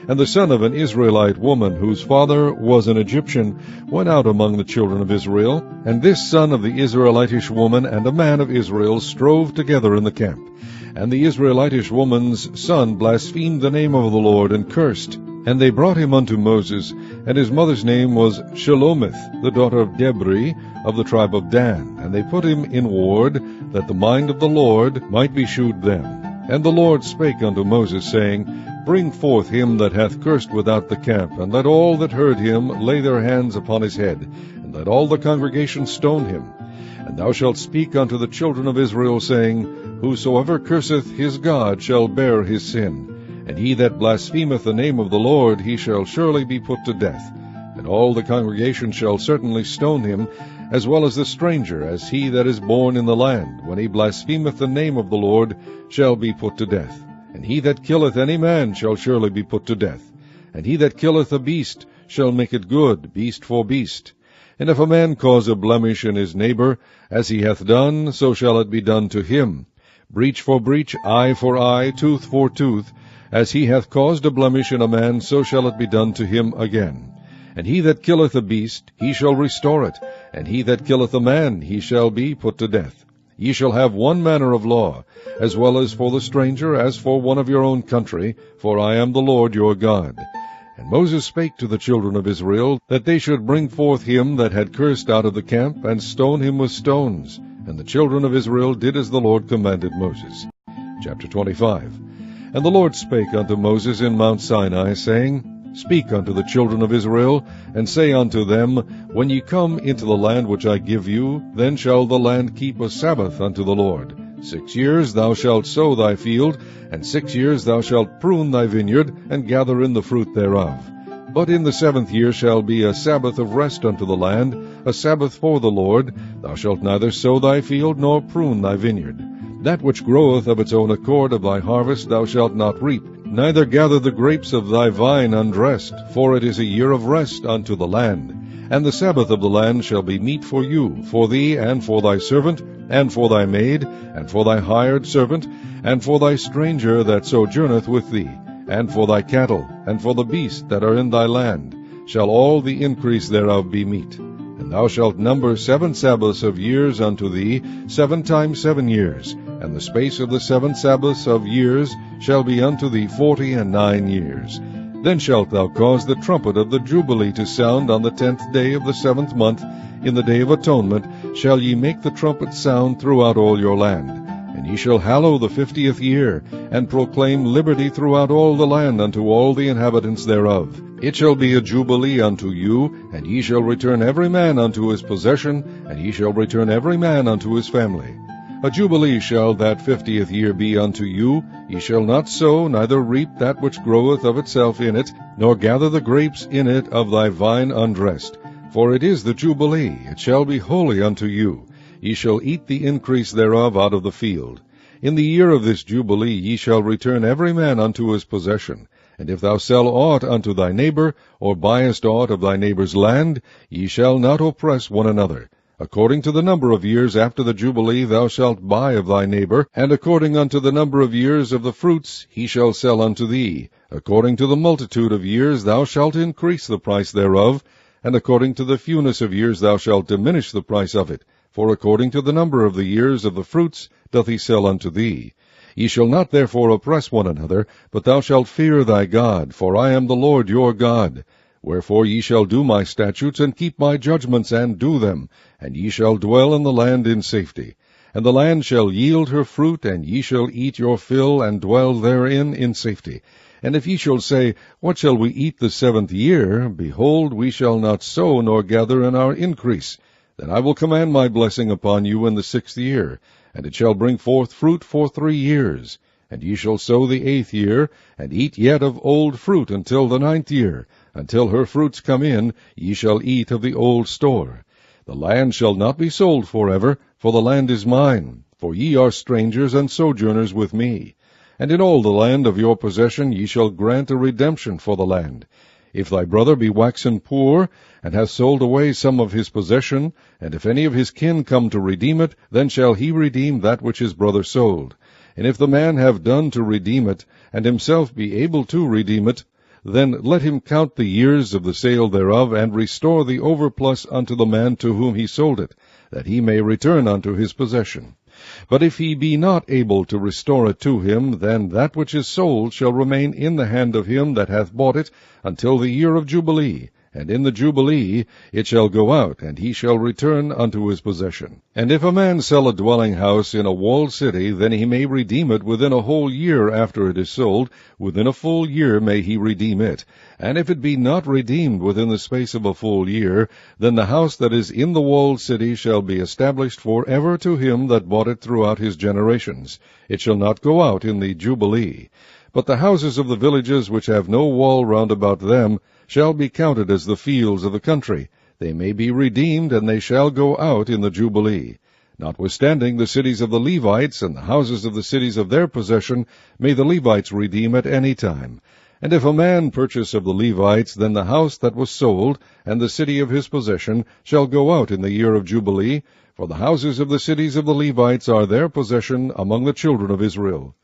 And the son of an Israelite woman, whose father was an Egyptian, went out among the children of Israel. And this son of the Israelitish woman and a man of Israel strove together in the camp. And the Israelitish woman's son blasphemed the name of the Lord, and cursed. And they brought him unto Moses, and his mother's name was Shelomith, the daughter of Debri, of the tribe of Dan. And they put him in ward, that the mind of the Lord might be shewed them. And the Lord spake unto Moses, saying, Bring forth him that hath cursed without the camp, and let all that heard him lay their hands upon his head, and let all the congregation stone him. And thou shalt speak unto the children of Israel, saying, Whosoever curseth his God shall bear his sin. And he that blasphemeth the name of the Lord, he shall surely be put to death. And all the congregation shall certainly stone him, as well as the stranger, as he that is born in the land, when he blasphemeth the name of the Lord, shall be put to death. And he that killeth any man shall surely be put to death. And he that killeth a beast shall make it good, beast for beast. And if a man cause a blemish in his neighbor, as he hath done, so shall it be done to him. Breach for breach, eye for eye, tooth for tooth. As he hath caused a blemish in a man, so shall it be done to him again. And he that killeth a beast, he shall restore it. And he that killeth a man, he shall be put to death. Ye shall have one manner of law, as well as for the stranger, as for one of your own country, for I am the Lord your God. And Moses spake to the children of Israel, that they should bring forth him that had cursed out of the camp, and stone him with stones. And the children of Israel did as the Lord commanded Moses. Chapter 25. And the Lord spake unto Moses in Mount Sinai, saying, Speak unto the children of Israel, and say unto them, When ye come into the land which I give you, then shall the land keep a Sabbath unto the Lord. 6 years thou shalt sow thy field, and 6 years thou shalt prune thy vineyard, and gather in the fruit thereof. But in the 7th year shall be a Sabbath of rest unto the land, a Sabbath for the Lord. Thou shalt neither sow thy field, nor prune thy vineyard. That which groweth of its own accord of thy harvest thou shalt not reap, neither gather the grapes of thy vine undressed, for it is a year of rest unto the land. And the Sabbath of the land shall be meat for you, for thee, and for thy servant, and for thy maid, and for thy hired servant, and for thy stranger that sojourneth with thee, and for thy cattle, and for the beasts that are in thy land, shall all the increase thereof be meat. And thou shalt number 7 Sabbaths of years unto thee, 7 times 7 years, and the space of the 7 Sabbaths of years shall be unto thee 49 years. Then shalt thou cause the trumpet of the Jubilee to sound on the 10th day of the 7th month. In the day of atonement shall ye make the trumpet sound throughout all your land. And ye shall hallow the 50th year, and proclaim liberty throughout all the land unto all the inhabitants thereof. It shall be a jubilee unto you, and ye shall return every man unto his possession, and ye shall return every man unto his family. A jubilee shall that 50th year be unto you. Ye shall not sow, neither reap that which groweth of itself in it, nor gather the grapes in it of thy vine undressed. For it is the jubilee, it shall be holy unto you. Ye shall eat the increase thereof out of the field. In the year of this jubilee ye shall return every man unto his possession. And if thou sell aught unto thy neighbor, or buyest aught of thy neighbor's land, ye shall not oppress one another. According to the number of years after the Jubilee thou shalt buy of thy neighbor, and according unto the number of years of the fruits he shall sell unto thee. According to the multitude of years thou shalt increase the price thereof, and according to the fewness of years thou shalt diminish the price of it. For according to the number of the years of the fruits doth he sell unto thee. Ye shall not therefore oppress one another, but thou shalt fear thy God, for I am the Lord your God. Wherefore ye shall do my statutes, and keep my judgments, and do them, and ye shall dwell in the land in safety. And the land shall yield her fruit, and ye shall eat your fill, and dwell therein in safety. And if ye shall say, What shall we eat the 7th year? Behold, we shall not sow, nor gather in our increase. Then I will command my blessing upon you in the 6th year, and it shall bring forth fruit for 3 years. And ye shall sow the 8th year, and eat yet of old fruit until the 9th year. Until her fruits come in, ye shall eat of the old store. The land shall not be sold forever, for the land is mine, for ye are strangers and sojourners with me. And in all the land of your possession ye shall grant a redemption for the land. If thy brother be waxen poor, and hath sold away some of his possession, and if any of his kin come to redeem it, then shall he redeem that which his brother sold. And if the man have done to redeem it, and himself be able to redeem it, then let him count the years of the sale thereof, and restore the overplus unto the man to whom he sold it, that he may return unto his possession. But if he be not able to restore it to him, then that which is sold shall remain in the hand of him that hath bought it until the year of Jubilee, and in the Jubilee it shall go out, and he shall return unto his possession. And if a man sell a dwelling house in a walled city, then he may redeem it within a whole year after it is sold. Within a full year may he redeem it. And if it be not redeemed within the space of a full year, then the house that is in the walled city shall be established for ever to him that bought it throughout his generations. It shall not go out in the Jubilee. But the houses of the villages which have no wall round about them shall be counted as the fields of the country. They may be redeemed, and they shall go out in the Jubilee. Notwithstanding, the cities of the Levites and the houses of the cities of their possession may the Levites redeem at any time. And if a man purchase of the Levites, then the house that was sold, and the city of his possession, shall go out in the year of Jubilee, for the houses of the cities of the Levites are their possession among the children of Israel.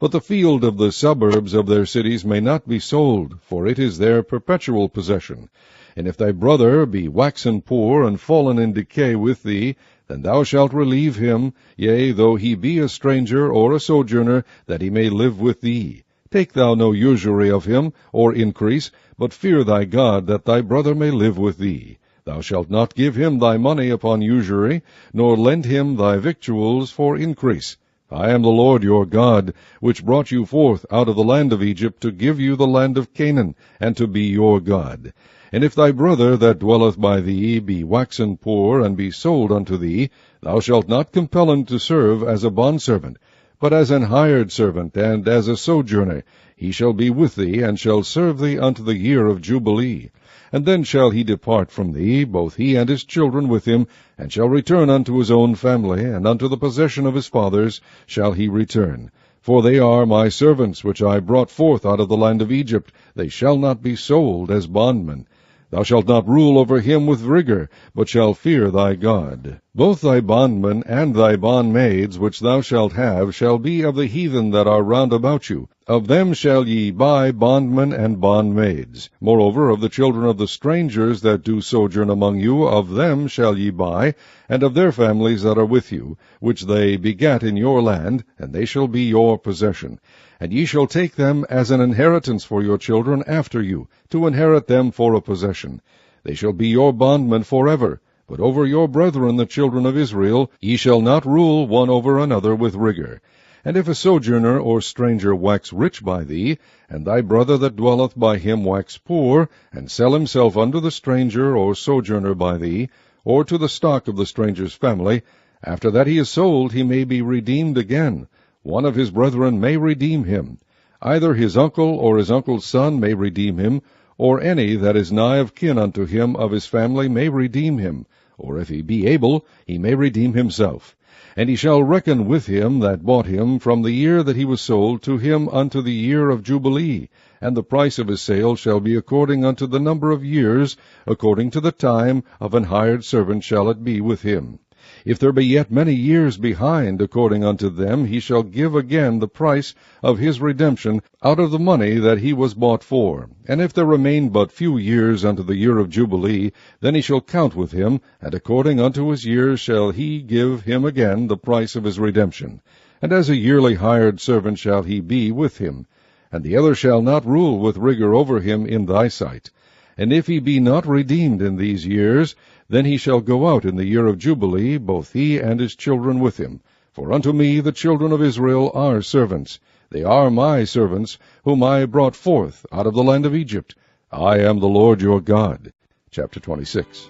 But the field of the suburbs of their cities may not be sold, for it is their perpetual possession. And if thy brother be waxen poor, and fallen in decay with thee, then thou shalt relieve him, yea, though he be a stranger or a sojourner, that he may live with thee. Take thou no usury of him, or increase, but fear thy God, that thy brother may live with thee. Thou shalt not give him thy money upon usury, nor lend him thy victuals for increase. I am the Lord your God, which brought you forth out of the land of Egypt, to give you the land of Canaan, and to be your God. And if thy brother that dwelleth by thee be waxen poor, and be sold unto thee, thou shalt not compel him to serve as a bondservant, but as an hired servant, and as a sojourner. He shall be with thee, and shall serve thee unto the year of Jubilee. And then shall he depart from thee, both he and his children with him, and shall return unto his own family, and unto the possession of his fathers shall he return. For they are my servants, which I brought forth out of the land of Egypt. They shall not be sold as bondmen. Thou shalt not rule over him with rigor, but shalt fear thy God. Both thy bondmen and thy bondmaids, which thou shalt have, shall be of the heathen that are round about you. Of them shall ye buy bondmen and bondmaids. Moreover, of the children of the strangers that do sojourn among you, of them shall ye buy, and of their families that are with you, which they begat in your land, and they shall be your possession. And ye shall take them as an inheritance for your children after you, to inherit them for a possession. They shall be your bondmen forever. But over your brethren the children of Israel ye shall not rule one over another with rigor. And if a sojourner or stranger wax rich by thee, and thy brother that dwelleth by him wax poor, and sell himself unto the stranger or sojourner by thee, or to the stock of the stranger's family, after that he is sold he may be redeemed again. One of his brethren may redeem him. Either his uncle or his uncle's son may redeem him, or any that is nigh of kin unto him of his family may redeem him, or if he be able, he may redeem himself. And he shall reckon with him that bought him from the year that he was sold to him unto the year of Jubilee, and the price of his sale shall be according unto the number of years, according to the time of an hired servant shall it be with him. If there be yet many years behind, according unto them, he shall give again the price of his redemption out of the money that he was bought for. And if there remain but few years unto the year of Jubilee, then he shall count with him, and according unto his years shall he give him again the price of his redemption. And as a yearly hired servant shall he be with him. And the other shall not rule with rigor over him in thy sight. And if he be not redeemed in these years, then he shall go out in the year of Jubilee, both he and his children with him. For unto me the children of Israel are servants. They are my servants, whom I brought forth out of the land of Egypt. I am the Lord your God. Chapter 26.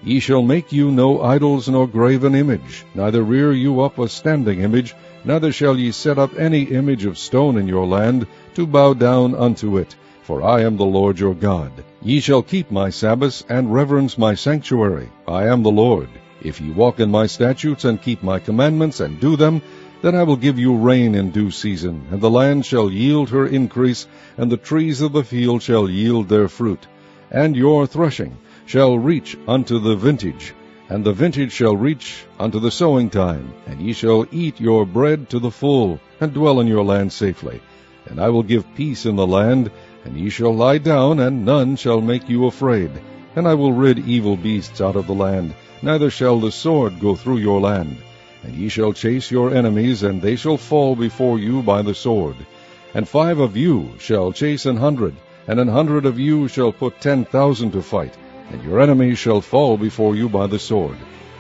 Ye shall make you no idols nor graven image, neither rear you up a standing image, neither shall ye set up any image of stone in your land, to bow down unto it. For I am the Lord your God. Ye shall keep my Sabbaths, and reverence my sanctuary. I am the Lord. If ye walk in my statutes, and keep my commandments, and do them, then I will give you rain in due season, and the land shall yield her increase, and the trees of the field shall yield their fruit. And your threshing shall reach unto the vintage, and the vintage shall reach unto the sowing time, and ye shall eat your bread to the full, and dwell in your land safely. And I will give peace in the land, and ye shall lie down, and none shall make you afraid. And I will rid evil beasts out of the land, neither shall the sword go through your land. And ye shall chase your enemies, and they shall fall before you by the sword. And 5 of you shall chase 100, and 100 of you shall put 10,000 to fight, and your enemies shall fall before you by the sword.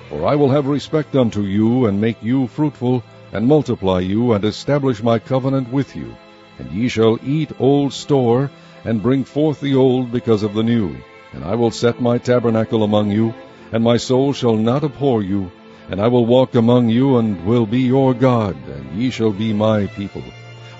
For I will have respect unto you, and make you fruitful, and multiply you, and establish my covenant with you. And ye shall eat old store, and bring forth the old because of the new. And I will set my tabernacle among you, and my soul shall not abhor you. And I will walk among you, and will be your God, and ye shall be my people.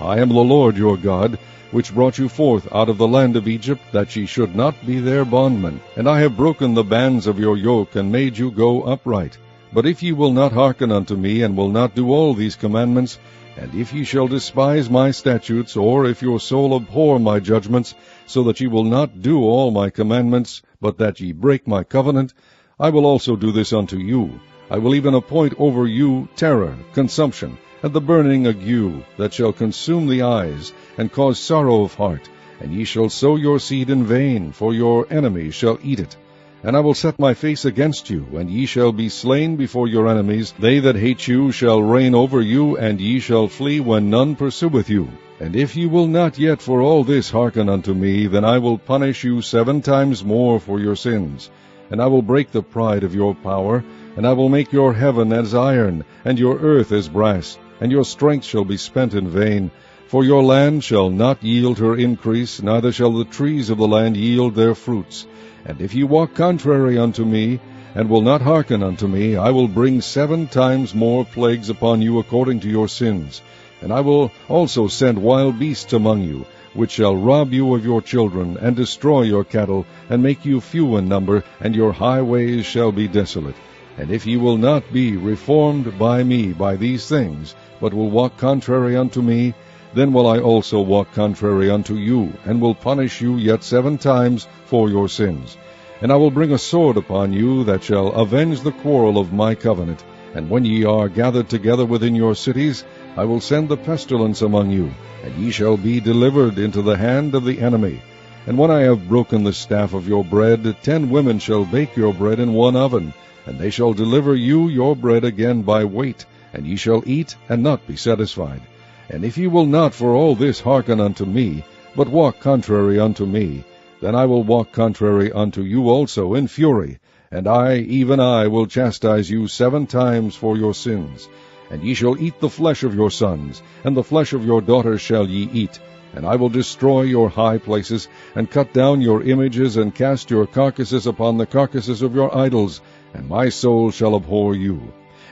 I am the Lord your God, which brought you forth out of the land of Egypt, that ye should not be their bondmen. And I have broken the bands of your yoke, and made you go upright. But if ye will not hearken unto me, and will not do all these commandments, and if ye shall despise my statutes, or if your soul abhor my judgments, so that ye will not do all my commandments, but that ye break my covenant, I will also do this unto you. I will even appoint over you terror, consumption, and the burning ague, that shall consume the eyes, and cause sorrow of heart. And ye shall sow your seed in vain, for your enemies shall eat it. And I will set my face against you, and ye shall be slain before your enemies. They that hate you shall reign over you, and ye shall flee when none pursueth you. And if ye will not yet for all this hearken unto me, then I will punish you 7 times more for your sins. And I will break the pride of your power, and I will make your heaven as iron, and your earth as brass, and your strength shall be spent in vain. For your land shall not yield her increase, neither shall the trees of the land yield their fruits. And if ye walk contrary unto me, and will not hearken unto me, I will bring 7 times more plagues upon you according to your sins. And I will also send wild beasts among you, which shall rob you of your children, and destroy your cattle, and make you few in number, and your highways shall be desolate. And if ye will not be reformed by me by these things, but will walk contrary unto me, then will I also walk contrary unto you, and will punish you yet 7 times for your sins. And I will bring a sword upon you, that shall avenge the quarrel of my covenant. And when ye are gathered together within your cities, I will send the pestilence among you, and ye shall be delivered into the hand of the enemy. And when I have broken the staff of your bread, 10 women shall bake your bread in one oven, and they shall deliver you your bread again by weight, and ye shall eat and not be satisfied. And if ye will not for all this hearken unto me, but walk contrary unto me, then I will walk contrary unto you also in fury, and I, even I, will chastise you 7 times for your sins. And ye shall eat the flesh of your sons, and the flesh of your daughters shall ye eat. And I will destroy your high places, and cut down your images, and cast your carcasses upon the carcasses of your idols, and my soul shall abhor you.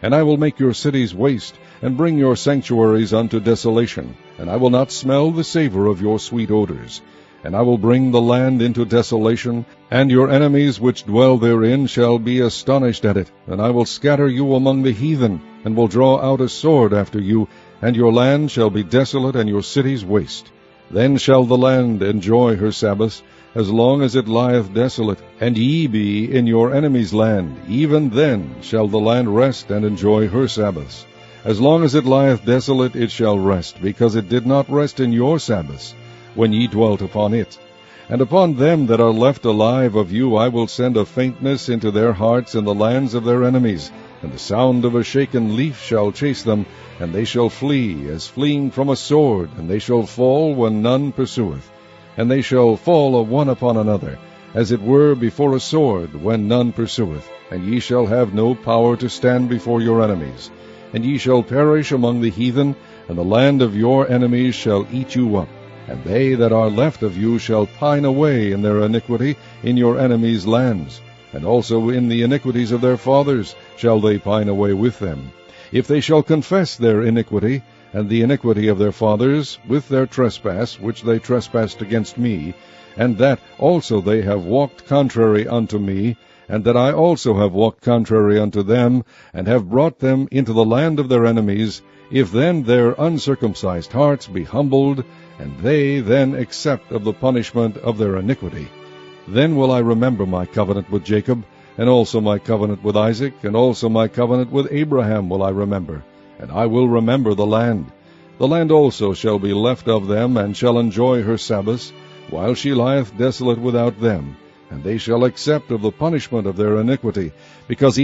And I will make your cities waste, and bring your sanctuaries unto desolation, and I will not smell the savor of your sweet odors. And I will bring the land into desolation, and your enemies which dwell therein shall be astonished at it. And I will scatter you among the heathen, and will draw out a sword after you, and your land shall be desolate, and your cities waste. Then shall the land enjoy her Sabbaths, as long as it lieth desolate, and ye be in your enemy's land. Even then shall the land rest and enjoy her Sabbaths. As long as it lieth desolate, it shall rest, because it did not rest in your Sabbaths, when ye dwelt upon it. And upon them that are left alive of you I will send a faintness into their hearts in the lands of their enemies, and the sound of a shaken leaf shall chase them, and they shall flee as fleeing from a sword, and they shall fall when none pursueth. And they shall fall one upon another, as it were before a sword, when none pursueth, and ye shall have no power to stand before your enemies. And ye shall perish among the heathen, and the land of your enemies shall eat you up. And they that are left of you shall pine away in their iniquity in your enemies' lands, and also in the iniquities of their fathers shall they pine away with them. If they shall confess their iniquity, and the iniquity of their fathers, with their trespass, which they trespassed against me, and that also they have walked contrary unto me, and that I also have walked contrary unto them, and have brought them into the land of their enemies, if then their uncircumcised hearts be humbled, and they then accept of the punishment of their iniquity, then will I remember my covenant with Jacob, and also my covenant with Isaac, and also my covenant with Abraham will I remember, and I will remember the land. The land also shall be left of them, and shall enjoy her Sabbaths, while she lieth desolate without them, and they shall accept of the punishment of their iniquity, because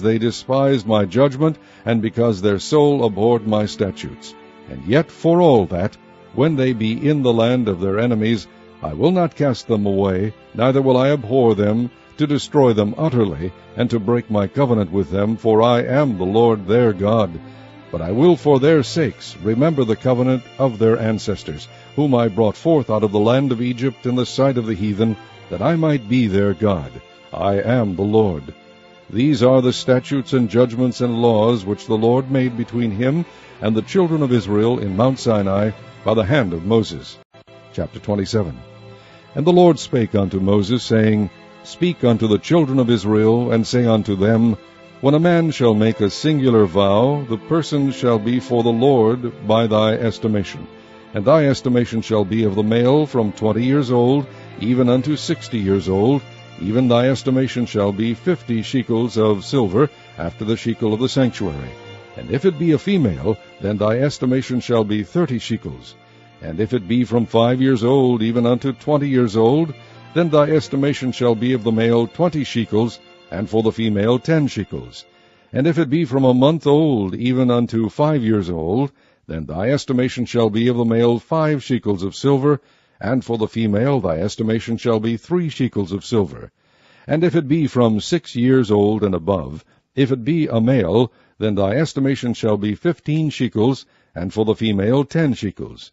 they despised my judgment, and because their soul abhorred my statutes. And yet for all that, when they be in the land of their enemies, I will not cast them away, neither will I abhor them, to destroy them utterly, and to break my covenant with them, for I am the Lord their God. But I will for their sakes remember the covenant of their ancestors, whom I brought forth out of the land of Egypt in the sight of the heathen, that I might be their God. I am the Lord. These are the statutes and judgments and laws which the Lord made between him and the children of Israel in Mount Sinai by the hand of Moses. Chapter 27. And the Lord spake unto Moses, saying, Speak unto the children of Israel, and say unto them, When a man shall make a singular vow, the person shall be for the Lord by thy estimation. And thy estimation shall be of the male from 20 years old, even unto 60 years old. Even thy estimation shall be 50 shekels of silver, after the shekel of the sanctuary. And if it be a female, then thy estimation shall be 30 shekels. And if it be from 5 years old, even unto 20 years old, then thy estimation shall be of the male 20 shekels, and for the female 10 shekels. And if it be from a month old, even unto 5 years old, then thy estimation shall be of the male 5 shekels of silver, and for the female thy estimation shall be 3 shekels of silver. And if it be from 6 years old and above, if it be a male, then thy estimation shall be 15 shekels, and for the female 10 shekels.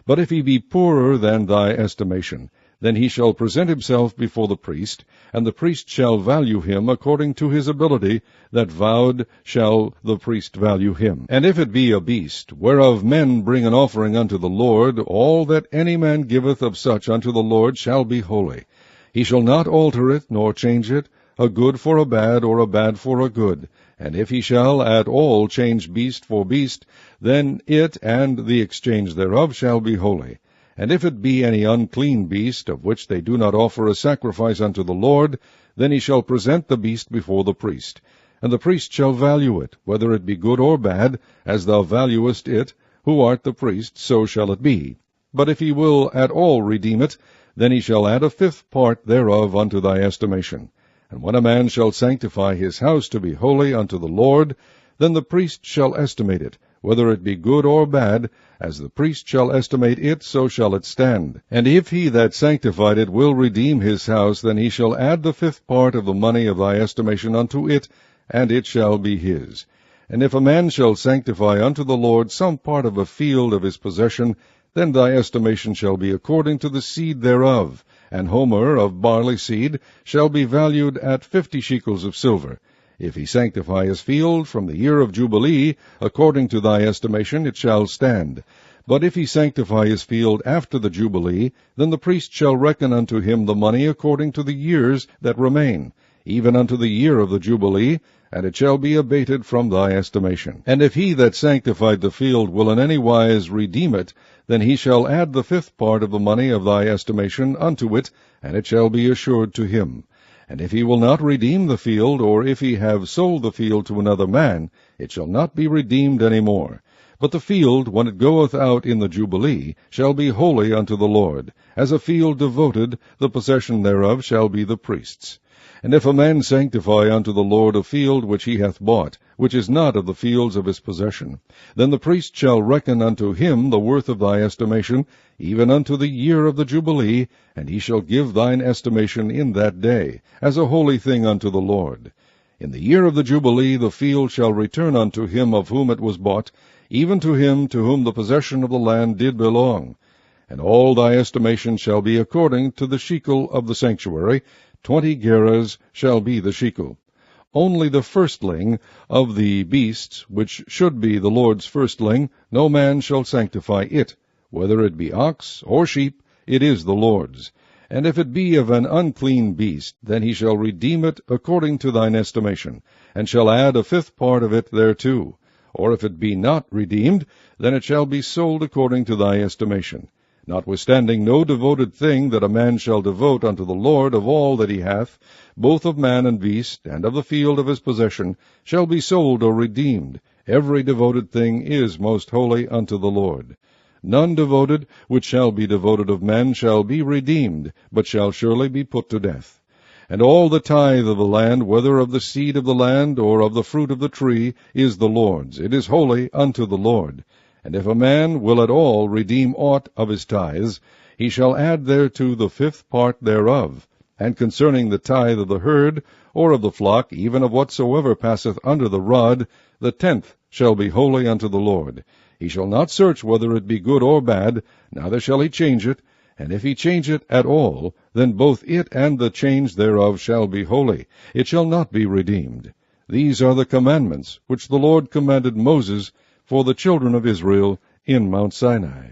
But if he be poorer than thy estimation, then he shall present himself before the priest, and the priest shall value him according to his ability, that vowed shall the priest value him. And if it be a beast, whereof men bring an offering unto the Lord, all that any man giveth of such unto the Lord shall be holy. He shall not alter it, nor change it, a good for a bad, or a bad for a good. And if he shall at all change beast for beast, then it and the exchange thereof shall be holy. And if it be any unclean beast, of which they do not offer a sacrifice unto the Lord, then he shall present the beast before the priest. And the priest shall value it, whether it be good or bad, as thou valuest it, who art the priest, so shall it be. But if he will at all redeem it, then he shall add a 5th part thereof unto thy estimation. And when a man shall sanctify his house to be holy unto the Lord, then the priest shall estimate it, whether it be good or bad, as the priest shall estimate it, so shall it stand. And if he that sanctified it will redeem his house, then he shall add the 5th part of the money of thy estimation unto it, and it shall be his. And if a man shall sanctify unto the Lord some part of a field of his possession, then thy estimation shall be according to the seed thereof. An homer of barley seed shall be valued at 50 shekels of silver. If he sanctify his field from the year of Jubilee, according to thy estimation it shall stand. But if he sanctify his field after the Jubilee, then the priest shall reckon unto him the money according to the years that remain, even unto the year of the Jubilee, and it shall be abated from thy estimation. And if he that sanctified the field will in any wise redeem it, then he shall add the 5th part of the money of thy estimation unto it, and it shall be assured to him. And if he will not redeem the field, or if he have sold the field to another man, it shall not be redeemed any more. But the field, when it goeth out in the Jubilee, shall be holy unto the Lord. As a field devoted, the possession thereof shall be the priest's. And if a man sanctify unto the Lord a field which he hath bought, which is not of the fields of his possession, then the priest shall reckon unto him the worth of thy estimation, even unto the year of the Jubilee, and he shall give thine estimation in that day, as a holy thing unto the Lord. In the year of the Jubilee the field shall return unto him of whom it was bought, even to him to whom the possession of the land did belong. And all thy estimation shall be according to the shekel of the sanctuary. 20 gerahs shall be the shekel. Only the firstling of the beasts, which should be the Lord's firstling, no man shall sanctify it. Whether it be ox or sheep, it is the Lord's. And if it be of an unclean beast, then he shall redeem it according to thine estimation, and shall add a 5th part of it thereto. Or if it be not redeemed, then it shall be sold according to thy estimation. Notwithstanding, no devoted thing that a man shall devote unto the Lord of all that he hath, both of man and beast, and of the field of his possession, shall be sold or redeemed. Every devoted thing is most holy unto the Lord. None devoted, which shall be devoted of men, shall be redeemed, but shall surely be put to death. And all the tithe of the land, whether of the seed of the land, or of the fruit of the tree, is the Lord's. It is holy unto the Lord. And if a man will at all redeem aught of his tithes, he shall add thereto the 5th part thereof. And concerning the tithe of the herd, or of the flock, even of whatsoever passeth under the rod, the 10th shall be holy unto the Lord. He shall not search whether it be good or bad, neither shall he change it. And if he change it at all, then both it and the change thereof shall be holy. It shall not be redeemed. These are the commandments which the Lord commanded Moses for the children of Israel in Mount Sinai.